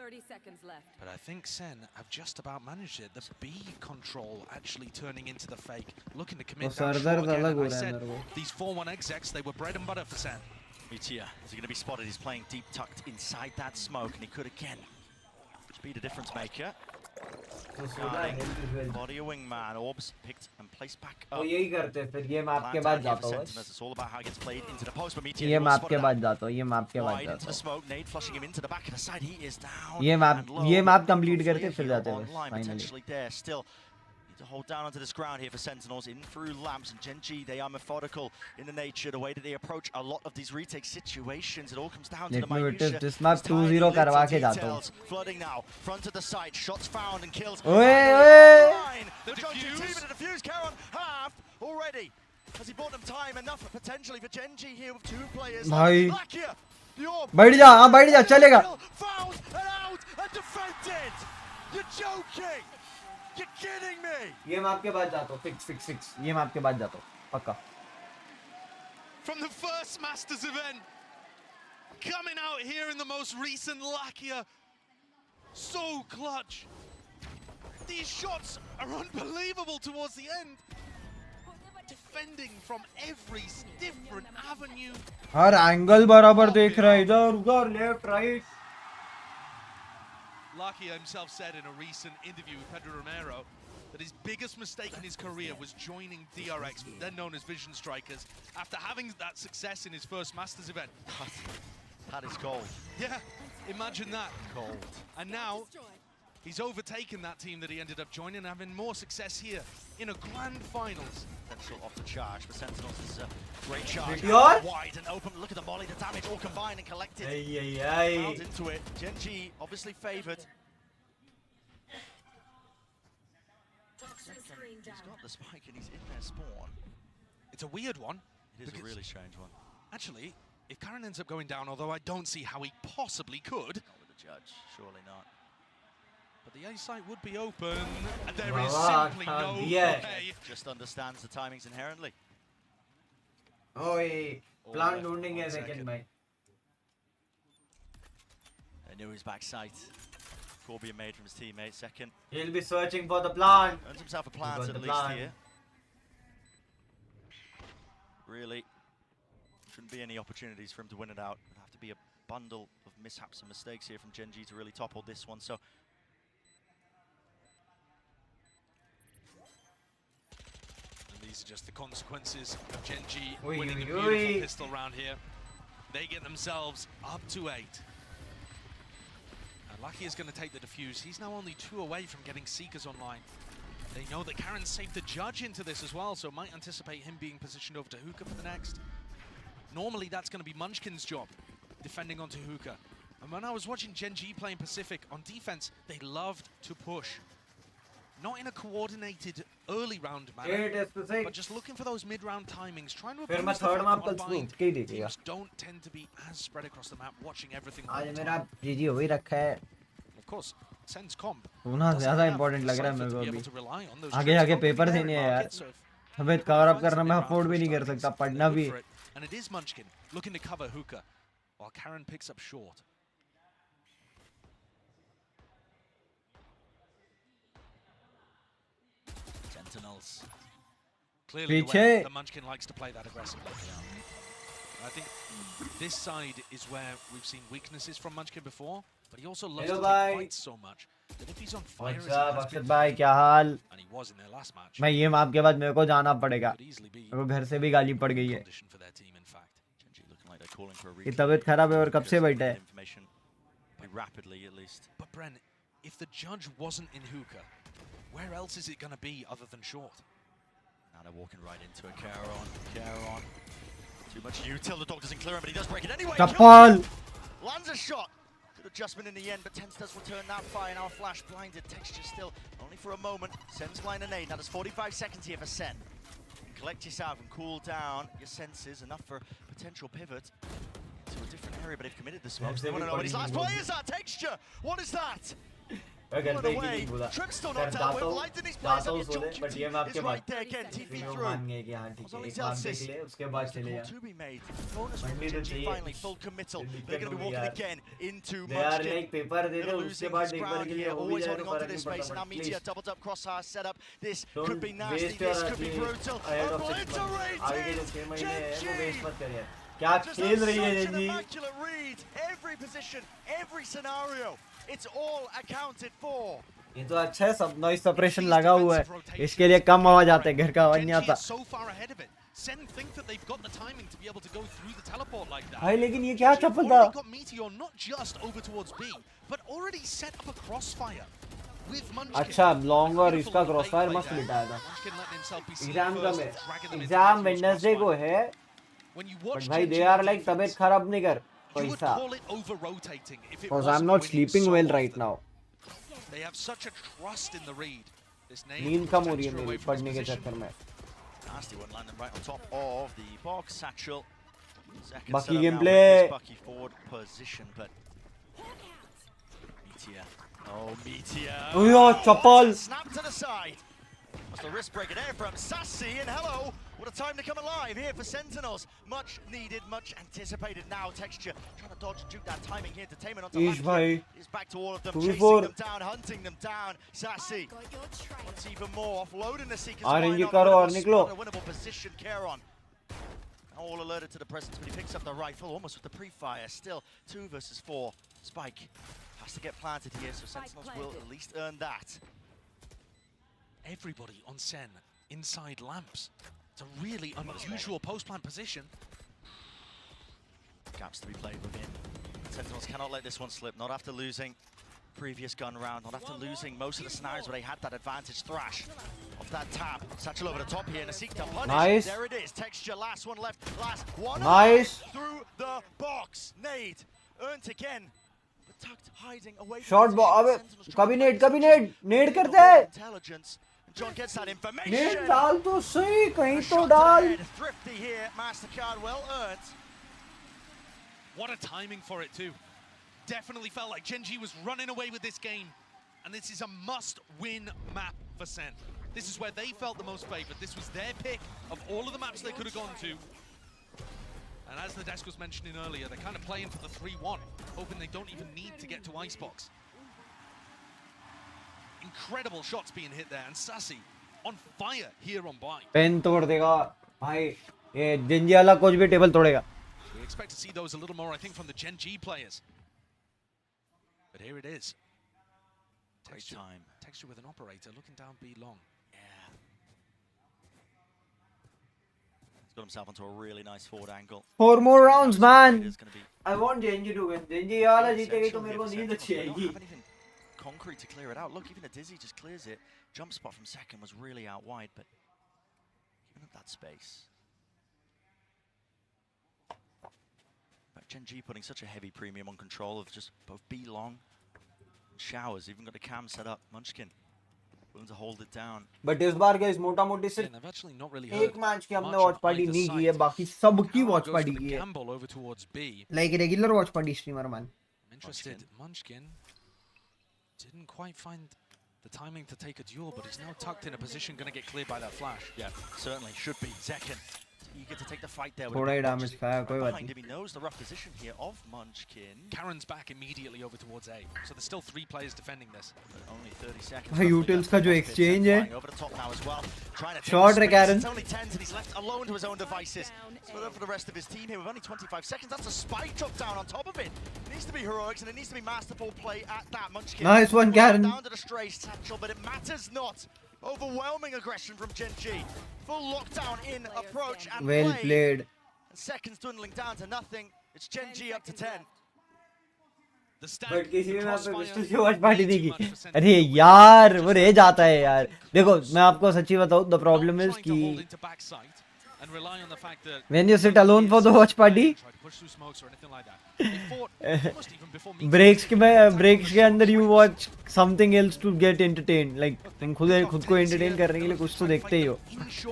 Speaker 6: 30 seconds left.
Speaker 11: But I think SEN have just about managed it. The B control actually turning into the fake. Looking to commit that shot again. And I said, these 4-1 execs, they were bread and butter for SEN.
Speaker 12: Mutia, is he going to be spotted? He's playing deep tucked inside that smoke, and he could again be the difference maker. Body a wingman, orbs picked and placed back up.
Speaker 3: वो यही करते हैं फिर ये map के बाद जाता हूँ
Speaker 12: It's all about how it gets played into the post, but Meteor
Speaker 3: ये मैप के बाद जाता हूँ ये मैप के बाद
Speaker 12: into
Speaker 3: जाता
Speaker 12: the smoke. Nade flushing him into the back of the side. He is down.
Speaker 3: हूँ ये मैप कंप्लीट करते फिर जाते हैं finally
Speaker 12: Potentially there still. To hold down onto this ground here for Sentinels in through lamps, and Gen G, they are methodical in the nature, the way that they approach a lot of these retake situations. It all comes down to the minutia.
Speaker 3: This map 2-0 करवा के जाता हूँ
Speaker 12: flooding now, front of the site, shots found and kills.
Speaker 3: ओए
Speaker 12: They're going to team in a defuse. Caron half already. Has he bought them time enough potentially for Gen G here with 2 players?
Speaker 3: भाई
Speaker 12: Lakia, the orb.
Speaker 3: बैठ जा हाँ बैठ जा चलेगा
Speaker 12: Found and out and defended. You're joking. You're kidding me!
Speaker 3: ये map के बाद जाता हूँ फिक्स ये मैप के बाद जाता हूँ पक्का
Speaker 11: From the first Masters event, coming out here in the most recent Lakia, so clutch. These shots are unbelievable towards the end. defending from every different avenue.
Speaker 3: Her angle बराबर देख रहा है, इधर उधर left right.
Speaker 11: Lucky himself said in a recent interview with Pedro Romero that his biggest mistake in his career was joining DRX, then known as Vision Strikers, after having that success in his first Masters event.
Speaker 12: That is gold.
Speaker 11: Yeah, imagine that.
Speaker 12: Gold.
Speaker 11: And now he's overtaken that team that he ended up joining and having more success here in a grand finals.
Speaker 12: Potential off the charge, but Sentinels is a great charge.
Speaker 3: Meteor?
Speaker 12: Wide and open. Look at the volley, the damage all combined and collected.
Speaker 3: Ay.
Speaker 12: Out into it. Gen G obviously favoured. He's got the spike and he's in their spawn.
Speaker 11: It's a weird one.
Speaker 12: It is a really strange one.
Speaker 11: Actually, if Karen ends up going down, although I don't see how he possibly could.
Speaker 12: Not with the judge, surely not.
Speaker 11: But the A site would be open, and there is simply no way.
Speaker 12: Just understands the timings inherently.
Speaker 3: Oi, plan ढूंढेंगे second by.
Speaker 12: They knew his back sight. Corbian made from his teammate. Second.
Speaker 3: He'll be searching for the plant.
Speaker 12: Earns himself a plant at least here. Really, shouldn't be any opportunities for him to win it out. It'd have to be a bundle of mishaps and mistakes here from Gen G to really topple this one. So.
Speaker 11: These are just the consequences of Gen G
Speaker 3: Oi,
Speaker 11: winning
Speaker 3: oi,
Speaker 11: a beautiful
Speaker 3: oi.
Speaker 11: pistol round here. They get themselves up to 8. And Lucky is going to take the defuse. He's now only 2 away from getting Seekers online. They know that Karen saved the judge into this as well, so might anticipate him being positioned over to Hookah for the next. Normally that's going to be Munchkin's job, defending onto Hookah. And when I was watching Gen G playing Pacific on defense, they loved to push. Not in a coordinated early round manner, but just looking for those mid-round timings, trying to
Speaker 3: फिर मैं
Speaker 11: oppose the
Speaker 3: third map
Speaker 11: front
Speaker 3: कल
Speaker 11: bind.
Speaker 3: smooth के ही देखेगा.
Speaker 11: Teams don't tend to be as spread across the map, watching everything all
Speaker 3: आज
Speaker 11: the
Speaker 3: मेरा
Speaker 11: time.
Speaker 3: GG हो ही रखा है.
Speaker 11: Of course, Sen's comp
Speaker 3: होना
Speaker 11: doesn't
Speaker 3: ज़्यादा
Speaker 11: have
Speaker 3: important लग रहा है
Speaker 11: Cypher
Speaker 3: मेरे
Speaker 11: to
Speaker 3: को
Speaker 11: be able
Speaker 3: अभी.
Speaker 11: to rely on those
Speaker 3: आगे
Speaker 11: tricks
Speaker 3: आगे
Speaker 11: from the
Speaker 3: पेपर
Speaker 11: parent
Speaker 3: देने हैं यार.
Speaker 11: market, so if
Speaker 3: हमें कवर अप
Speaker 11: finds
Speaker 3: करना
Speaker 11: the
Speaker 3: मैं
Speaker 11: mid-round
Speaker 3: अफोर्ड भी
Speaker 11: push
Speaker 3: नहीं कर
Speaker 11: timings,
Speaker 3: सकता,
Speaker 11: they're
Speaker 3: पढ़ना
Speaker 11: good
Speaker 3: भी.
Speaker 11: for it. And it is Munchkin looking to cover Hookah, while Karen picks up short.
Speaker 12: Sentinels.
Speaker 11: Clearly aware that Munchkin likes to play that aggressively. I think this side is where we've seen weaknesses from Munchkin before, but he also loves to take fights so much that if he's on fire as he has been,
Speaker 3: भाई क्या हाल?
Speaker 11: and he was in their last match,
Speaker 3: मैं ये map के बाद मेरे को जाना पड़ेगा. मेरे को घर से भी गाली पड़ गई है.
Speaker 11: for their team, in fact.
Speaker 3: कि तबीयत खराब है और कब से बैठा है.
Speaker 12: Rapidly, at least.
Speaker 11: But Bren, if the judge wasn't in Hookah, where else is it going to be other than short?
Speaker 12: Now they're walking right into it. Caron. Too much util. The dog doesn't clear him, but he does break it anyway.
Speaker 3: Chapal.
Speaker 12: Lands a shot. Good adjustment in the end, but Tense does return that fire. Now flash blinded. Texture still only for a moment. Sen's blind and 8. Now there's 45 seconds here for Sen. Collect yourself and cool down your senses. Enough for potential pivot to a different area, but they've committed the smokes. They want to know what his last play is. That Texture. What is that?
Speaker 3: अगर पे की बोला कर दातों सोले but ये मैं आपके बाद वीडियो मान गए कि हाँ ठीक है एक बार देख ले उसके बाद चले जा मंडी तो चाहिए they are like पेपर दे दे उसके बाद एक बार के लिए हो भी जाए तो फर्क नहीं पड़ता please don't waste your ahead of 6 months आगे के जो 6 महीने हैं वो waste मत करिए क्या खेल रही है जी
Speaker 12: every position every scenario it's all accounted for.
Speaker 3: ये तो अच्छा है सब नॉइस सप्रेशन लगा हुआ है इसके लिए कम आवाज आते हैं घर का आवाज नहीं आता
Speaker 11: Sen think that they've got the timing to be able to go through the teleport like that.
Speaker 3: भाई लेकिन ये क्या चप्पल था
Speaker 11: got Meteor not just over towards B but already set up a crossfire with Munchkin.
Speaker 3: अच्छा long और इसका crossfire मस्त बिठाया था एग्जाम का में एग्जाम वेडनेसडे को है बट भाई दे आर लाइक तबीयत खराब नहीं कर पैसा because I'm not sleeping well right now.
Speaker 11: They have such a trust in the read. This
Speaker 3: नींद कम हो रही है मेरी पढ़ने के चक्कर में
Speaker 12: Nasty one landing right on top of the box satchel.
Speaker 3: Bucky gameplay.
Speaker 12: Bucky forward position, but Meteor. Oh, Meteor.
Speaker 3: Oh, chapal.
Speaker 12: Snap to the side. What's the wrist break it air from Sassy and hello. What a time to come alive here for Sentinels. Much needed, much anticipated now. Texture trying to dodge and juke that timing here. Entertainment onto Lakia. He's back to all of them, chasing them down, hunting them down. Sassy wants even more, offloading the Seekers. A winnable position, Keron. All alerted to the presence, but he picks up the rifle almost with the pre-fire. Still 2 versus 4. Spike has to get planted here, so Sentinels will at least earn that.
Speaker 11: Everybody on SEN inside lamps. It's a really unusual post-plant position.
Speaker 12: Gaps to be played within. Sentinels cannot let this one slip, not after losing previous gun round, not after losing most of the scenarios where they had that advantage. Thrash off that tap. Satchel over the top here, and a seek to punish.
Speaker 3: Nice.
Speaker 12: There it is. Texture, last one left. Last one.
Speaker 3: Nice.
Speaker 12: Through the box. Nade. Earned again. But tucked, hiding away.
Speaker 3: Short ball. अबे कभी नेड करते हैं.
Speaker 12: Intelligence. John gets that information.
Speaker 3: नेड डाल तो सही, कहीं तो डाल.
Speaker 12: Thrifty here. MasterCard well earned.
Speaker 11: What a timing for it too. Definitely felt like Gen G was running away with this game. And this is a must-win map for SEN. This is where they felt the most favored. This was their pick of all of the maps they could have gone to. And as the desk was mentioning earlier, they're kind of playing for the 3-1, hoping they don't even need to get to Icebox. Incredible shots being hit there, and Sassy on fire here on buy.
Speaker 3: Pen तोड़ देगा भाई, ये जिंजी वाला coach भी table तोड़ेगा.
Speaker 11: We expect to see those a little more, I think, from the Gen G players. But here it is. Texture with an operator looking down B long.
Speaker 12: Yeah. He's got himself onto a really nice forward angle.
Speaker 3: 4 more rounds, man. I want Genji to win. Genji वाला जीतेगी तो मेरे को नींद अच्छी आएगी.
Speaker 12: Concrete to clear it out. Look, even a Dizzy just clears it. Jump spot from second was really out wide, but giving up that space. But Gen G putting such a heavy premium on control of just both B long and showers. Even got the cam set up. Munchkin willing to hold it down.
Speaker 3: But इस बार guys मोटा मोटी सिर्फ एक match की हमने watch party नहीं की है, बाकी सब की वॉच पार्टी की है. Like regular watch party streamer man.
Speaker 11: I'm interested. Munchkin didn't quite find the timing to take a duel, but he's now tucked in a position, going to get cleared by that flash.
Speaker 12: Yeah, certainly should be. Zekken eager to take the fight there.
Speaker 3: थोड़ा ही damage खाया, कोई बात
Speaker 12: नहीं. He knows the rough position here of Munchkin.
Speaker 11: Karen's back immediately over towards A, so there's still 3 players defending this.
Speaker 12: But only 30 seconds.
Speaker 3: भाई utils का जो exchange है.
Speaker 12: Over the top now as well.
Speaker 3: Short है Karen.
Speaker 12: It's only 10 and he's left alone to his own devices. So for the rest of his team here with only 25 seconds, that's a spike took down on top of it. It needs to be heroics and it needs to be masterful play at that. Munchkin.
Speaker 3: Nice one, Karen.
Speaker 12: Down to the stray satchel, but it matters not. Overwhelming aggression from Gen G. Full lockdown in approach and
Speaker 3: well played.
Speaker 12: And seconds dwindling down to nothing. It's Gen G up to 10.
Speaker 3: But किसी भी match पे pistol से watch party नहीं की. अरे यार वो रह जाता है यार. देखो मैं आपको सच्ची बताऊं, the problem is कि when you sit alone for the watch party, breaks के अंदर you watch something else to get entertained. Like तुम खुद को entertain करने के लिए कुछ तो देखते ही हो.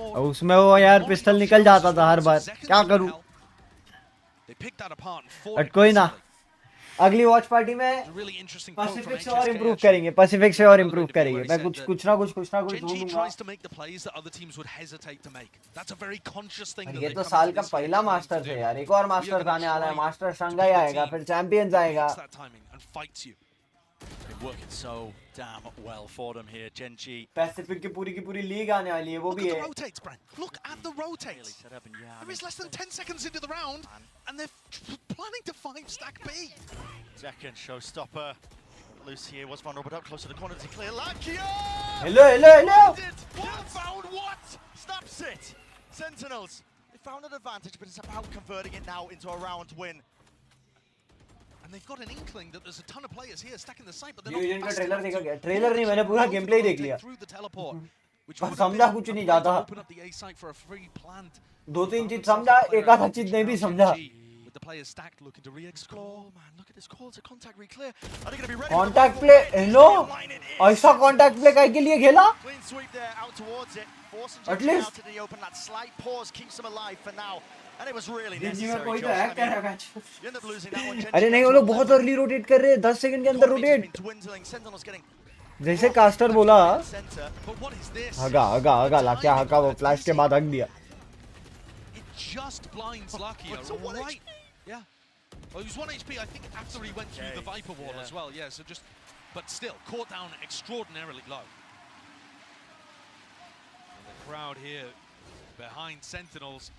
Speaker 3: और उसमें वो यार पिस्टल निकल जाता था हर बार. क्या करूं? बट कोई ना. अगली वॉच पार्टी में पैसिफिक से और इम्प्रूव करेंगे. मैं कुछ ना कुछ ढूंढूंगा. ये तो साल का पहला मास्टर्स है यार. एक और मास्टर्स आने वाला है. मास्टर्स शंघाई आएगा, फिर चैंपियंस आएगा.
Speaker 12: Working so damn well for them here. Gen G.
Speaker 3: Pacific की पूरी लीग आने वाली है, वो भी है.
Speaker 11: Rotates, Brent. Look at the rotates. There is less than 10 seconds into the round, and they're planning to 5-stack B.
Speaker 12: Second showstopper. Loose here was vulnerable, up close to the corner to clear. Lakia!
Speaker 3: Hello.
Speaker 12: Found what? Snaps it. Sentinels. They found an advantage, but it's about converting it now into a round win.
Speaker 11: And they've got an inkling that there's a ton of players here stacking the site, but they're
Speaker 3: not.
Speaker 11: का
Speaker 3: trailer देखा क्या? Trailer नहीं, मैंने पूरा game play देख लिया. पर समझा कुछ नहीं जाता. 2-3 चीज समझा, एक आधा चीज नहीं भी समझा.
Speaker 11: With the players stacked, looking to re-explore.
Speaker 12: Man, look at this call to contact re-clear. Are they going to be ready?
Speaker 3: Contact play, hello. ऐसा contact play काय के लिए खेला?
Speaker 12: Clean sweep there, out towards it. Forcing
Speaker 3: At least
Speaker 12: out to the open. That slight pause keeps them alive for now. And it was really
Speaker 3: necessary.
Speaker 12: necessary.
Speaker 3: कोई तो hack कर रहा है match.
Speaker 12: You end up losing that one.
Speaker 3: अरे नहीं, वो लोग बहुत अर्ली रोटेट कर रहे हैं. 10 सेकंड के अंदर रोटेट. जैसे कास्टर बोला, हगा लाके हका वो फ्लैश के बाद हक दिया.
Speaker 11: just blinds Lucky.
Speaker 12: It's a 1
Speaker 11: right. Yeah. Well, he was 1 HP, I think, after he went through the Viper wall as well. Yeah, so just, but still, caught down extraordinarily low. And the crowd here behind Sentinels,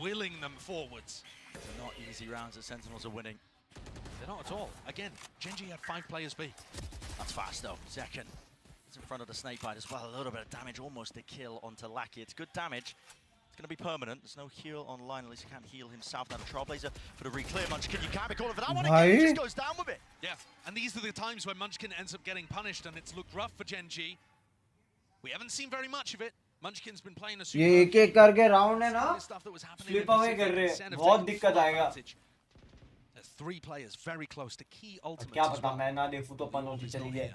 Speaker 11: willing them forwards.
Speaker 12: They're not easy rounds that Sentinels are winning.
Speaker 11: They're not at all. Again, Gen.G had 5 players B.
Speaker 12: That's fast though. Second. It's in front of the snakebite as well. A little bit of damage, almost a kill onto Lackey. It's good damage. It's going to be permanent. There's no heal online. At least he can't heal himself. Now the Trailblazer for the re-clear. Munchkin, you can't be calling for that one again. He just goes down with it.
Speaker 11: Yeah, and these are the times when Munchkin ends up getting punished, and it's looked rough for Gen.G. We haven't seen very much of it. Munchkin's been playing a super.
Speaker 3: ये एक-एक करके round है ना slip away कर रहे हैं बहुत दिक्कत आएगा
Speaker 11: There's 3 players very close to key ultimates.
Speaker 3: क्या पता मैं ना देखूं तो पेनल्टी चली जाए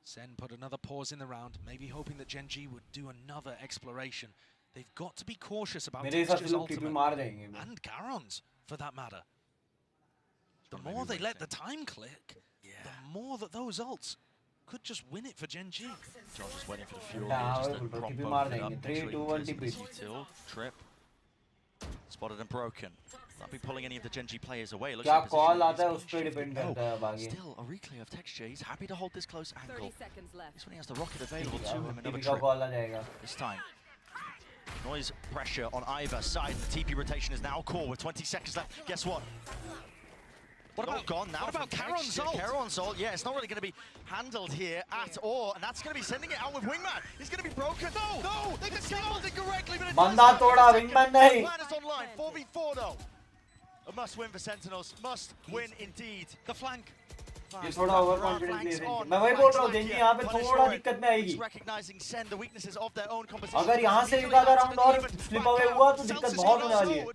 Speaker 11: SEN put another pause in the round, maybe hoping that Gen.G would do another exploration. They've got to be cautious about Texture's ultimate and Garon's, for that matter. The more they let the time click, the more that those ults could just win it for Gen.G.
Speaker 12: John's just waiting for the fuel here, just to prop both it up. 3, 2, 1, util, trip. Spotted and broken. Not be pulling any of the Gen.G players away. Looks like
Speaker 3: call आता है उस पे depend करता है बाकी
Speaker 12: Still a reclear of Texture. He's happy to hold this close angle.
Speaker 6: 30 seconds left.
Speaker 12: This when he has the rocket available to him. Another
Speaker 3: का call आ जाएगा
Speaker 12: this time. Noise pressure on either side. The TP rotation is now core with 20 seconds left. Guess what? What about gone now?
Speaker 11: What about Charon's ult?
Speaker 12: Charon's ult, yeah, it's not really going to be handled here at all, and that's going to be sending it out with Wingman. He's going to be broken. No, they concealed it correctly, but it
Speaker 3: बंदा तोड़ा Wingman नहीं.
Speaker 12: Plan is online. 4v4 though. A must win for Sentinels. Must win indeed.
Speaker 11: The flank.
Speaker 3: ये थोड़ा over confidence ले मैं वही बोल रहा हूँ जेंजी यहाँ पे थोड़ा दिक्कत में आएगी अगर यहाँ से निकाला राउंड और स्लिप अवे हुआ तो दिक्कत बहुत होने वाली है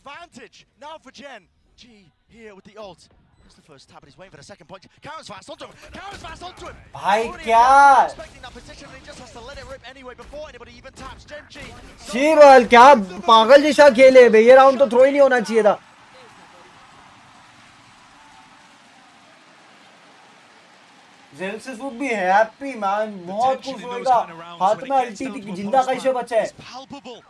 Speaker 12: Now for Gen.G here with the ult. That's the first tap, but he's waiting for the second point. Karen's fast onto him. Karen's fast onto him.
Speaker 3: भाई क्या?
Speaker 12: Expecting that position, and he just has to let it rip anyway before anybody even taps. Gen.G.
Speaker 3: शीबल क्या पागल जैसा खेले बे ये round तो throw ही नहीं होना चाहिए था Zelsis would be happy man बहुत खुश होएगा हाथ में अल्टी थी जिंदा कैसे बचा है
Speaker 11: Palpable.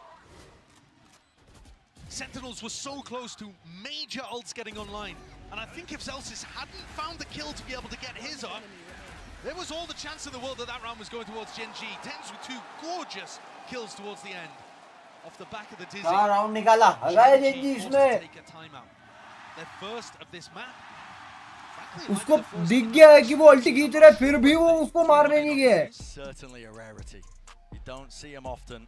Speaker 11: Sentinels were so close to major ults getting online, and I think if Zelsis hadn't found the kill to be able to get his up, there was all the chance in the world that that round was going towards Gen.G. Tens with 2 gorgeous kills towards the end, off the back of the Dizzy.
Speaker 3: हाँ round निकाला अगर Gen.G इसमें
Speaker 11: Their first of this map.
Speaker 3: उसको दिख गया है कि वो अल्टी खींच रहा है फिर भी वो उसको मारने नहीं गया है
Speaker 12: Certainly a rarity. You don't see him often.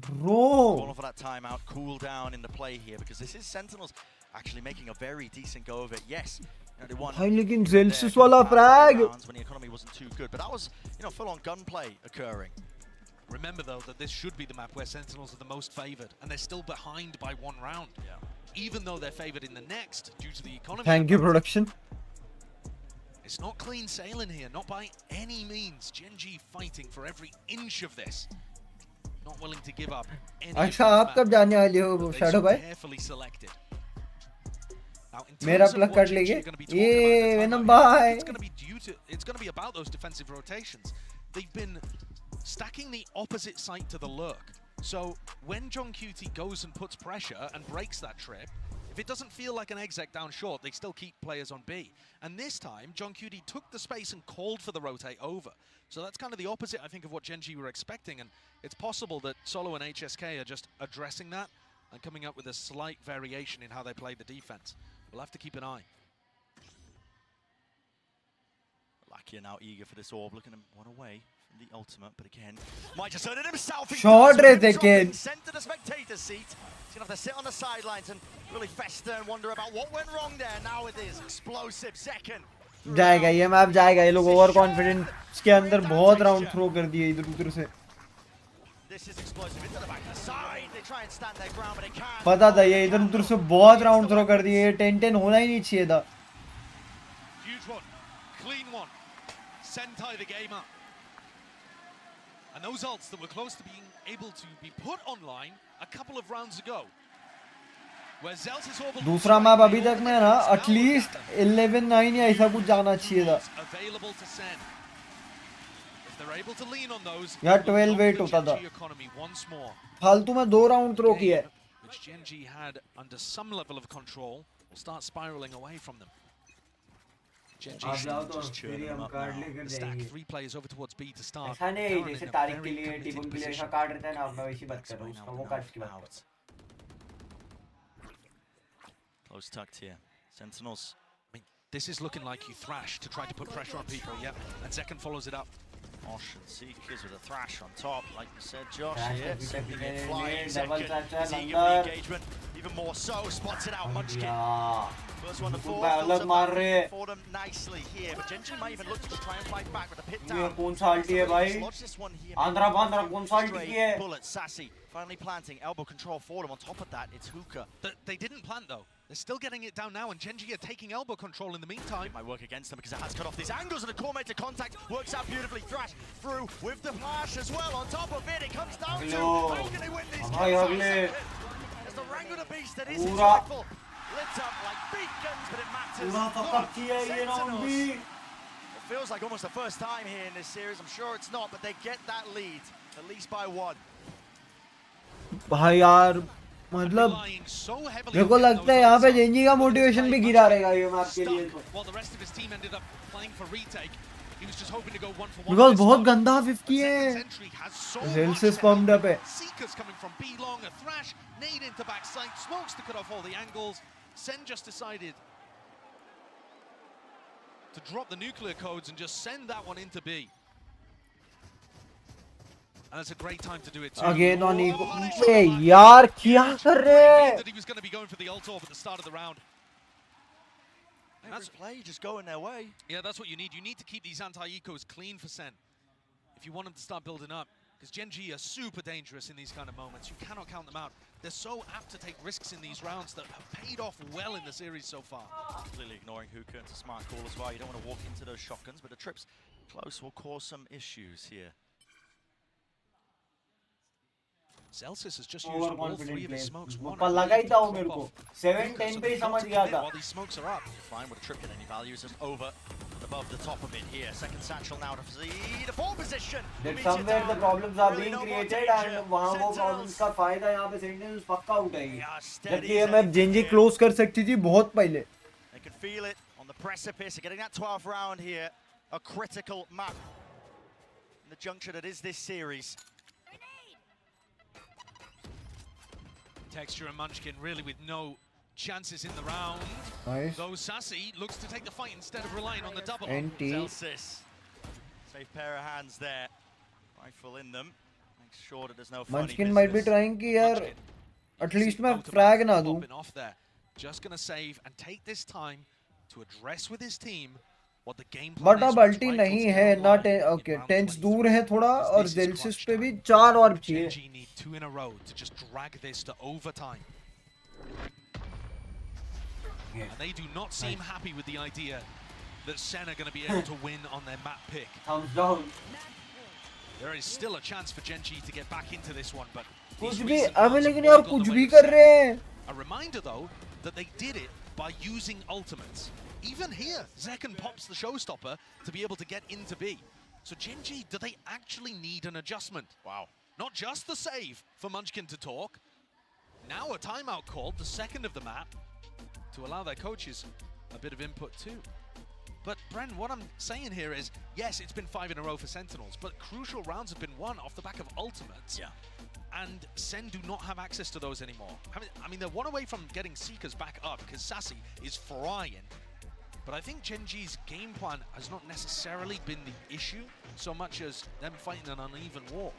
Speaker 3: Bro.
Speaker 12: Calling for that timeout, cool down in the play here because this is Sentinels actually making a very decent go of it. Yes, they won.
Speaker 3: भाई लेकिन Zelsis वाला frag
Speaker 12: when the economy wasn't too good, but that was full-on gunplay occurring.
Speaker 11: Remember though that this should be the map where Sentinels are the most favored, and they're still behind by 1 round.
Speaker 12: Yeah.
Speaker 11: Even though they're favored in the next due to the economy.
Speaker 3: Thank you production.
Speaker 11: It's not clean sailing here, not by any means. Gen.G fighting for every inch of this. Not willing to give up any.
Speaker 3: अच्छा आप कब जाने वाले हो shadow भाई
Speaker 11: carefully selected. Now,
Speaker 3: मेरा plug काट लेंगे ये वेनम भाई
Speaker 11: it's going to be about those defensive rotations. They've been stacking the opposite site to the lurk. So when John QT goes and puts pressure and breaks that trip, if it doesn't feel like an exec down short, they still keep players on B. And this time, John QT took the space and called for the rotate over. So that's kind of the opposite, I think, of what Gen.G were expecting. And it's possible that Solo and HSK are just addressing that and coming up with a slight variation in how they play the defense. We'll have to keep an eye.
Speaker 12: Lakia now eager for this orb, looking one away from the ultimate, but again, might just earn it himself.
Speaker 3: Short race again.
Speaker 12: Sent to the spectator seat. He's gonna have to sit on the sidelines and really fester and wonder about what went wrong there. Now it is explosive second.
Speaker 3: जाएगा ये map जाएगा ये लोग over confidence के अंदर बहुत round throw कर दिए इधर उधर से पता था ये इधर उधर से बहुत राउंड थ्रो कर दिए ये 10-10 होना ही नहीं चाहिए था
Speaker 11: Sentai the game up. And those ults that were close to being able to be put online a couple of rounds ago. Where Zelsis orbital
Speaker 3: दूसरा मैप अभी तक में ना एटलीस्ट 11-9 या ऐसा कुछ जाना चाहिए था
Speaker 11: available to SEN. If they're able to lean on those,
Speaker 3: यार 12-8 होता था फालतू में 2 राउंड थ्रो किया
Speaker 11: which Gen.G had under some level of control, will start spiraling away from them. Gen.G just churning them up now. The stack 3 players over towards B to start.
Speaker 3: ऐसा नहीं जैसे तारीख के लिए टीम के लिए ऐसा कार्ड रहता है ना मैं वैसी बात कर रहा हूँ उसका वो कार्ड की बात कर रहा हूँ.
Speaker 12: Close tucked here. Sentinels.
Speaker 11: I mean, this is looking like you thrash to try to put pressure on people, yeah. And Zekken follows it up.
Speaker 12: Osh and Seekers with a thrash on top, like you said, Josh.
Speaker 3: Thrash
Speaker 12: Yeah,
Speaker 3: is
Speaker 12: simply
Speaker 3: definitely
Speaker 12: flying.
Speaker 3: double
Speaker 12: Zekken
Speaker 3: thrasher,
Speaker 12: is eager
Speaker 3: under.
Speaker 12: for the engagement. Even more so, spots it out, Munchkin.
Speaker 3: Yeah.
Speaker 12: First one to fall,
Speaker 3: अलग मार रहे हैं.
Speaker 12: for them nicely here, but Gen.G might even look to just try and fight back with a pit
Speaker 3: ये
Speaker 12: down.
Speaker 3: कौन सा अल्टी है भाई? आंध्रा बांद्रा कौन सा अल्टी की है?
Speaker 12: Bullet, Sassy, finally planting, elbow control for them. On top of that, it's Hookah.
Speaker 11: They didn't plant though. They're still getting it down now, and Gen.G are taking elbow control in the meantime.
Speaker 12: It might work against them because it has cut off these angles, and the core made to contact works out beautifully. Thrash through with the flash as well. On top of it, it comes down to how can they win this game? As the Rango the Beast that is his rifle lit up like beacons, but it matters. Sentinels. It feels like almost the first time here in this series. I'm sure it's not, but they get that lead at least by 1.
Speaker 3: भाई यार मतलब मेरे को लगता है यहाँ पे Gen Z का मोटिवेशन भी गिरा रहेगा ये मैच के लिए बिकॉज बहुत गंदा 50 है Zelsis pumped up है
Speaker 11: Seekers coming from B long, a thrash, nade into backside, smokes to cut off all the angles. SEN just decided to drop the nuclear codes and just send that one into B. And it's a great time to do it too.
Speaker 3: Again on ego. Hey, यार क्या कर रहे हैं?
Speaker 11: That he was going to be going for the ult orb at the start of the round.
Speaker 12: That's play just going their way.
Speaker 11: Yeah, that's what you need. You need to keep these anti-ecos clean for SEN if you want them to start building up. Because Gen.G are super dangerous in these kind of moments. You cannot count them out. They're so apt to take risks in these rounds that have paid off well in the series so far.
Speaker 12: Completely ignoring Hookah. It's a smart call as well. You don't want to walk into those shotguns, but the trips close will cause some issues here.
Speaker 11: Zelsis has just used all 3 of his smokes.
Speaker 3: पर लगा ही था वो मेरे को 7-10 पे ही समझ गया था.
Speaker 12: While these smokes are up, fine with a trip get any values and over above the top of it here. Second satchel now to see the 4 position.
Speaker 3: That somewhere the problems are being created and वहाँ वो problems का फायदा यहाँ पे Sentinels पक्का उठाएगी. जबकि ये मैप जेंजी क्लोज कर सकती थी बहुत पहले.
Speaker 12: They could feel it on the precipice of getting that 12th round here. A critical map in the juncture that is this series.
Speaker 11: Texture and Munchkin really with no chances in the round.
Speaker 3: Nice.
Speaker 11: Though Sassy looks to take the fight instead of relying on the double.
Speaker 3: NT.
Speaker 12: Zelsis. Safe pair of hands there. Rifle in them. Make sure that there's no funny
Speaker 3: Munchkin might be trying कि यार at least मैं frag ना दूँ.
Speaker 11: Just gonna save and take this time to address with his team what the game plan
Speaker 3: But
Speaker 11: is.
Speaker 3: अब अल्टी नहीं है ना okay tense दूर है थोड़ा और Zelsis पे भी 4 और चाहिए.
Speaker 11: Gen.G need 2 in a row to just drag this to overtime. And they do not seem happy with the idea that SEN are going to be able to win on their map pick.
Speaker 3: Thumbs down.
Speaker 11: There is still a chance for Gen.G to get back into this one, but
Speaker 3: कुछ भी अबे लेकिन यार कुछ भी कर रहे हैं.
Speaker 11: A reminder though that they did it by using ultimates. Even here, Zekken pops the showstopper to be able to get into B. So Gen.G, do they actually need an adjustment?
Speaker 12: Wow.
Speaker 11: Not just the save for Munchkin to talk. Now a timeout called, the second of the map, to allow their coaches a bit of input too. But Bren, what I'm saying here is, yes, it's been 5 in a row for Sentinels, but crucial rounds have been won off the back of ultimates.
Speaker 12: Yeah.
Speaker 11: And SEN do not have access to those anymore. I mean, they're one away from getting Seekers back up because Sassy is frying. But I think Gen.G's game plan has not necessarily been the issue so much as them fighting an uneven war.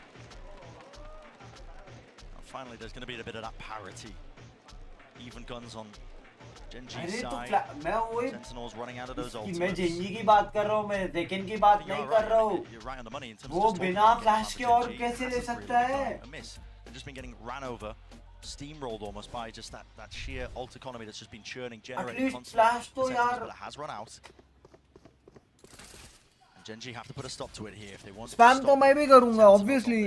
Speaker 12: Finally, there's going to be a bit of that parity. Even guns on Gen.G's
Speaker 3: अरे तो
Speaker 12: side.
Speaker 3: मैं वही
Speaker 12: Sentinels running out of those
Speaker 3: मैं
Speaker 12: ultimates.
Speaker 3: Gen Z की बात कर रहा हूँ मैं Zekken की बात नहीं कर रहा हूँ.
Speaker 12: You're right on the money in terms
Speaker 3: वो
Speaker 12: of just talking
Speaker 3: बिना
Speaker 12: about
Speaker 3: फ्लैश के और
Speaker 12: Gen.G
Speaker 3: कैसे ले
Speaker 12: hasn't
Speaker 3: सकता
Speaker 12: really
Speaker 3: है?
Speaker 12: gone amiss. They've just been getting ran over, steamrolled almost by just that sheer ult economy that's just been churning, generating
Speaker 3: least flash तो यार.
Speaker 12: But it has run out. And Gen.G have to put a stop to it here if they want
Speaker 3: Spam
Speaker 12: to
Speaker 3: तो
Speaker 12: stop
Speaker 3: मैं भी करूँगा obviously.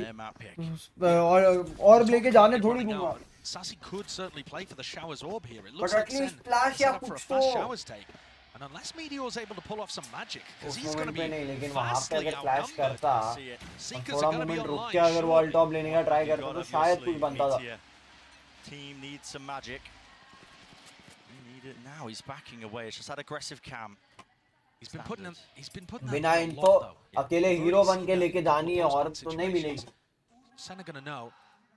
Speaker 3: और लेके जाने थोड़ी दूँगा.
Speaker 11: Sassy could certainly play for the Showers Orb here. It looks
Speaker 3: But
Speaker 11: like
Speaker 3: at least
Speaker 11: SEN
Speaker 3: flash
Speaker 11: set
Speaker 3: या
Speaker 11: up for a
Speaker 3: कुछ
Speaker 11: fast
Speaker 3: तो.
Speaker 11: Showers take. And unless Meteor's able to pull off some magic, because
Speaker 3: उस
Speaker 11: he's going to
Speaker 3: moment पे
Speaker 11: be
Speaker 3: नहीं लेकिन वहाँ पे
Speaker 11: vastly
Speaker 3: अगर फ्लैश
Speaker 11: outnumbered.
Speaker 3: करता और
Speaker 11: Seekers
Speaker 3: थोड़ा
Speaker 11: are going to be
Speaker 3: moment रुक
Speaker 11: online.
Speaker 3: के अगर वॉल टॉप लेने का ट्राई करता तो शायद कुछ बनता था.
Speaker 12: team needs some magic. We need it now. He's backing away. It's just that aggressive cam.
Speaker 11: He's been putting
Speaker 3: बिना इनको अकेले हीरो बन के लेके जानी है और तो नहीं मिलेगी.
Speaker 11: SEN are going to know.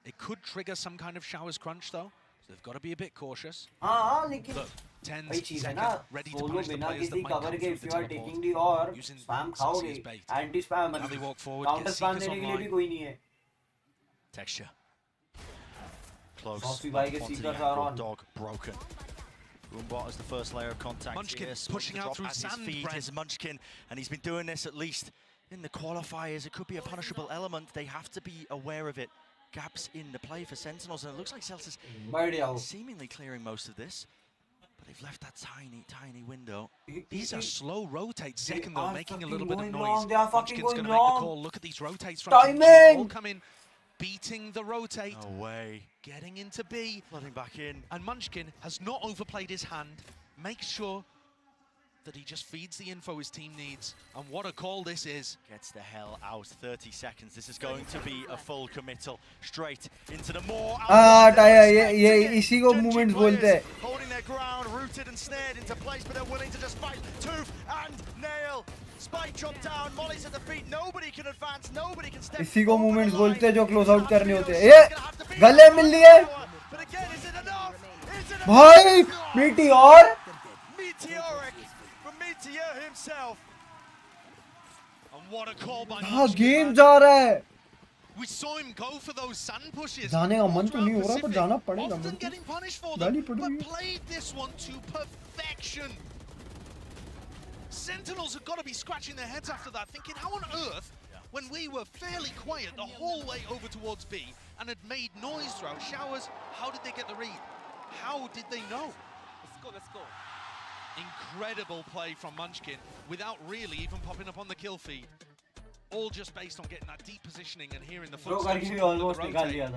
Speaker 11: It could trigger some kind of showers crunch though, so they've got to be a bit cautious.
Speaker 3: हाँ लेकिन
Speaker 11: वही
Speaker 3: चीज है ना, सोलो बिना किसी कवर के if you are taking the और spam खाओगे, anti spam counter spam देने के लिए भी कोई नहीं है.
Speaker 12: Texture. Close.
Speaker 3: Sophie भाई के seekers are on.
Speaker 12: Dog broken. Roombot as the first layer of contact.
Speaker 11: Munchkin
Speaker 12: here,
Speaker 11: pushing out through
Speaker 12: his
Speaker 11: sand.
Speaker 12: feet is Munchkin, and he's been doing this at least in the qualifiers. It could be a punishable element. They have to be aware of it. Gaps in the play for Sentinels, and it looks like Celsius seemingly clearing most of this, but they've left that tiny window.
Speaker 11: These are slow rotates. Second though, making a little bit of noise.
Speaker 3: Wrong. They are fucking
Speaker 11: Munchkin's
Speaker 3: going
Speaker 11: gonna make the
Speaker 3: wrong.
Speaker 11: call. Look at these rotates from
Speaker 3: Timing!
Speaker 11: all coming, beating the rotate.
Speaker 12: No way.
Speaker 11: Getting into B.
Speaker 12: Flooding back in.
Speaker 11: And Munchkin has not overplayed his hand. Makes sure that he just feeds the info his team needs. And what a call this is.
Speaker 12: Gets the hell out. 30 seconds. This is going to be a full committal. Straight into the more.
Speaker 3: टाया ये इसी को movements बोलते हैं.
Speaker 12: Holding their ground, rooted and snared into place, but they're willing to just fight tooth and nail. Spike drop down, Molly's at the feet, nobody can advance, nobody can step.
Speaker 3: इसी को movements बोलते हैं जो close out करने होते हैं. ये गले मिल लिए. भाई Meteor.
Speaker 12: Meteoric from Meteor himself.
Speaker 11: And what a call by
Speaker 3: हाँ game जा रहा है.
Speaker 11: We saw him go for those sand pushes.
Speaker 3: जाने का मन तो नहीं हो रहा पर जाना पड़ेगा.
Speaker 11: Often getting punished for
Speaker 3: गाली
Speaker 11: them,
Speaker 3: पड़ेगी.
Speaker 11: but played this one to perfection. Sentinels have got to be scratching their heads after that, thinking, how on earth, when we were fairly quiet the whole way over towards B and had made noise throughout showers, how did they get the read? How did they know? Let's go. Incredible play from Munchkin without really even popping up on the kill feed. All just based on getting that deep positioning and hearing the footsteps of the rotate.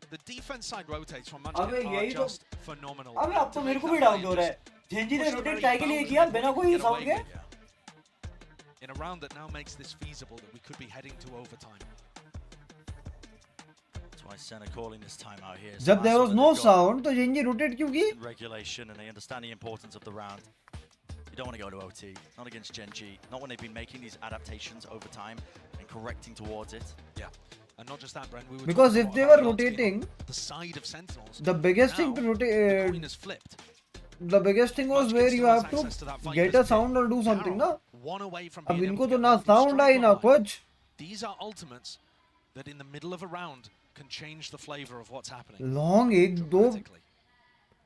Speaker 11: The defense side rotates from Munchkin are just phenomenal.
Speaker 3: अबे अब तो मेरे को भी doubt हो रहा है. Gen Z ने रोटेट काय के लिए किया बिना कोई साउंड के?
Speaker 11: In a round that now makes this feasible, that we could be heading to overtime.
Speaker 12: That's why SEN are calling this timeout here.
Speaker 3: जब there was no sound तो जेंजी रोटेट क्यों की?
Speaker 12: Regulation, and they understand the importance of the round. You don't want to go to OT, not against Gen G, not when they've been making these adaptations over time and correcting towards it.
Speaker 11: Yeah. And not just that, Brent, we were
Speaker 3: Because if they were rotating,
Speaker 11: the side of Sentinels,
Speaker 3: the biggest thing to rotate,
Speaker 11: the coin is flipped.
Speaker 3: The biggest thing was where you have to get a sound or do something, na?
Speaker 11: One away from
Speaker 3: अब इनको तो ना sound आई ना कुछ.
Speaker 11: These are ultimates that in the middle of a round can change the flavor of what's happening.
Speaker 3: Long एक दो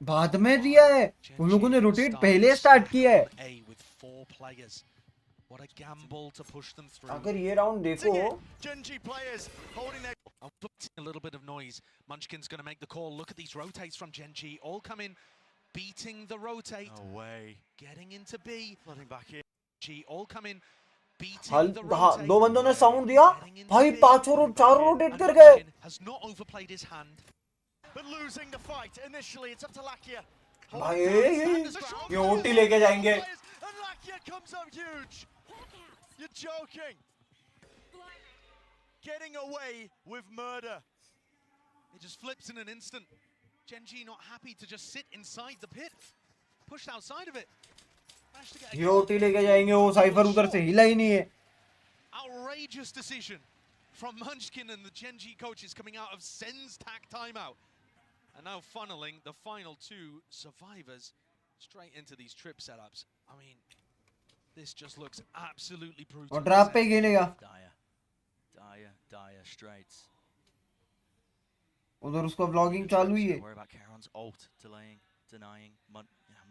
Speaker 3: बाद में दिया है. उन लोगों ने rotate पहले start किया है.
Speaker 11: A with 4 players. What a gamble to push them through.
Speaker 3: अगर ये round देखो.
Speaker 12: Gen G players holding their.
Speaker 11: A little bit of noise. Munchkin's going to make the call. Look at these rotates from Gen G. All come in, beating the rotate.
Speaker 12: No way.
Speaker 11: Getting into B.
Speaker 12: Flooding back in.
Speaker 11: G all come in, beating
Speaker 3: हाँ
Speaker 11: the rotate.
Speaker 3: दो बंदों ने sound दिया. भाई चारों rotate कर गए.
Speaker 11: Has not overplayed his hand.
Speaker 12: But losing the fight initially, it's up to Lakia.
Speaker 3: भाई ये OT लेके जाएंगे.
Speaker 12: And Lakia comes up huge. You're joking. Getting away with murder.
Speaker 11: It just flips in an instant. Gen G not happy to just sit inside the pit. Pushed outside of it.
Speaker 3: ये OT लेके जाएंगे. वो cipher उधर से हिला ही नहीं है.
Speaker 11: Outrageous decision from Munchkin and the Gen G coaches coming out of SEN's TAC timeout. And now funneling the final 2 survivors straight into these trip setups. I mean, this just looks absolutely brutal.
Speaker 3: और trap पे खेलेगा.
Speaker 12: Dire straights.
Speaker 3: उधर उसका vlogging चालू ही है.
Speaker 12: Worry about Karon's ult delaying, denying.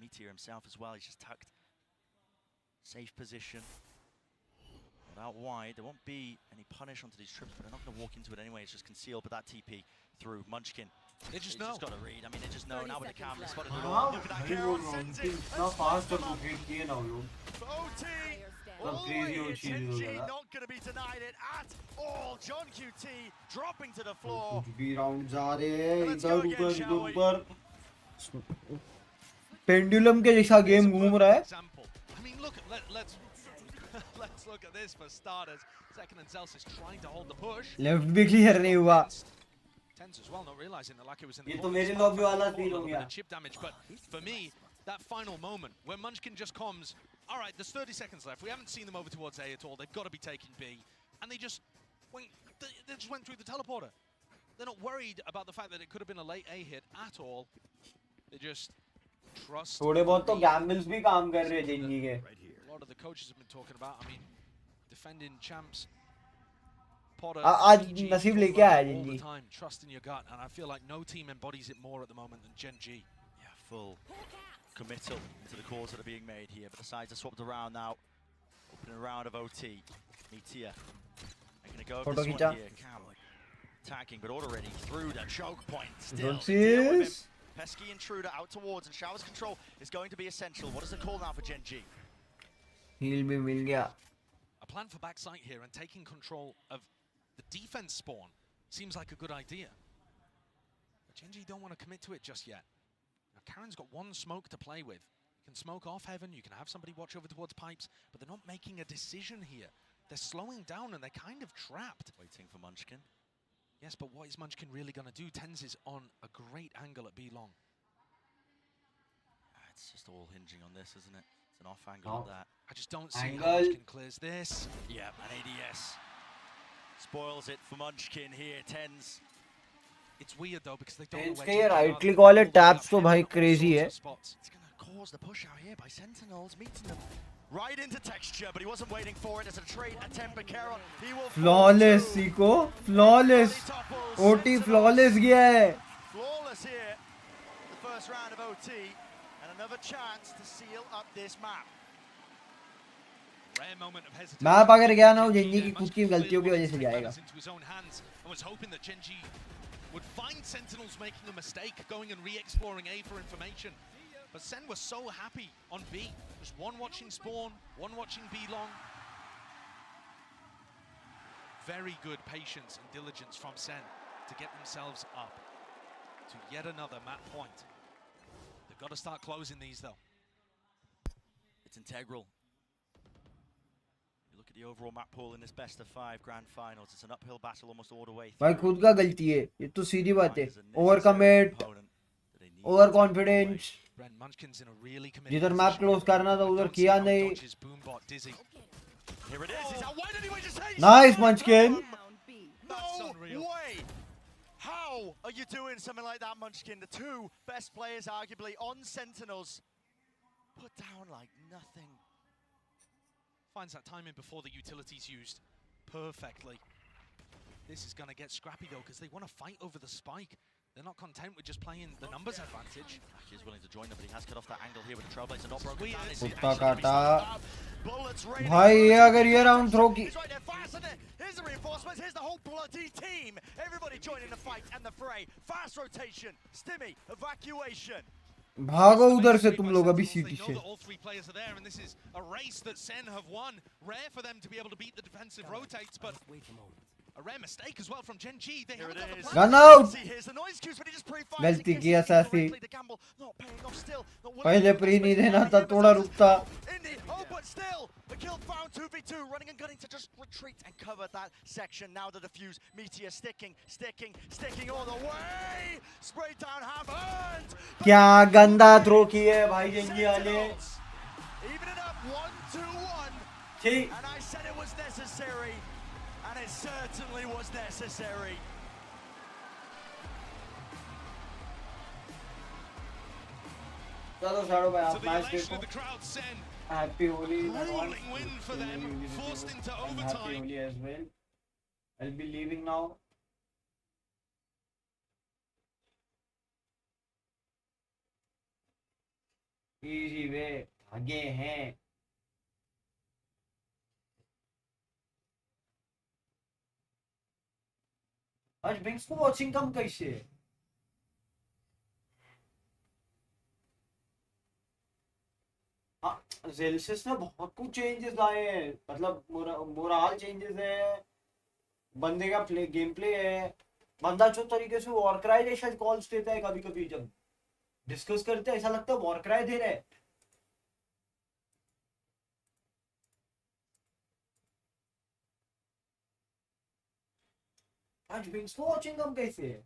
Speaker 12: Meteor himself as well. He's just tucked. Safe position. Out wide, there won't be any punish onto these trips, but they're not going to walk into it anyway. It's just concealed, but that TP through Munchkin.
Speaker 11: They just know.
Speaker 12: Just got to read. I mean, they just know now with the camera spotted it
Speaker 3: हाँ
Speaker 12: all. Look at that, Karon sends it.
Speaker 3: इतना fast और rotate किए ना वो लोग.
Speaker 12: OT.
Speaker 3: सब crazy और चीज़ हो गया.
Speaker 12: Not going to be denied it at all. John QT dropping to the floor.
Speaker 3: कुछ भी round जा रहे हैं. इधर ऊपर. Pendulum के जैसा game घूम रहा है.
Speaker 11: I mean, look, let's look at this for starters. Second and Celsius trying to hold the push.
Speaker 3: Left भी clear नहीं हुआ.
Speaker 11: Tens as well, not realizing that Lacquer was in the
Speaker 3: ये तो
Speaker 11: corner.
Speaker 3: मेरे
Speaker 11: Despite
Speaker 3: lobby
Speaker 11: the fact
Speaker 3: वाला
Speaker 11: that he
Speaker 3: scene
Speaker 11: fought a
Speaker 3: हो
Speaker 11: little bit
Speaker 3: गया.
Speaker 11: of chip damage, but for me, that final moment where Munchkin just comes, all right, there's 30 seconds left. We haven't seen them over towards A at all. They've got to be taking B, and they just went through the teleporter. They're not worried about the fact that it could have been a late A hit at all. They just trust.
Speaker 3: थोड़े बहुत तो gambles भी काम कर रहे हैं जिंदगी के.
Speaker 11: A lot of the coaches have been talking about. I mean, defending champs. Potter,
Speaker 3: आज
Speaker 11: PG,
Speaker 3: नसीब
Speaker 11: talk
Speaker 3: लेके
Speaker 11: about
Speaker 3: आया
Speaker 11: it all
Speaker 3: जिंदगी.
Speaker 11: the time, trust in your gut, and I feel like no team embodies it more at the moment than Gen G.
Speaker 12: Yeah, full committal to the calls that are being made here, but the sides are swapped around now. Opening a round of OT. Meteor. They're going to go over this one here. Cam attacking, but already through the choke point. Still, deal with him. Pesky intruder out towards, and Shower's control is going to be essential. What is the call now for Gen G?
Speaker 3: Heal भी मिल गया.
Speaker 11: A plan for backside here and taking control of the defense spawn seems like a good idea. But Gen G don't want to commit to it just yet. Now Karen's got one smoke to play with. You can smoke off heaven, you can have somebody watch over towards pipes, but they're not making a decision here. They're slowing down and they're kind of trapped.
Speaker 12: Waiting for Munchkin.
Speaker 11: Yes, but what is Munchkin really going to do? Tens is on a great angle at B long.
Speaker 12: It's just all hinging on this, isn't it? It's an off angle at that.
Speaker 11: I just don't see how Munchkin clears this.
Speaker 12: Yeah, an ADS. Spoils it for Munchkin here, Tens.
Speaker 11: It's weird though because they don't
Speaker 3: Tens
Speaker 11: know
Speaker 3: के
Speaker 11: where
Speaker 3: right click वाले taps तो भाई crazy है.
Speaker 12: It's going to cause the push out here by Sentinels, meeting them right into texture, but he wasn't waiting for it. As a trade attempt by Caron. He will
Speaker 3: Flawless Siko, flawless. OT flawless गया है.
Speaker 12: Flawless here. The first round of OT and another chance to seal up this map.
Speaker 11: Rare moment of hesitation.
Speaker 3: Map अगर गया ना वो जिंदगी की खुद की गलतियों की वजह से जाएगा.
Speaker 11: Into his own hands and was hoping that Gen G would find Sentinels making a mistake, going and re-exploring A for information. But Sen was so happy on B. Just one watching spawn, one watching B long. Very good patience and diligence from Sen to get themselves up to yet another map point. They've got to start closing these though.
Speaker 12: It's integral. You look at the overall map pool in this best of 5 grand finals. It's an uphill battle almost all the way through.
Speaker 3: भाई खुद का गलती है. ये तो सीधी बात है. Overcommit, overconfidence. जिधर मैप क्लोज करना था उधर किया नहीं. Nice Munchkin.
Speaker 12: No way! How are you doing something like that, Munchkin? The two best players arguably on Sentinels put down like nothing.
Speaker 11: Finds that timing before the utility's used perfectly. This is going to get scrappy though because they want to fight over the spike. They're not content with just playing the numbers advantage.
Speaker 12: He is willing to join them, but he has cut off that angle here with the Trailblazer not broken down.
Speaker 3: कुत्ता काटा. भाई ये अगर ये round throw की.
Speaker 12: Here's the reinforcements. Here's the whole bloody team. Everybody joining the fight and the fray. Fast rotation. Stimmy. Evacuation.
Speaker 3: भागो उधर से तुम लोग अभी सीटी से.
Speaker 11: All three players are there, and this is a race that Sen have won. Rare for them to be able to beat the defensive rotates, but a rare mistake as well from Gen G. They haven't got the plan.
Speaker 3: Gun out.
Speaker 12: Here's the noise cues, but he just pre-fires.
Speaker 3: गलती किया सासी.
Speaker 12: Not paying off still.
Speaker 3: पहले pre नहीं देना था, थोड़ा रुकता.
Speaker 12: Oh, but still, the kill found 2v2, running and gunning to just retreat and cover that section. Now the defuse, Meteor sticking all the way. Spray down, half-earned.
Speaker 3: क्या गंदा throw की है भाई जेंजी वाले.
Speaker 12: Even it up 1-2-1.
Speaker 3: ठीक.
Speaker 12: And I said it was necessary, and it certainly was necessary.
Speaker 3: चलो शाड़ो भाई आप मैच देखो. Happy Holi in advance.
Speaker 11: Win for them, forced into overtime.
Speaker 3: Happy Holi as well. I'll be leaving now. Easy way. आगे हैं. आज बिंग्स को watching कम कैसे? जेल्सिस ने बहुत कुछ चेंजेस लाए हैं. मतलब मोरल चेंजेस है. बंदे का गेम प्ले है. बंदा जो तरीके से वॉरक्राई जैसा कॉल्स देता है कभी कभी जब डिस्कस करते हैं ऐसा लगता है वॉरक्राई दे रहा है. आज बिंग्स को वॉचिंग कम कैसे है?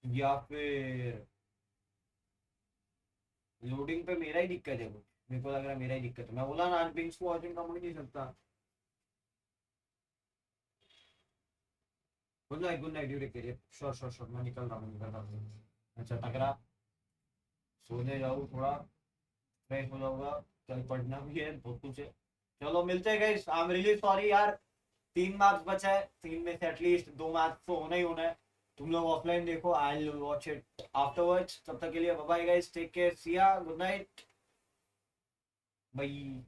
Speaker 3: या फिर लोडिंग पे मेरा ही दिक्कत है कुछ, मेरे को लग रहा है मेरा ही दिक्कत है। मैं बोला ना आज पिंग्स को अर्जेंट कम ही नहीं सकता। गुड नाइट ड्यूटी के लिए। श्योर मैं निकल रहा हूँ। अच्छा टकरा, सोने जाऊँ, थोड़ा फ्रेश हो जाऊंगा, कल पढ़ना भी है, बहुत कुछ है। चलो मिलते हैं guys. I am really sorry यार, 3 मार्क्स बचा है, 3 में से एटलीस्ट 2 मार्क्स तो होना ही होना है। तुम लोग ऑफलाइन देखो, I will watch it afterwards. तब तक के लिए bye bye guys, take care, see ya, good night, bye.